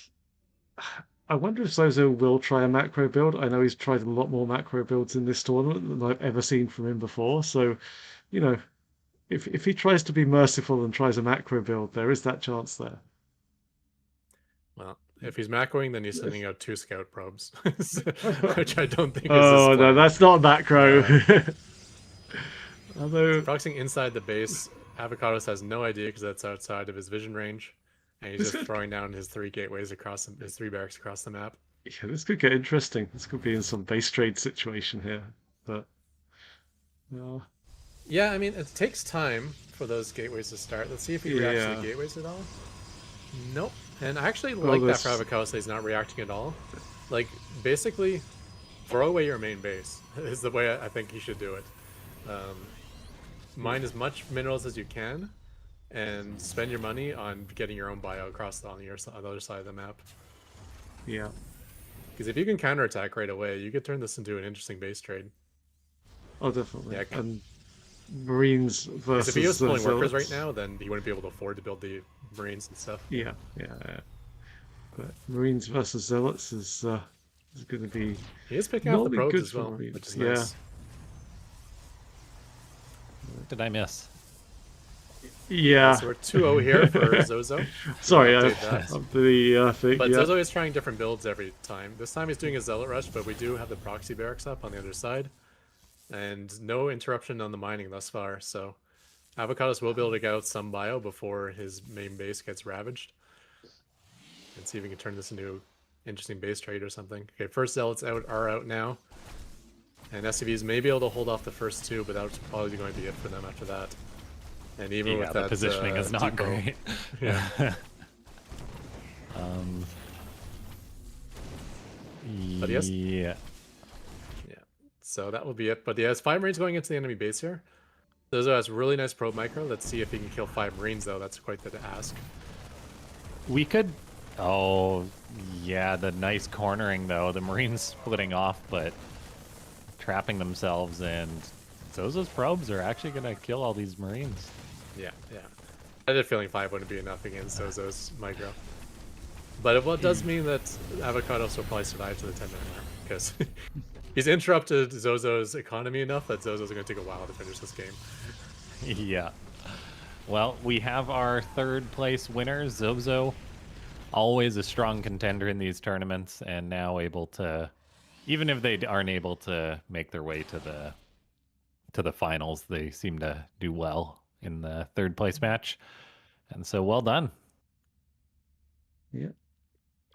I wonder if Zozo will try a macro build. I know he's tried a lot more macro builds in this tournament than I've ever seen from him before. So, you know, if he tries to be merciful and tries a macro build, there is that chance there. Well, if he's macroing, then he's sending Yes. out 2 scout probes, which I don't think is his Oh no, plan. that's not macro. Uh, he's Although, proxying inside the base. Avocados has no idea because that's outside of his vision range, and he's this just could, throwing down his 3 gateways across his 3 barracks across the map. yeah, this could get interesting. This could be in some base trade situation here. But uh, Yeah, I mean, it takes time for those gateways to start. Let's see if he reacts to the yeah. gateways at all. Nope. And I actually Oh, like that for this. Avocados that he's not reacting at all. Like, basically, throw away your main base is the way I think you should do it. Um, Yeah, mine as much minerals as you can, and spend your money on getting your own bio across on the other side of the map. yeah. Because if you can counterattack right away, you could turn this into an interesting base trade. Oh, definitely. Yeah, And Marines because if he was versus pulling workers right Zealots. now, then he wouldn't be able to afford to build the marines and stuff. Yeah, yeah, yeah. But Marines versus Zealots is going to be He is picking off not the only probes good as for well, which Marines. is Yeah, nice. Did I miss? yeah. So we're 2-0 here for Zozo. If you want Sorry, to update that. I'm the thing. But Yeah, Zozo is trying different builds every time. This time he's doing a Zealot Rush, but we do have the proxy barracks up on the other side. And no interruption on the mining thus far, so Avocados will be able to get out some bio before his main base gets ravaged. And see if we can turn this into interesting base trade or something. Okay, first Zealots are out now. And SCVs may be able to hold off the first 2, but that's probably going to be it for them after that. And even with Yeah, the that positioning is not depot, great. yeah. Um, But yes. yeah. Yeah. So that will be it. But he has 5 Marines going into the enemy base here. Zozo has really nice probe micro. Let's see if he can kill 5 Marines, though. That's quite the ask. We could. Oh, yeah, the nice cornering, though. The Marines splitting off, but trapping themselves, and Zozo's probes are actually going to kill all these Marines. Yeah, yeah. I had a feeling 5 wouldn't be enough against Zozo's micro. But it does mean that Avocados will probably survive to the 10-minute mark, because he's interrupted Zozo's economy enough that Zozo's going to take a while to finish this game. Yeah. Well, we have our third place winner, Zozo. Always a strong contender in these tournaments, and now able to, even if they aren't able to make their way to the finals, they seem to do well in the third place match. And so well done. yeah.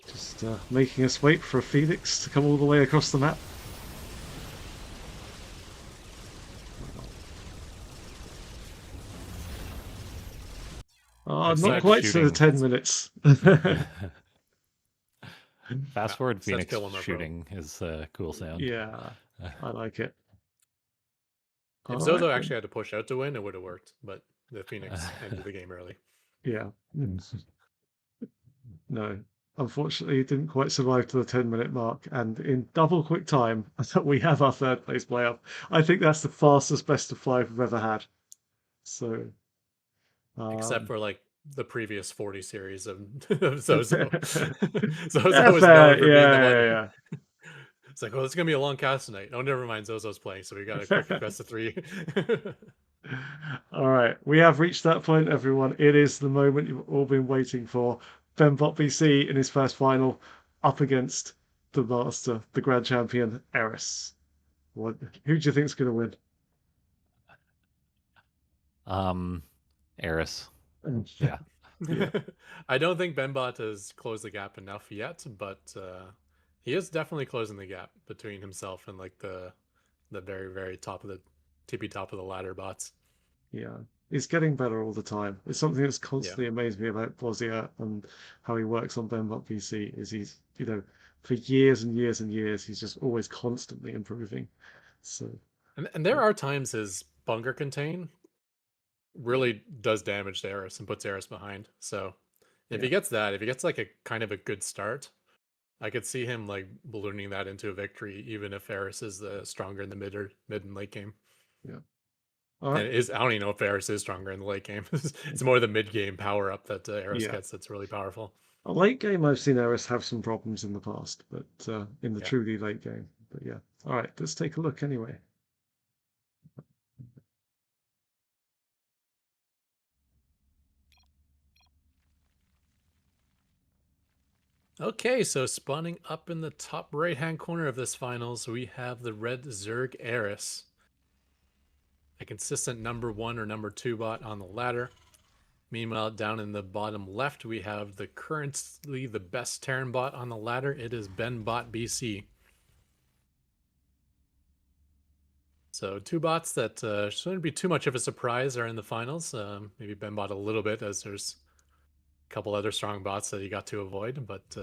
Just making us wait for a Phoenix to come all the way across the map. Oh, I've not seen quite to the shooting. 10 minutes. Fast forward Just have to Phoenix kill one more probe. shooting is a cool sound. Yeah, I like it. If All Zozo right, actually had to push out to win, it would have worked. But the Phoenix ended the game early. yeah. No, unfortunately, it didn't quite survive to the 10-minute mark. And in double quick time, we have our third place playoff. I think that's the fastest best of 5 we've ever had. So, Except um, for like the previous 40 series of Zozo. yeah, Zozo was known fair. for being the one. Yeah, It's like, well, it's gonna be a long cast tonight. Oh, never mind, Zozo's playing, so we got a quick yeah. best of 3. All right, we have reached that point, everyone. It is the moment you've all been waiting for. Benbot BC in his first final up against the master, the grand champion, Eris. Who do you think's going to Um, Eris. win? Yeah. Yeah, I don't think Benbot has closed the gap enough yet, but he is definitely closing the gap between himself and like the very very top of the tippy top of the ladder bots. yeah. He's getting better all the time. It's something that's Yeah. constantly amazed me about Bosnia and how he works on Benbot BC is he's, for years and years and years, he's just always constantly improving. So, And there are times his bunker contain really does damage to Eris and puts Eris behind. So if he Yeah. gets that, if he gets like a kind of a good start, I could see him like ballooning that into a victory, even if Eris is stronger in the mid and late game. Yeah. All And right. it is, I don't even know if Eris is stronger in the late game. It's more the mid game power up that Eris Yeah. gets that's really powerful. A late game, I've seen Eris have some problems in the past, but in the Yeah. truly late game. But yeah. All right. Let's take a look anyway. Okay, so spawning up in the top right hand corner of this finals, we have the red Zerg Eris, a consistent number 1 or number 2 bot on the ladder. Meanwhile, down in the bottom left, we have the currently the best Terran bot on the ladder. It is Benbot BC. So 2 bots that shouldn't be too much of a surprise are in the finals. Maybe Benbot a little bit, as there's a couple other strong bots that he got to avoid, but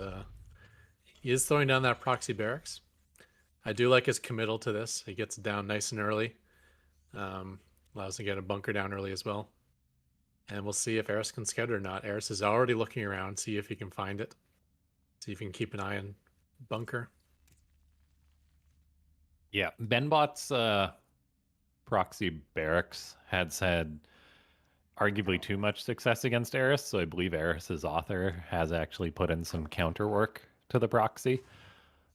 he is throwing down that proxy barracks. I do like his committal to this. He gets down nice and early. Allows to get a bunker down early as well. And we'll see if Eris can scout it or not. Eris is already looking around, see if he can find it. See if he can keep an eye on bunker. Yeah, Benbot's proxy barracks has had arguably too much success against Eris, so I believe Eris's author has actually put in some counter work to the proxy.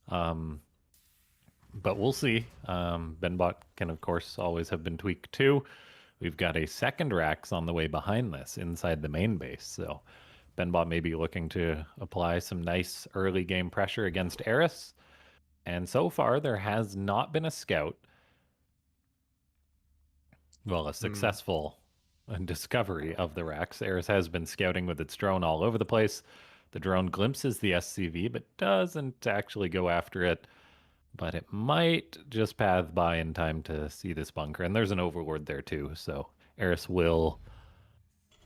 But we'll see. Benbot can, of course, always have been tweaked too. We've got a second Rax on the way behind this inside the main base, so Benbot may be looking to apply some nice early game pressure against Eris. And so far, there has not been a scout. Well, a successful discovery of the Rax. Eris has been scouting with its drone all over the place. The drone glimpses the SCV, but doesn't actually go after it. But it might just path by in time to see this bunker. And there's an overlord there too, so Eris will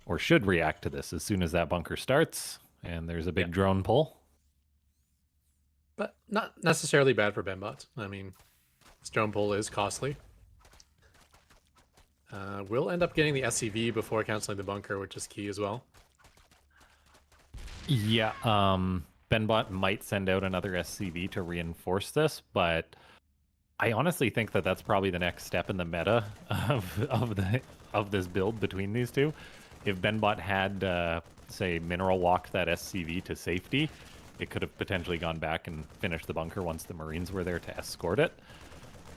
or should react to this as soon as that bunker starts. And there's a big drone pull. But not necessarily bad for Benbot. I mean, this drone pull is costly. We'll end up getting the SCV before canceling the bunker, which is key as well. Yeah, Benbot might send out another SCV to reinforce this, but I honestly think that that's probably the next step in the meta of this build between these two. If Benbot had, say, mineral walked that SCV to safety, it could have potentially gone back and finished the bunker once the Marines were there to escort it.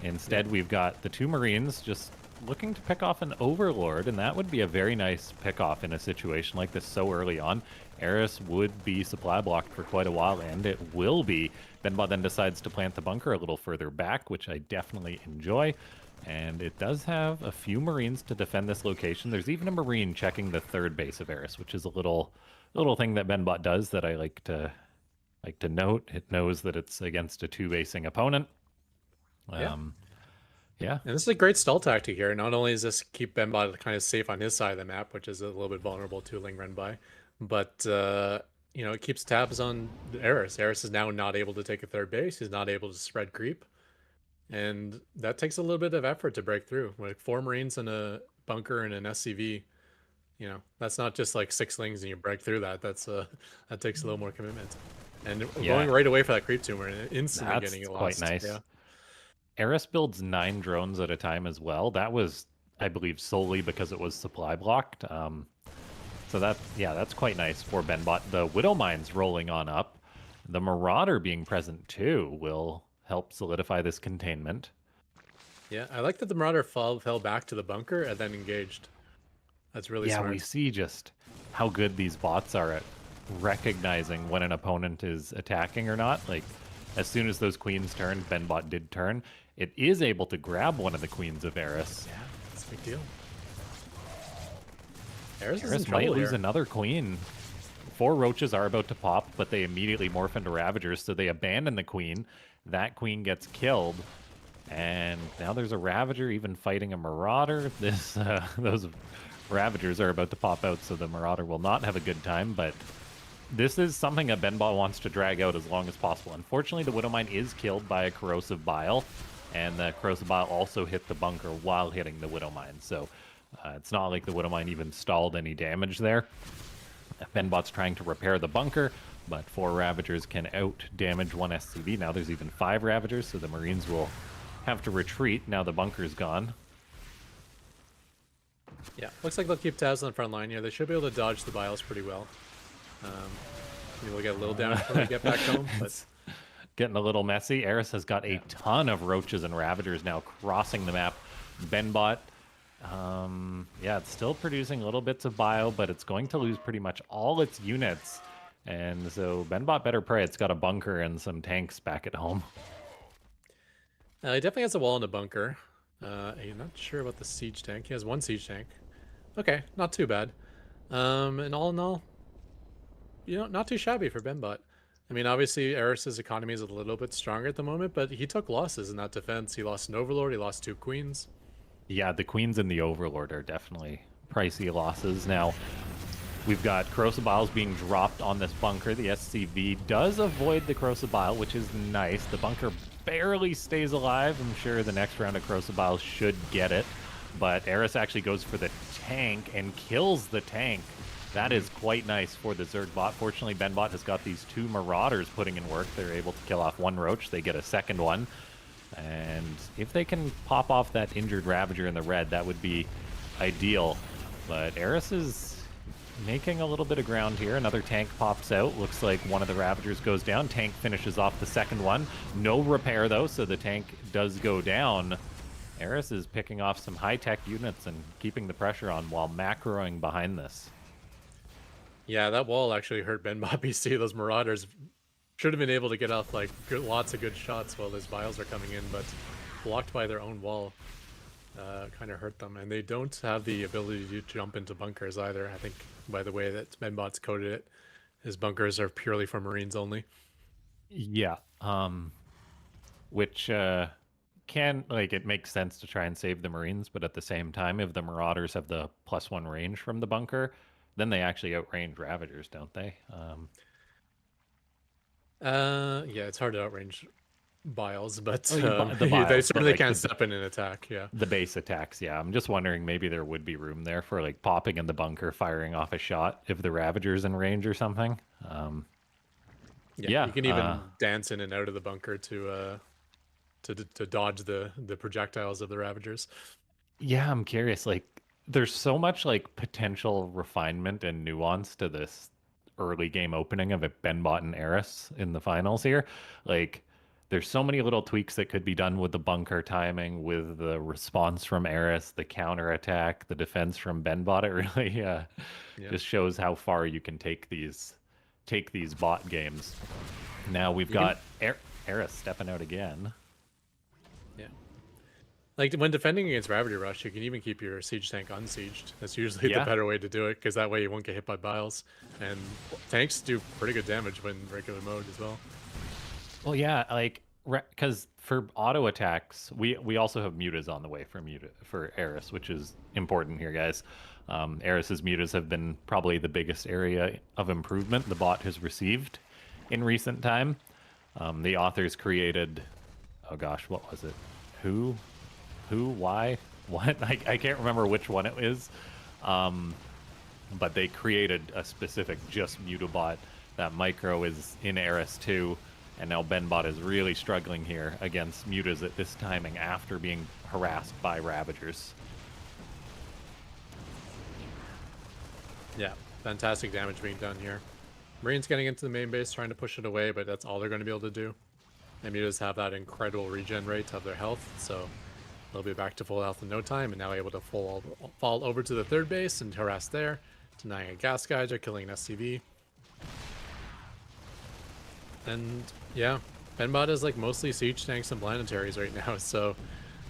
Instead, we've got the 2 Marines just looking to pick off an Overlord, and that would be a very nice pick-off in a situation like this so early on. Eris would be supply blocked for quite a while, and it will be. Benbot then decides to plant the bunker a little further back, which I definitely enjoy. And it does have a few Marines to defend this location. There's even a Marine checking the 3rd base of Eris, which is a little thing that Benbot does that I like to note. It knows that it's against a 2-basing opponent. Yeah. And this is a great stall tactic here. Not only does this keep Benbot kind of safe on his side of the map, which is a little bit vulnerable to Ling run by, but it keeps tabs on Eris. Eris is now not able to take a 3rd base. He's not able to spread creep. And that takes a little bit of effort to break through. Like 4 Marines in a bunker and an SCV, that's not just like 6 Lings and you break through that. That takes a little more commitment. And going right away for that creep tumor and instantly getting it lost. Quite nice. Yeah. Eris builds 9 drones at a time as well. That was, I believe, solely because it was supply blocked. So that's quite nice for Benbot. The Widow Mines rolling on up. The Marauder being present too will help solidify this containment. Yeah, I like that the Marauder fell back to the bunker and then engaged. That's really smart. Yeah, we see just how good these bots are at recognizing when an opponent is attacking or not. Like, as soon as those queens turned, Benbot did turn. It is able to grab one of the queens of Eris. Yeah, that's a big deal. Eris might lose another queen. 4 roaches are about to pop, but they immediately morph into Ravagers, so they abandon the queen. That queen gets killed, and now there's a Ravager even fighting a Marauder. Those Ravagers are about to pop out, so the Marauder will not have a good time, but this is something that Benbot wants to drag out as long as possible. Unfortunately, the Widowmine is killed by a Corrosive Bile. and the corrosive bile also hit the bunker while hitting the widow mine. So it's not like the widow mine even stalled any damage there. Benbot's trying to repair the bunker, but 4 Ravagers can out-damage 1 SCV. Now there's even 5 Ravagers, so the Marines will have to retreat. Now the bunker's gone. Yeah, looks like they'll keep tabs on the front line here. They should be able to dodge the biles pretty well. Maybe we'll get a little damage when we get back home, but... Getting a little messy. Eris has got a ton of Roaches and Ravagers now crossing the map. Benbot, yeah, it's still producing little bits of bio, but it's going to lose pretty much all its units. And so Benbot better pray it's got a bunker and some tanks back at home. He definitely has a wall in the bunker. I'm not sure about the siege tank. He has 1 siege tank. Okay, not too bad. And all in all, not too shabby for Benbot. I mean, obviously, Eris's economy is a little bit stronger at the moment, but he took losses in that defense. He lost an Overlord, he lost 2 Queens. Yeah, the Queens and the Overlord are definitely pricey losses. Now, we've got Corrosive Biles being dropped on this bunker. The SCV does avoid the Corrosive Bile, which is nice. The bunker barely stays alive. I'm sure the next round of Corrosive Biles should get it. But Eris actually goes for the tank and kills the tank. That is quite nice for the Zerg bot. Fortunately, Benbot has got these 2 Marauders putting in work. They're able to kill off 1 Roach. They get a second one. And if they can pop off that injured Ravager in the red, that would be ideal. But Eris is making a little bit of ground here. Another tank pops out. Looks like one of the Ravagers goes down. Tank finishes off the second one. No repair, though, so the tank does go down. Eris is picking off some high-tech units and keeping the pressure on while macroing behind this. Yeah, that wall actually hurt Benbot BC. Those Marauders should have been able to get off like lots of good shots while those Biles are coming in, but blocked by their own wall kind of hurt them. And they don't have the ability to jump into bunkers either. I think by the way that Benbot's coded it, his bunkers are purely for Marines only. Yeah, which it makes sense to try and save the Marines, but at the same time, if the Marauders have the +1 range from the bunker, then they actually outrange Ravagers, don't they? Yeah, it's hard to outrange Biles, but the they Biles, certainly like, can't step in and attack, yeah. The base attacks, yeah. I'm just wondering maybe there would be room there for like popping in the bunker, firing off a shot if the Ravager's in range or something. Yeah, you can even dance in and out of the bunker to dodge the projectiles of the Ravagers. Yeah, I'm curious. Like, there's so much like potential refinement and nuance to this early game opening of a Benbot and Eris in the finals here. Like, there's so many little tweaks that could be done with the bunker timing, with the response from Eris, the counter attack, the defense from Benbot. It really just shows how far you can take these bot games. Now we've got Eris stepping out again. Yeah. Like, when defending against Ravager Rush, you can even keep your siege tank unsieged. That's usually the better way to do it, because that way you won't get hit by Biles. And tanks do pretty good damage when regular mode as well. Well, yeah, like, because for auto attacks, we also have mutas on the way for Eris, which is important here, guys. Eris's mutas have been probably the biggest area of improvement the bot has received in recent time. The authors created, oh gosh, what was it? Who, why, what? I can't remember which one it is. But they created a specific just mutabot. That micro is in Eris too. And now Benbot is really struggling here against mutas at this timing after being harassed by Ravagers. Yeah, fantastic damage being done here. Marines getting into the main base, trying to push it away, but that's all they're going to be able to do. And mutas have that incredible regen rate of their health, so they'll be back to full health in no time, and now able to fall over to the third base and harass there, denying a gas geyser, killing an SCV. And yeah, Benbot is like mostly siege tanks and planetaries right now, so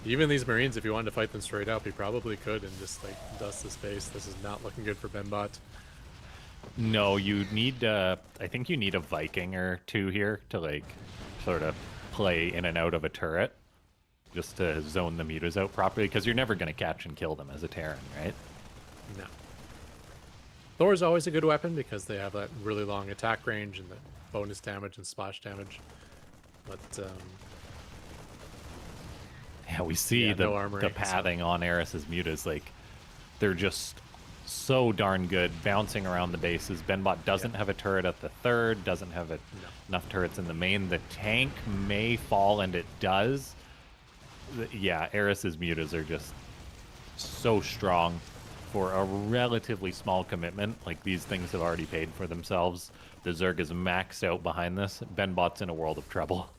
even these Marines, if you wanted to fight them straight up, you probably could and just like dust the space. This is not looking good for Benbot. No, you need I think you need a Viking or two here to like sort of play in and out of a turret just to zone the mutas out properly, because you're never going to catch and kill them as a Terran, right? No. Thor is always a good weapon because they have that really long attack range and the bonus damage and splash damage. But Yeah, we see Yeah, the no armory, so- padding on Eris's mutas. Like, they're just so darn good bouncing around the bases. Benbot doesn't have a turret at the third, doesn't have enough turrets in the main. The tank may fall, and it does. Yeah, Eris's mutas are just so strong for a relatively small commitment. Like, these things have already paid for themselves. The Zerg is maxed out behind this. Benbot's in a world of trouble.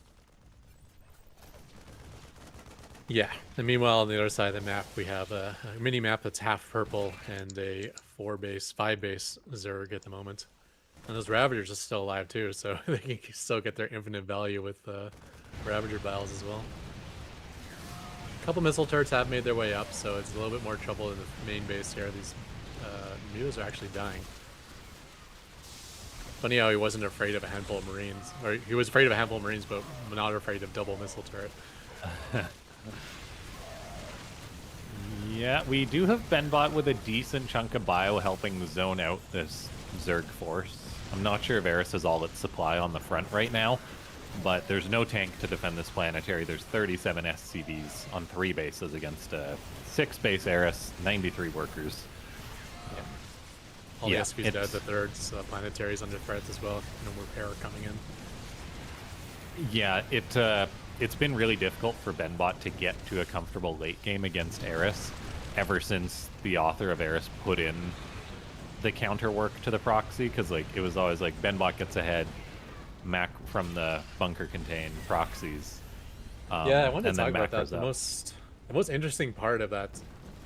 Yeah, and meanwhile on the other side of the map we have a mini map that's half purple and a 5 base Zerg at the moment. And those Ravagers are still alive too, so they can still get their infinite value with Ravager Biles as well. A couple missile turrets have made their way up, so it's a little bit more trouble in the main base here. These mutas are actually dying. Funny how he wasn't afraid of a handful of Marines. Or he was afraid of a handful of Marines, but not afraid of double missile turret. Yeah, we do have Benbot with a decent chunk of bio helping zone out this Zerg force. I'm not sure if Eris has all its supply on the front right now, but there's no tank to defend this planetary. There's 37 SCVs on 3 bases against a 6-base Eris, 93 workers. Yeah. All the SCVs dead, the third planetaries under threat as well. No more repair coming in. Yeah, it's been really difficult for Benbot to get to a comfortable late game against Eris ever since the author of Eris put in the counter work to the proxy, because like it was always like Benbot gets ahead, Mac from the bunker contain proxies. Yeah, I wanted to talk about that. Up. The most interesting part of that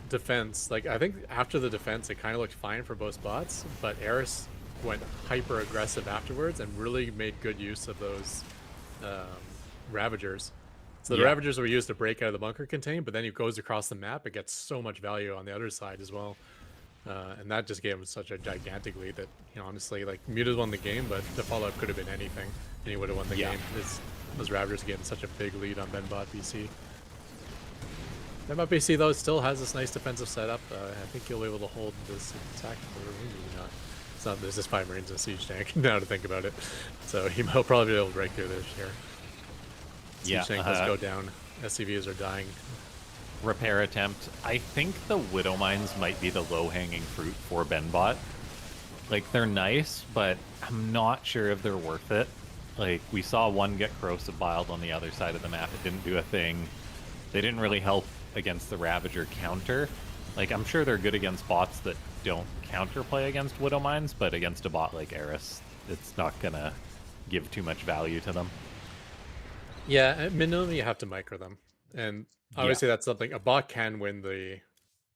defense, like I think after the defense it kind of looked fine for both bots, but Eris went hyper aggressive afterwards and really made good use of those Ravagers. So the Ravagers were used to break out of the bunker contain, but then he goes across the map, it gets so much value on the other side as well. And that just gave him such a gigantic lead that, you know, honestly, like, Mutas won the game, but the follow-up could have been anything, and he would have won the game. Those Ravagers getting such a big lead on Benbot BC. Benbot BC, though, still has this nice defensive setup. I think he'll be able to hold this attack, or maybe not. It's not, there's just 5 Marines in a siege tank, now to think about it. So he'll probably be able to break through this here. Siege tank does go down. SCVs are dying. Repair attempt. I think the Widow Mines might be the low-hanging fruit for Benbot. Like, they're nice, but I'm not sure if they're worth it. Like, we saw one get corrosive biled on the other side of the map. It didn't do a thing. They didn't really help against the Ravager counter. Like, I'm sure they're good against bots that don't counterplay against Widow Mines, but against a bot like Eris, it's not gonna give too much value to them. Yeah, at minimum you have to micro them. And obviously that's something a bot can win the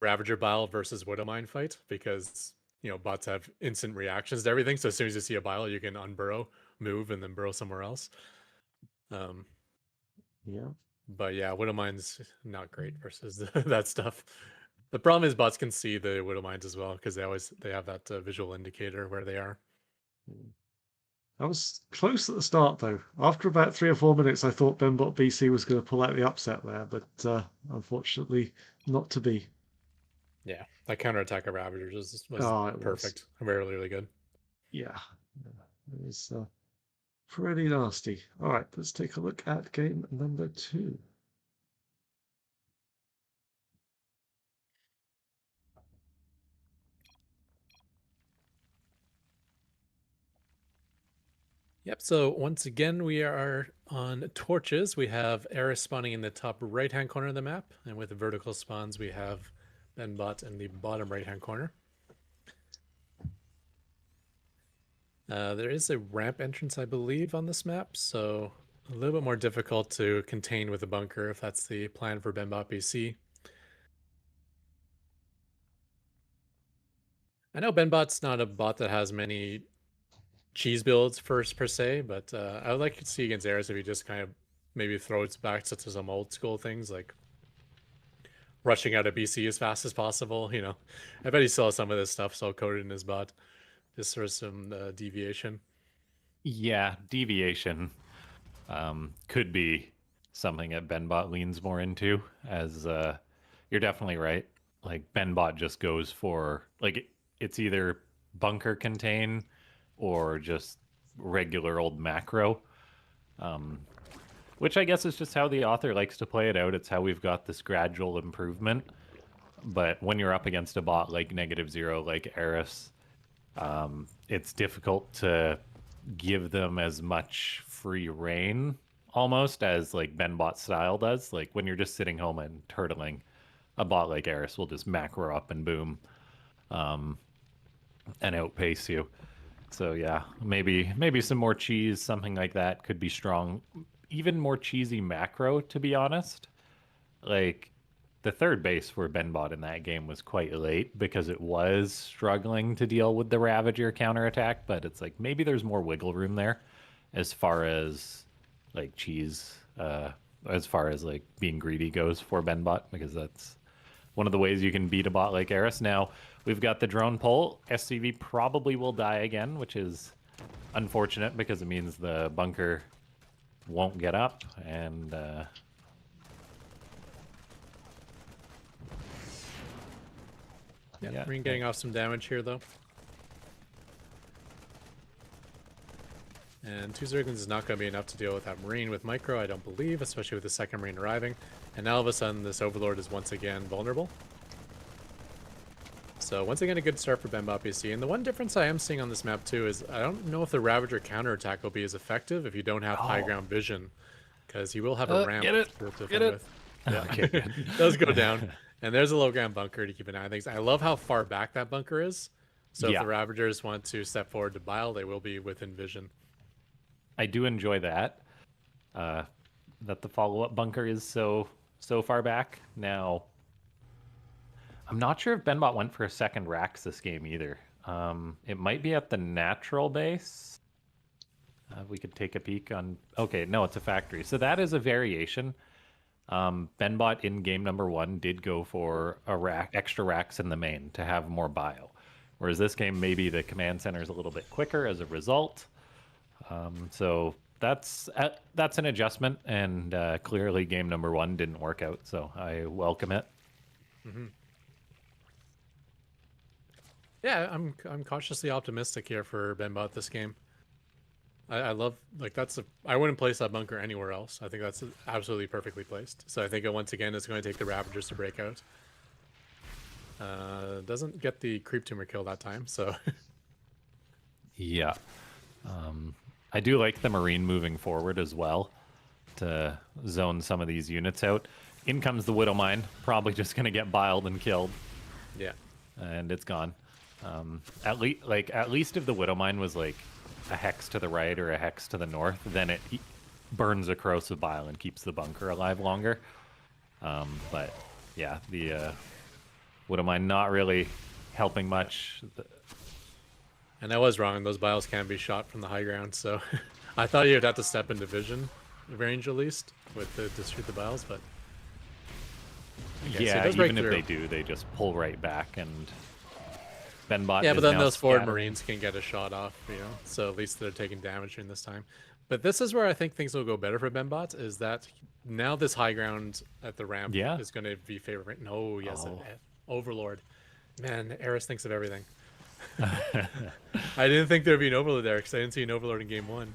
Ravager Bile versus Widowmine fight, because, you know, bots have instant reactions to everything. So as soon as you see a bile, you can unburrow, move, and then burrow somewhere else. Yeah. But yeah, Widowmine's not great versus that stuff. The problem is bots can see the Widowmines as well, because they have that visual indicator where they are. I was close at the start, though. After about 3 or 4 minutes, I thought Benbot BC was going to pull out the upset there, but unfortunately, not to be. Yeah, that counterattack of Ravagers was perfect. Really, really good. Yeah, it was pretty nasty. All right, let's take a look at game number 2. Yep, so once again, we are on torches. We have Eris spawning in the top right-hand corner of the map, and with the vertical spawns, we have Benbot in the bottom right-hand corner. There is a ramp entrance, I believe, on this map, so a little bit more difficult to contain with a bunker if that's the plan for Benbot BC. I know Benbot's not a bot that has many cheese builds first per se, but I would like to see against Eris if he just kind of maybe throws back to some old school things like rushing out of BC as fast as possible. You know, I bet he still has some of this stuff still coded in his bot, just for some deviation. Yeah, deviation could be something that Benbot leans more into, as you're definitely right. Like, Benbot just goes for, like, it's either bunker contain or just regular old macro. which I guess is just how the author likes to play it out. It's how we've got this gradual improvement. But when you're up against a bot like -0, like Eris, it's difficult to give them as much free reign almost as like Benbot style does. Like when you're just sitting home and turtling, a bot like Eris will just macro up and boom, and outpace you. So yeah, maybe some more cheese, something like that could be strong. Even more cheesy macro, to be honest. Like the third base for Benbot in that game was quite late because it was struggling to deal with the Ravager counterattack, but it's like maybe there's more wiggle room there as far as like cheese, as far as like being greedy goes for Benbot, because that's one of the ways you can beat a bot like Eris. Now, we've got the drone pull. SCV probably will die again, which is unfortunate because it means the bunker won't get up, and Yeah, Marine getting off some damage here, though. And 2 Zerglings is not going to be enough to deal with that Marine with Micro, I don't believe, especially with the second Marine arriving. And now all of a sudden, this Overlord is once again vulnerable. So once again, a good start for Benbot PC. And the one difference I am seeing on this map, too, is I don't know if the Ravager counterattack will be as effective if you don't have high ground vision. Because he will have a ramp to defend with. Yeah, Okay, good. it does go down. And there's a low ground bunker to keep an eye on things. I love how far back that bunker is. So if the Ravagers want to step forward to bile, they will be within vision. I do enjoy that. That the follow-up bunker is so far back. Now, I'm not sure if Benbot went for a second Rax this game either. It might be at the natural base. We could take a peek on... Okay, no, it's a factory. So that is a variation. Benbot in game number 1 did go for a extra racks in the main to have more bio. Whereas this game, maybe the command center is a little bit quicker as a result. So that's an adjustment, and clearly game number 1 didn't work out, so I welcome it. Mm-hmm. Yeah, I'm cautiously optimistic here for Benbot this game. I love, like, I wouldn't place that bunker anywhere else. I think that's absolutely perfectly placed. So I think once again it's going to take the Ravagers to break out. Doesn't get the creep tumor kill that time, so. Yeah. I do like the Marine moving forward as well to zone some of these units out. In comes the Widow Mine, probably just going to get biled and killed. Yeah. And it's gone. At least if the Widow Mine was like a hex to the right or a hex to the north, then it burns a corrosive bile and keeps the bunker alive longer. But yeah, the Widow Mine not really helping much. And I was wrong. Those biles can be shot from the high ground, so I thought you'd have to step into vision range at least to shoot the biles, but okay, yeah, so even if they do, they just pull right back, and Benbot. Yeah, but then those forward scattered. Marines can get a shot off, so at least they're taking damage during this time. But this is where I think things will go better for Benbot, is that now this high ground at the ramp is going to be favored. No, yes, Overlord. Man, Eris thinks of everything. I didn't think there'd be an Overlord there because I didn't see an Overlord in game 1.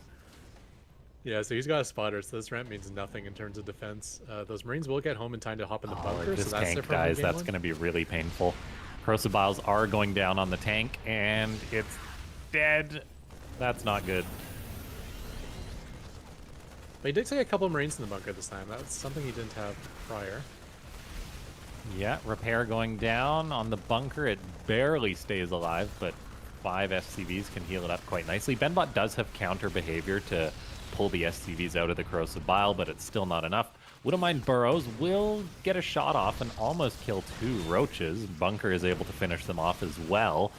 Yeah, so he's got a spotter, so this ramp means nothing in terms of defense. Those Marines will get home in time to hop in the bunker. If this so that's tank dies, that's going to be really painful. Corrosive biles are going down on the tank, and it's dead. That's not good. But he did take a couple of Marines in the bunker this time. That's something he didn't have prior. Yeah, repair going down on the bunker. It barely stays alive, but 5 SCVs can heal it up quite nicely. Benbot does have counter behavior to pull the SCVs out of the corrosive bile, but it's still not enough. Widowmine Burrows will get a shot off and almost kill 2 roaches. Bunker is able to finish them off as well.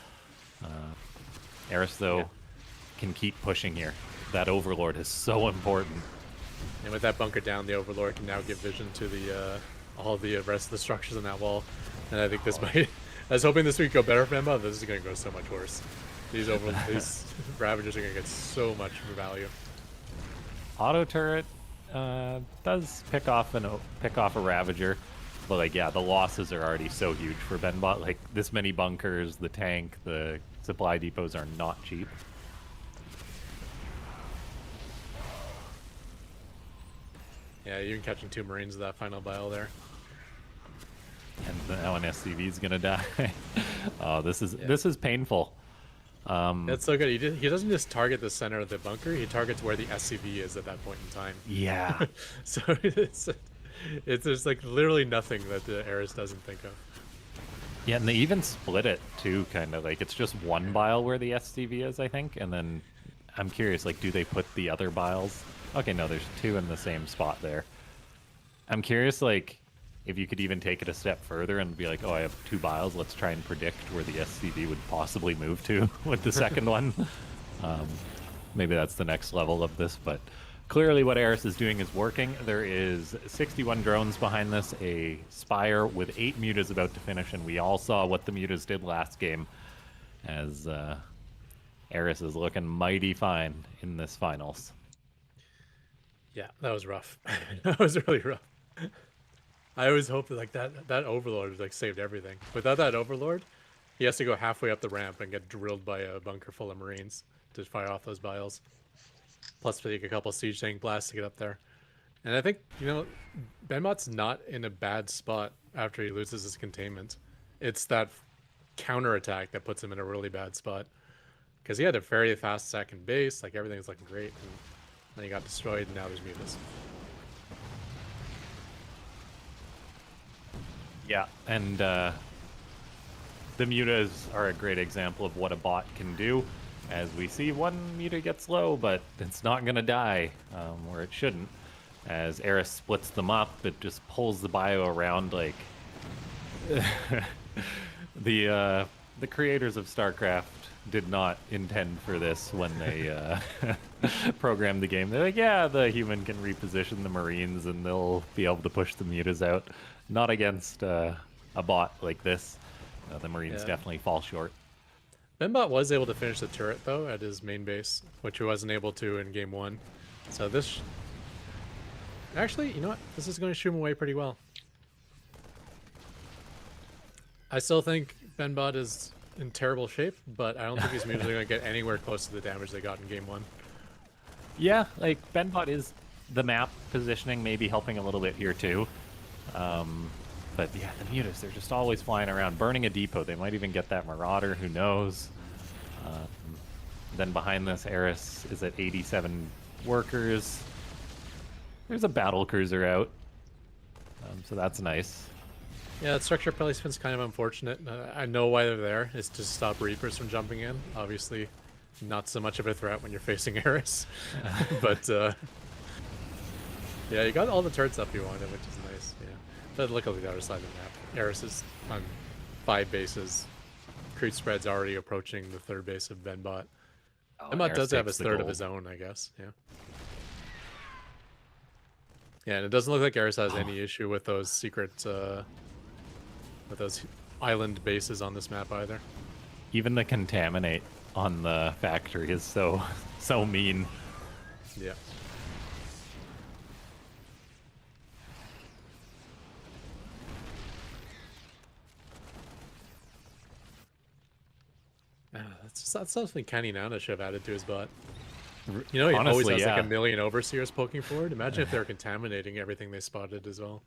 Eris, though, can keep pushing here. That Overlord is so important. And with that bunker down, the Overlord can now give vision to the all the rest of the structures on that wall. And I think this might... I was hoping this week go better for Benbot. This is going to go so much worse. These Ravagers are going to get so much value. Auto turret does pick off a Ravager, but like, yeah, the losses are already so huge for Benbot. Like, this many bunkers, the tank, the supply depots are not cheap. Yeah, even catching 2 Marines with that final bile there. And now an SCV is gonna die. Oh, this Yeah. is painful. That's so good. He doesn't just target the center of the bunker. He targets where the SCV is at that point in time. Yeah. So it's there's like literally nothing that the Eris doesn't think of. Yeah, and they even split it too, kind of like it's just one bile where the SCV is, I think, and then I'm curious, like, do they put the other biles? Okay, no, there's 2 in the same spot there. I'm curious, like, if you could even take it a step further and be like, oh, I have 2 biles, let's try and predict where the SCV would possibly move to with the second one. Maybe that's the next level of this, but clearly what Eris is doing is working. There is 61 drones behind this, a Spire with 8 mutas about to finish, and we all saw what the mutas did last game as Eris is looking mighty fine in this finals. Yeah, that was rough. That was really rough. I always hoped that like that Overlord like saved everything. Without that Overlord, he has to go halfway up the ramp and get drilled by a bunker full of Marines to fire off those biles. Plus take a couple siege tank blasts to get up there. And I think, you know, Benbot's not in a bad spot after he loses his containment. It's that counterattack that puts him in a really bad spot. Because he had a very fast second base, like everything's looking great, and then he got destroyed, and now there's mutas. Yeah, and the mutas are a great example of what a bot can do. As we see, one muta gets low, but it's not going to die where it shouldn't. As Eris splits them up, it just pulls the bio around like... the creators of StarCraft did not intend for this when they programmed the game. They're like, yeah, the human can reposition the Marines and they'll be able to push the mutas out. Not against a bot like this. The Marines definitely fall short. Benbot was able to finish the turret, though, at his main base, which he wasn't able to in Game 1. So this... Actually, you know what? This is going to shoot him away pretty well. I still think Benbot is in terrible shape, but I don't think he's usually going to get anywhere close to the damage they got in Game 1. Yeah, like, Benbot is the map positioning maybe helping a little bit here, too. But yeah, the mutas, they're just always flying around, burning a depot. They might even get that Marauder, who knows. Then behind this, Eris is at 87 workers. There's a battle cruiser out, so that's nice. Yeah, that structure placement's kind of unfortunate. I know why they're there. It's to stop Reapers from jumping in. Obviously, not so much of a threat when you're facing Eris. But, yeah, you got all the turrets up you wanted, which is nice, yeah. But look at the other side of the map. Eris is on 5 bases. Creep spread's already approaching the 3rd base of Benbot. Benbot does have his 3rd of his own, I guess, yeah. Yeah, and it doesn't look like Eris has any issue with those secret, with those island bases on this map either. Even the Contaminate on the factory is so mean. Yeah. That's something Kenny Nana should have added to his bot. You know, he always has like a million overseers poking forward. Imagine if they're contaminating everything they spotted as well.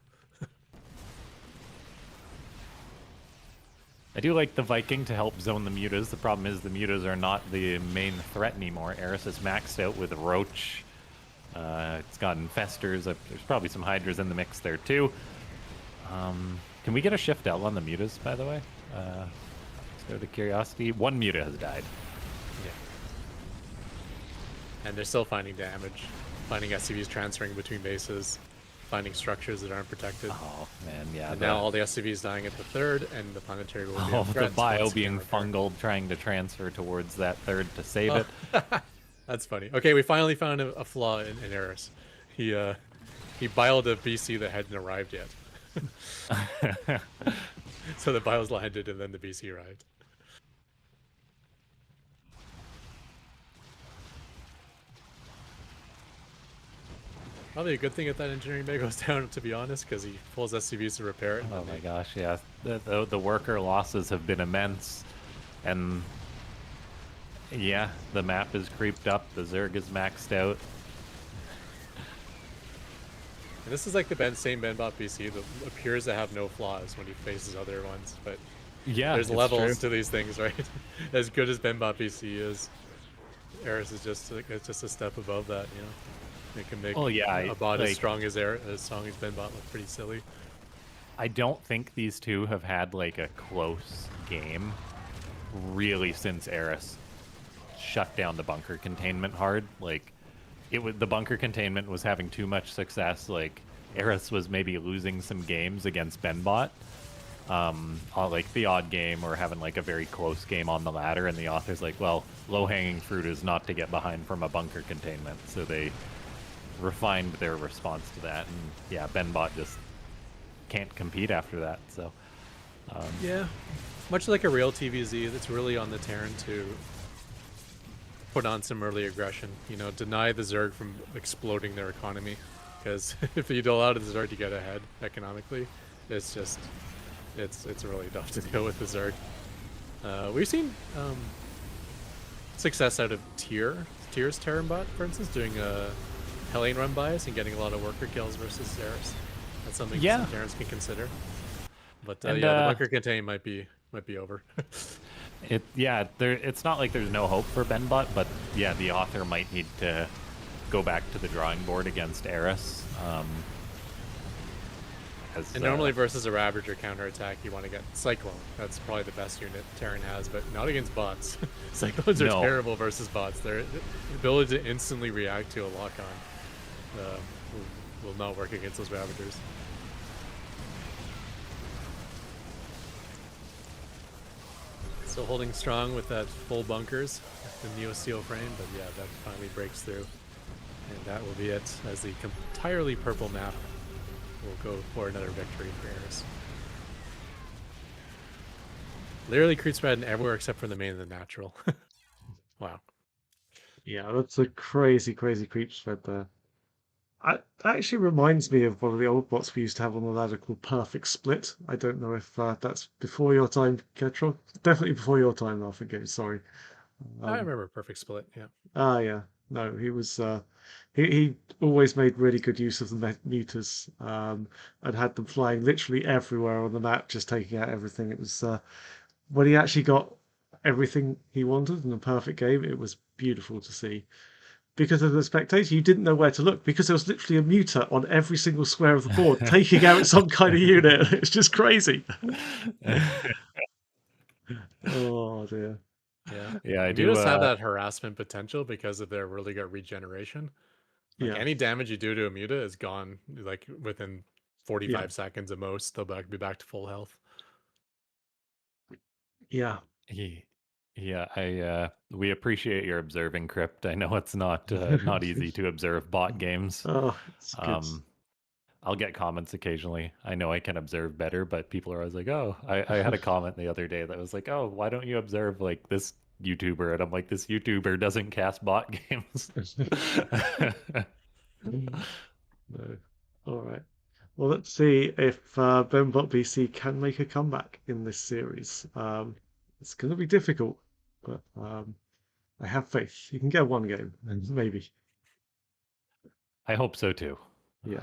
I do like the Viking to help zone the mutas. The problem is the mutas are not the main threat anymore. Eris is maxed out with Roach. It's got Infestors. There's probably some Hydras in the mix there too. Can we get a shift L on the mutas, by the way? Let's go to curiosity. 1 muta has died. Yeah. And they're still finding damage. Finding SCVs transferring between bases. Finding structures that aren't protected. Oh, man, yeah. And now all the SCVs dying at the 3rd, and the planetary will be the bio being fungled, trying to transfer towards that 3rd to save it. That's funny. Okay, we finally found a flaw in Eris. He biled a BC that hadn't arrived yet. So the bios landed, and then the BC arrived. Probably a good thing if that engineering bay goes down, to be honest, because he pulls SCVs to repair it. Oh my gosh, yeah. The worker losses have been immense. And yeah, the map is creeped up. The Zerg is maxed out. And this is like the same Benbot BC that appears to have no flaws when he faces other ones, but Yeah, there's it's true. levels to these things, right? As good as Benbot BC is, Eris is just like, it's just a step above that, you know. It can make Oh yeah, a bot as like strong as Benbot look pretty silly. I don't think these two have had like a close game really since Eris shut down the bunker containment hard. Like the bunker containment was having too much success. Like Eris was maybe losing some games against Benbot, on like the odd game or having like a very close game on the ladder, and the author's like, well, low hanging fruit is not to get behind from a bunker containment, so they refined their response to that, and yeah, Benbot just can't compete after that. So Yeah, much like a real TVZ, that's really on the Terran to put on some early aggression. You know, deny the Zerg from exploding their economy, because if you allow the Zerg to get ahead economically, it's just it's really tough to deal with the Zerg. We've seen success out of Tier's Terran bot, for instance, doing a Hellion run bias and getting a lot of worker kills versus Zeros. That's something some Terrans can consider. But And, yeah, the bunker contain might be over. it's not like there's no hope for Benbot, but yeah, the author might need to go back to the drawing board against Eris. And normally versus a Ravager counterattack, you want to get Cyclone. That's probably the best unit Terran has, but not against bots. Cyclones are terrible versus bots. Their ability to instantly react to a lock-on will not work against those Ravagers. Still holding strong with that full bunkers, the Neo Steel frame, but yeah, that finally breaks through. And that will be it, as the entirely purple map will go for another victory for Eris. Literally creep spread everywhere except for the main and the natural. Wow. Yeah, that's a crazy, crazy creep spread there. That actually reminds me of one of the old bots we used to have on the ladder called Perfect Split. I don't know if that's before your time, Ketro. Definitely before your time, I think. Sorry. I remember Perfect Split, yeah. Yeah. No, he was he always made really good use of the mutas, and had them flying literally everywhere on the map, just taking out everything. It was when he actually got everything he wanted in a perfect game, it was beautiful to see. Because as a spectator, you didn't know where to look because there was literally a muta on every single square of the board, taking out some kind of unit. It's just crazy. Oh dear. Yeah, I do. mutas have that harassment potential because of their really good regeneration. Like Yeah. any damage you do to a muta is gone like within 45 seconds at most. They'll be back to full health. Yeah. Yeah, we appreciate your observing, Crypt. I know it's not easy to observe bot games. Oh, it's good. I'll get comments occasionally. I know I can observe better, but people are always like, "Oh," I had a comment the other day that was like, "Oh, why don't you observe like this YouTuber?" And I'm like, "This YouTuber doesn't cast bot games." No. All right. Well, let's see if Benbot BC can make a comeback in this series. It's going to be difficult, but I have faith. You can get one game, and maybe. I hope so too. Yeah.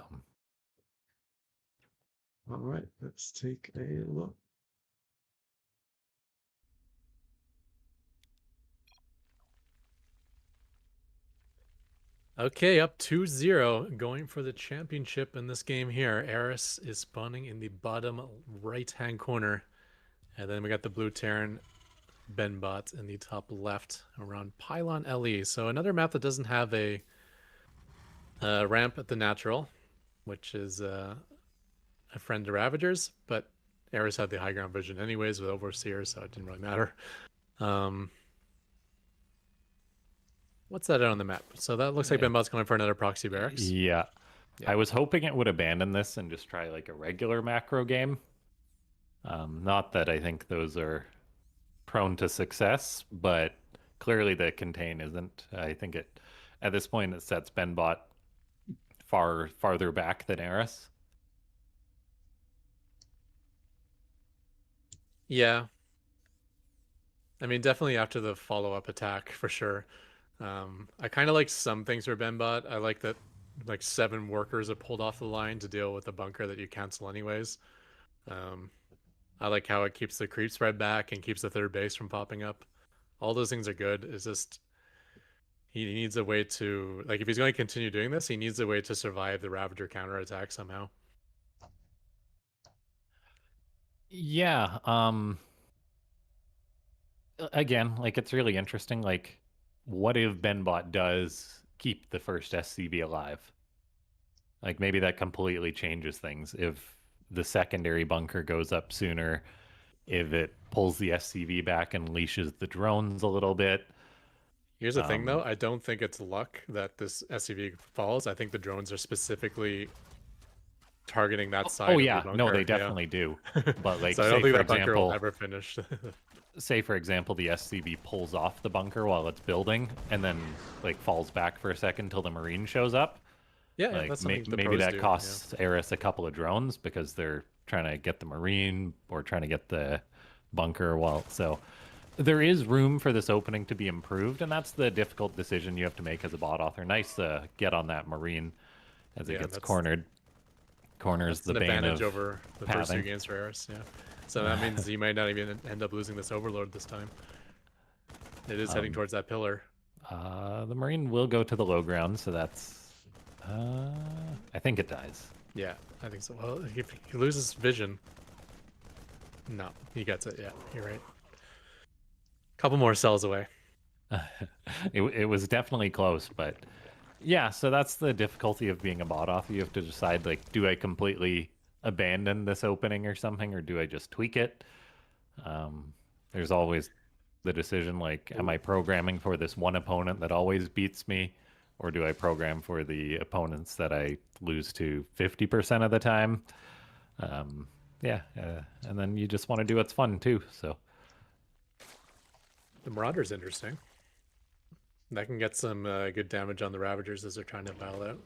All right. Let's take a look. Okay, up 2-0, going for the championship in this game here. Eris is spawning in the bottom right-hand corner. And then we got the blue Terran Benbot in the top left around Pylon LE. So another map that doesn't have a ramp at the natural, which is a friend to Ravagers, but Eris had the high ground vision anyways with Overseer, so it didn't really matter. What's that on the map? So that looks like Benbot's going for another proxy barracks. Yeah. I was hoping it would abandon this and just try like a regular macro game. Not that I think those are prone to success, but clearly the contain isn't. I think at this point it sets Benbot farther back than Eris. Yeah. I mean, definitely after the follow-up attack for sure. I kind of like some things for Benbot. I like that like 7 workers are pulled off the line to deal with the bunker that you cancel anyways. I like how it keeps the creep spread back and keeps the third base from popping up. All those things are good. It's just he needs a way to, like, if he's going to continue doing this, he needs a way to survive the Ravager counterattack somehow. Yeah. Again, like it's really interesting. Like, what if Benbot does keep the first SCV alive? Like maybe that completely changes things. If the secondary bunker goes up sooner, if it pulls the SCV back and leashes the drones a little bit. Here's the thing, though. I don't think it's luck that this SCV falls. I think the drones are specifically targeting that side. Oh of yeah, the bunker. no, they definitely do. But like, so I don't say think for that bunker will example, ever finish. say for example, the SCV pulls off the bunker while it's building, and then like falls back for a second till the Marine shows up. Yeah, Like that's something the maybe pros that do, costs Eris a couple of drones because they're trying to get the Marine or trying to get the bunker. While so there is room for this opening to be improved, and that's the difficult decision you have to make as a bot author. Nice to get on that Marine as it gets cornered. Corners the bane advantage of over the pathing. first 2 games for Eris. Yeah, so that means you might not even end up losing this Overlord this time. It is heading towards that pillar. The Marine will go to the low ground, so that's. I think it dies. Yeah, I think so. Well, if he loses vision, no, he gets it. Yeah, you're right. Couple more cells away. It was definitely close, but yeah. So that's the difficulty of being a bot off. You have to decide like, do I completely abandon this opening or something, or do I just tweak it? There's always the decision like, am I programming for this one opponent that always beats me? Or do I program for the opponents that I lose to 50% of the time? Yeah, and then you just want to do what's fun too. So the Marauder's interesting. That can get some good damage on the Ravagers as they're trying to battle out.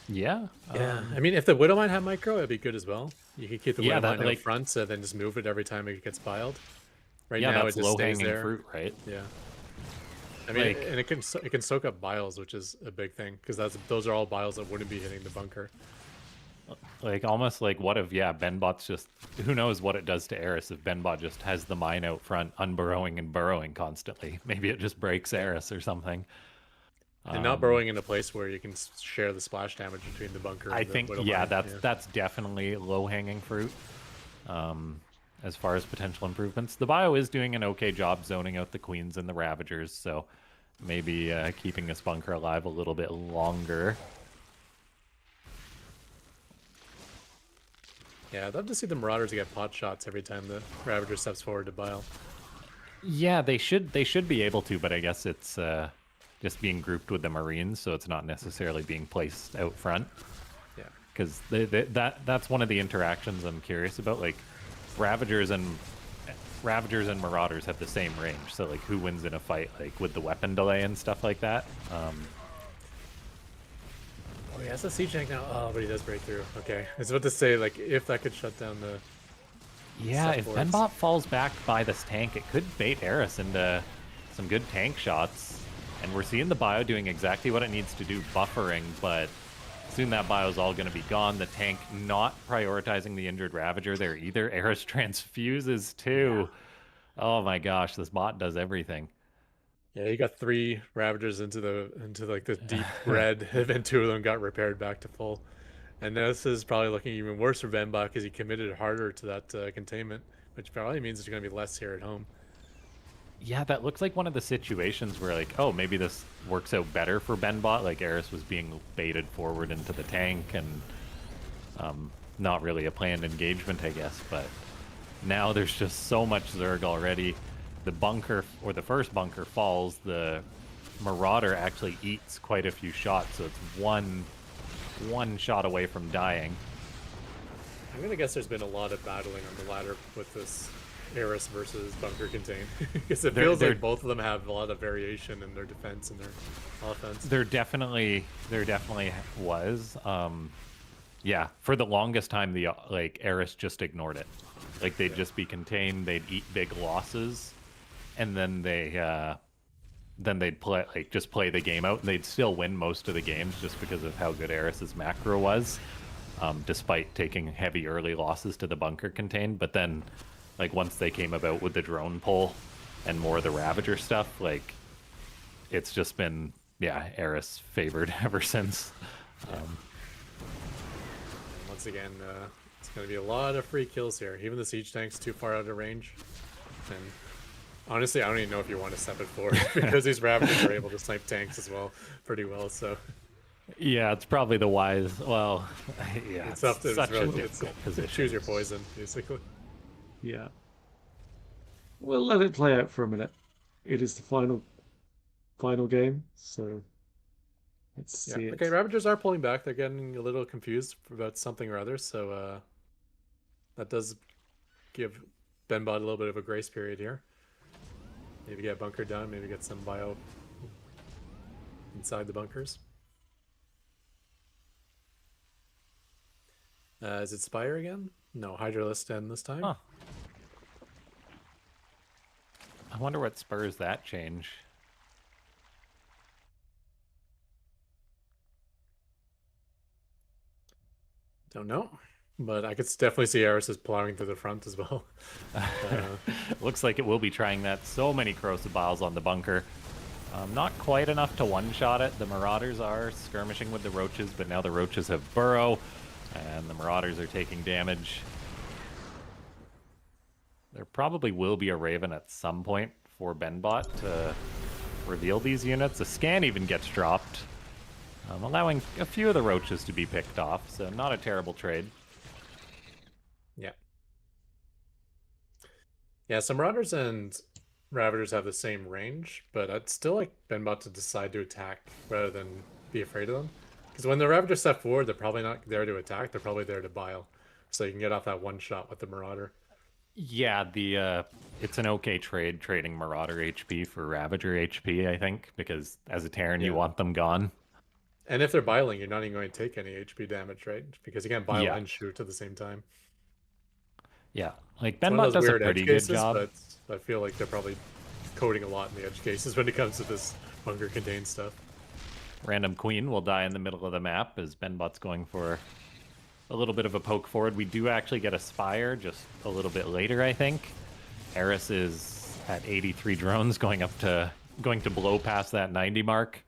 Yeah. Yeah. I mean, if the Widowmine had micro, it'd be good as well. You could keep the Widowmine out front, so then just move it every time it gets biled. Right now, it just stays there. Fruit, right? Yeah. I mean, and it can soak up biles, which is a big thing because those are all biles that wouldn't be hitting the bunker. Like almost like what if Benbot's just, who knows what it does to Eris if Benbot just has the mine out front unburrowing and burrowing constantly. Maybe it just breaks Eris or something. And not burrowing in a place where you can share the splash damage between the bunker. I think that's definitely low hanging fruit. As far as potential improvements, the bio is doing an okay job zoning out the queens and the Ravagers, so maybe keeping this bunker alive a little bit longer. Yeah, I'd love to see the Marauders get pot shots every time the Ravager steps forward to bile. Yeah, they should be able to, but I guess it's just being grouped with the Marines, so it's not necessarily being placed out front. Yeah, because that's one of the interactions I'm curious about. Like, Ravagers and Marauders have the same range, so like who wins in a fight, like with the weapon delay and stuff like that. Oh, he has a siege tank now. Oh, but he does break through. Okay, I was about to say, like, if that could shut down the. Yeah, if Benbot falls back by this tank, it could bait Eris into some good tank shots, and we're seeing the bio doing exactly what it needs to do, buffering, but soon that bio's all going to be gone. The tank not prioritizing the injured Ravager there either. Eris transfuses too. Yeah. Oh my gosh, this bot does everything. Yeah, he got 3 Ravagers into like the deep red, and then 2 of them got repaired back to full. And this is probably looking even worse for Benbot because he committed harder to that containment, which probably means there's going to be less here at home. Yeah, that looks like one of the situations where, like, oh, maybe this works out better for Benbot. Like, Eris was being baited forward into the tank and not really a planned engagement, I guess. But now there's just so much Zerg already. The bunker, or the first bunker, falls. The Marauder actually eats quite a few shots, so it's one shot away from dying. I'm going to guess there's been a lot of battling on the ladder with this Eris versus bunker contain, because it feels like both of them have a lot of variation in their defense and their offense. There definitely was. Yeah, for the longest time, the Eris just ignored it. Like, they'd just be contained, they'd eat big losses, and then they then they'd just play the game out, and they'd still win most of the games just because of how good Eris's macro was, despite taking heavy early losses to the bunker contained. But then, like once they came about with the drone pull and more of the Ravager stuff, like it's just been Eris favored ever since. Once again, it's going to be a lot of free kills here. Even the siege tank's too far out of range, and honestly, I don't even know if you want to step it forward because these Ravagers are able to snipe tanks as well, pretty well. So yeah, it's probably the wise. Well, yeah, it's up to such a really, difficult position. choose your poison, basically. Yeah. We'll let it play out for a minute. It is the final game, so let's see it. Okay, Ravagers are pulling back. They're getting a little confused about something or other, so that does give Benbot a little bit of a grace period here. Maybe get bunker done, maybe get some bio inside the bunkers. Is it Spire again? No, Hydralisk End this time. Huh. I wonder what spurs that change. Don't know, but I could definitely see Eris is plowing to the front as well. Looks like it will be trying that. So many corrosive biles on the bunker. Not quite enough to one-shot it. The Marauders are skirmishing with the Roaches, but now the Roaches have Burrow, and the Marauders are taking damage. There probably will be a Raven at some point for Benbot to reveal these units. A scan even gets dropped, allowing a few of the Roaches to be picked off, so not a terrible trade. Yeah. Yeah, some Marauders and Ravagers have the same range, but I'd still like Benbot to decide to attack rather than be afraid of them. Because when the Ravagers step forward, they're probably not there to attack, they're probably there to bile. So you can get off that one shot with the Marauder. Yeah, it's an okay trade, trading Marauder HP for Ravager HP, I think, because as a Terran, you want them gone. And if they're biling, you're not even going to take any HP damage, right? Because you can't bile and shoot at the same time. Yeah, like Benbot does a pretty good job. But I feel like they're probably coding a lot in the edge cases when it comes to this bunker contained stuff. Random Queen will die in the middle of the map as Benbot's going for a little bit of a poke forward. We do actually get a Spire just a little bit later, I think. Eris is at 83 drones, going to blow past that 90 mark.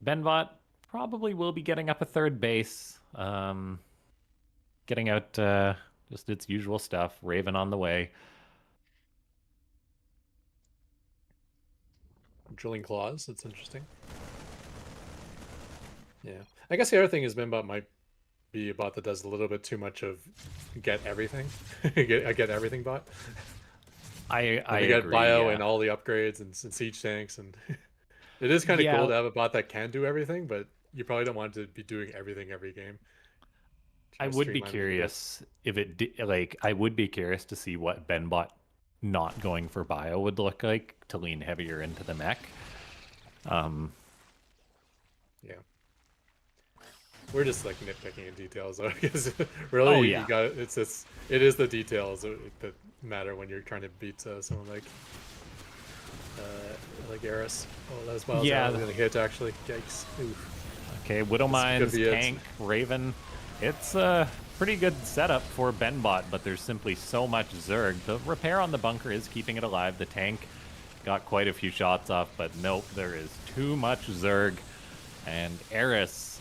Benbot probably will be getting up a third base, getting out just its usual stuff. Raven on the way. Drilling claws, that's interesting. Yeah, I guess the other thing is Benbot might be a bot that does a little bit too much of get everything, get everything bot. I get agree, bio yeah. and all the upgrades and siege tanks, and it is kind of cool to have a bot that can do everything, but you probably don't want to be doing everything every game. I would be curious if I would be curious to see what Benbot not going for bio would look like to lean heavier into the mech. Yeah. We're just like nitpicking in details, though, because really, you got it is the details that matter when you're trying to beat someone like Eris. Oh, that was miles out. Gonna hit actually. Yikes. Oof. Okay, Widowmine's tank, Raven. It's a pretty good setup for Benbot, but there's simply so much Zerg. The repair on the bunker is keeping it alive. The tank got quite a few shots off, but nope, there is too much Zerg. And Eris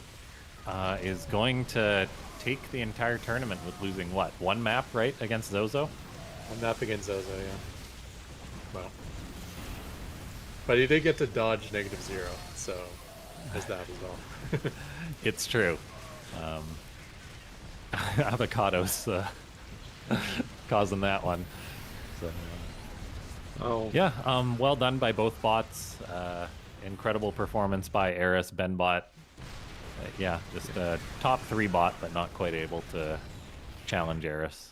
is going to take the entire tournament with losing, what, one map, right, against Zozo? One map against Zozo, yeah. Well. But he did get to dodge -0, so there's that as well. It's true. Avocados causing that one. So, yeah, well done by both bots. Incredible performance by Eris, Benbot. Yeah, just a top 3 bot, but not quite able to challenge Eris.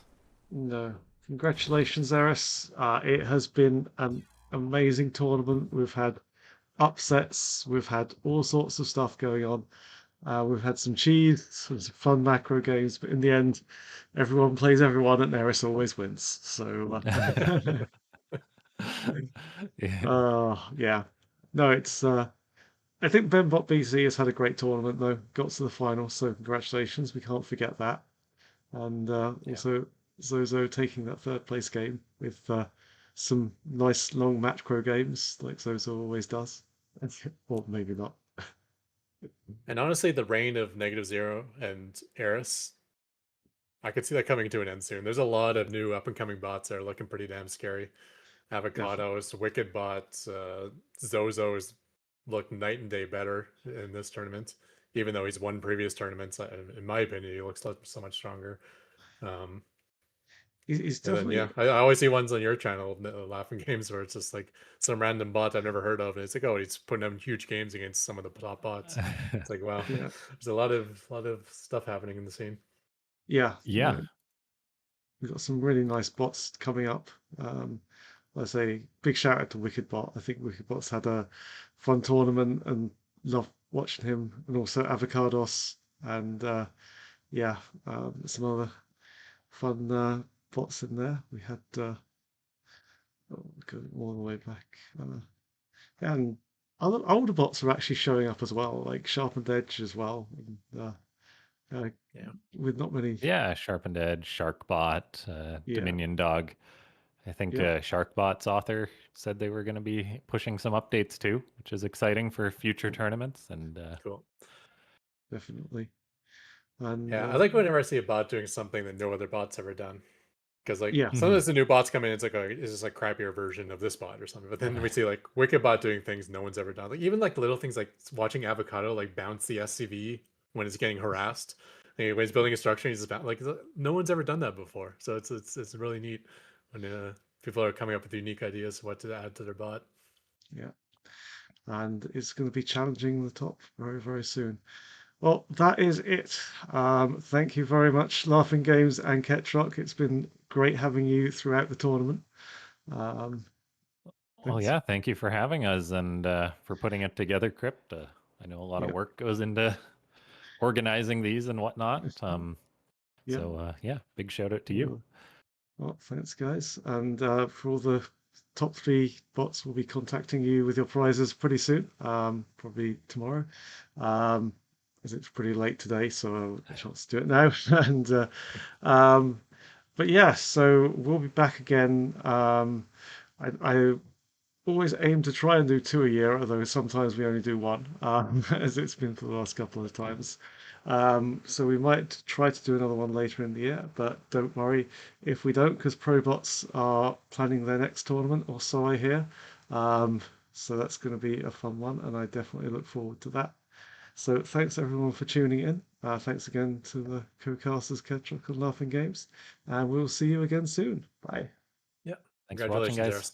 No. Congratulations, Eris. It has been an amazing tournament. We've had upsets. We've had all sorts of stuff going on. We've had some cheese, some fun macro games, but in the end, everyone plays everyone, and Eris always wins. So, yeah. No, it's I think Benbot BC has had a great tournament though. Got to the final, so congratulations. We can't forget that. And Yeah. also Zozo taking that third place game with some nice long match pro games like Zozo always does. Or maybe not. And honestly, the reign of -0 and Eris, I could see that coming to an end soon. There's a lot of new up and coming bots that are looking pretty damn scary. Definitely. Avocados, Wicked bots, Zozo's looked night and day better in this tournament, even though he's won previous tournaments. In my opinion, he looks so much stronger. Um, He's and then yeah, definitely I always see ones on your channel, laughing games, where it's just like some random bot I've never heard of, and it's like, oh, he's putting up huge games against some of the top bots. It's like, wow, yeah there's a lot of stuff happening in the scene. yeah Yeah. we've got some really nice bots coming up. I say big shout out to WickedBot. I think WickedBot's had a fun tournament and love watching him, and also Avocados and yeah, some other fun bots in there. We had going all the way back, and other older bots are actually showing up as well, like Sharpened Edge as well, and uh, Yeah, with not many. Yeah, Sharpened Edge, Sharkbot, Yeah, Dominion Dog. I think yeah, Sharkbot's author said they were going to be pushing some updates too, which is exciting for future tournaments. And cool. definitely. And Yeah, I like whenever I see a bot doing something that no other bot's ever done. Because like yeah, Mhm. sometimes the new bots come in, it's like it's just like crappier version of this bot or something. But then we see like Wicked bot doing things no one's ever done. Like even like little things like watching Avocado like bounce the SCV when it's getting harassed. And when he's building a structure, he's just like no one's ever done that before. So it's really neat when people are coming up with unique ideas what to add to their bot. yeah. And it's going to be challenging the top very, very soon. Well, that is it. Thank you very much, Laughing Games and Ketrock. It's been great having you throughout the tournament. Um, Well, thanks. yeah, thank you for having us and for putting it together, Crypt. I know a lot of Yeah, work goes into organizing these and whatnot. yeah. Yeah, big shout out to you. Well, well, thanks, guys. And for all the top three bots, we'll be contacting you with your prizes pretty soon, probably tomorrow. Um, as it's pretty late today, so I'll get a chance to do it now. and um, but yeah, so we'll be back again. I always aim to try and do two a year, although sometimes we only do one, as it's been for the last couple of times. So we might try to do another one later in the year, but don't worry if we don't, because ProBots are planning their next tournament, or so I hear. Um, so that's going to be a fun one, and I definitely look forward to that. So thanks everyone for tuning in. Thanks again to the co-casters, Ketrock and Laughing Games, and we'll see you again soon. Bye. Yeah. Thanks for watching, Congratulations, guys. Eris.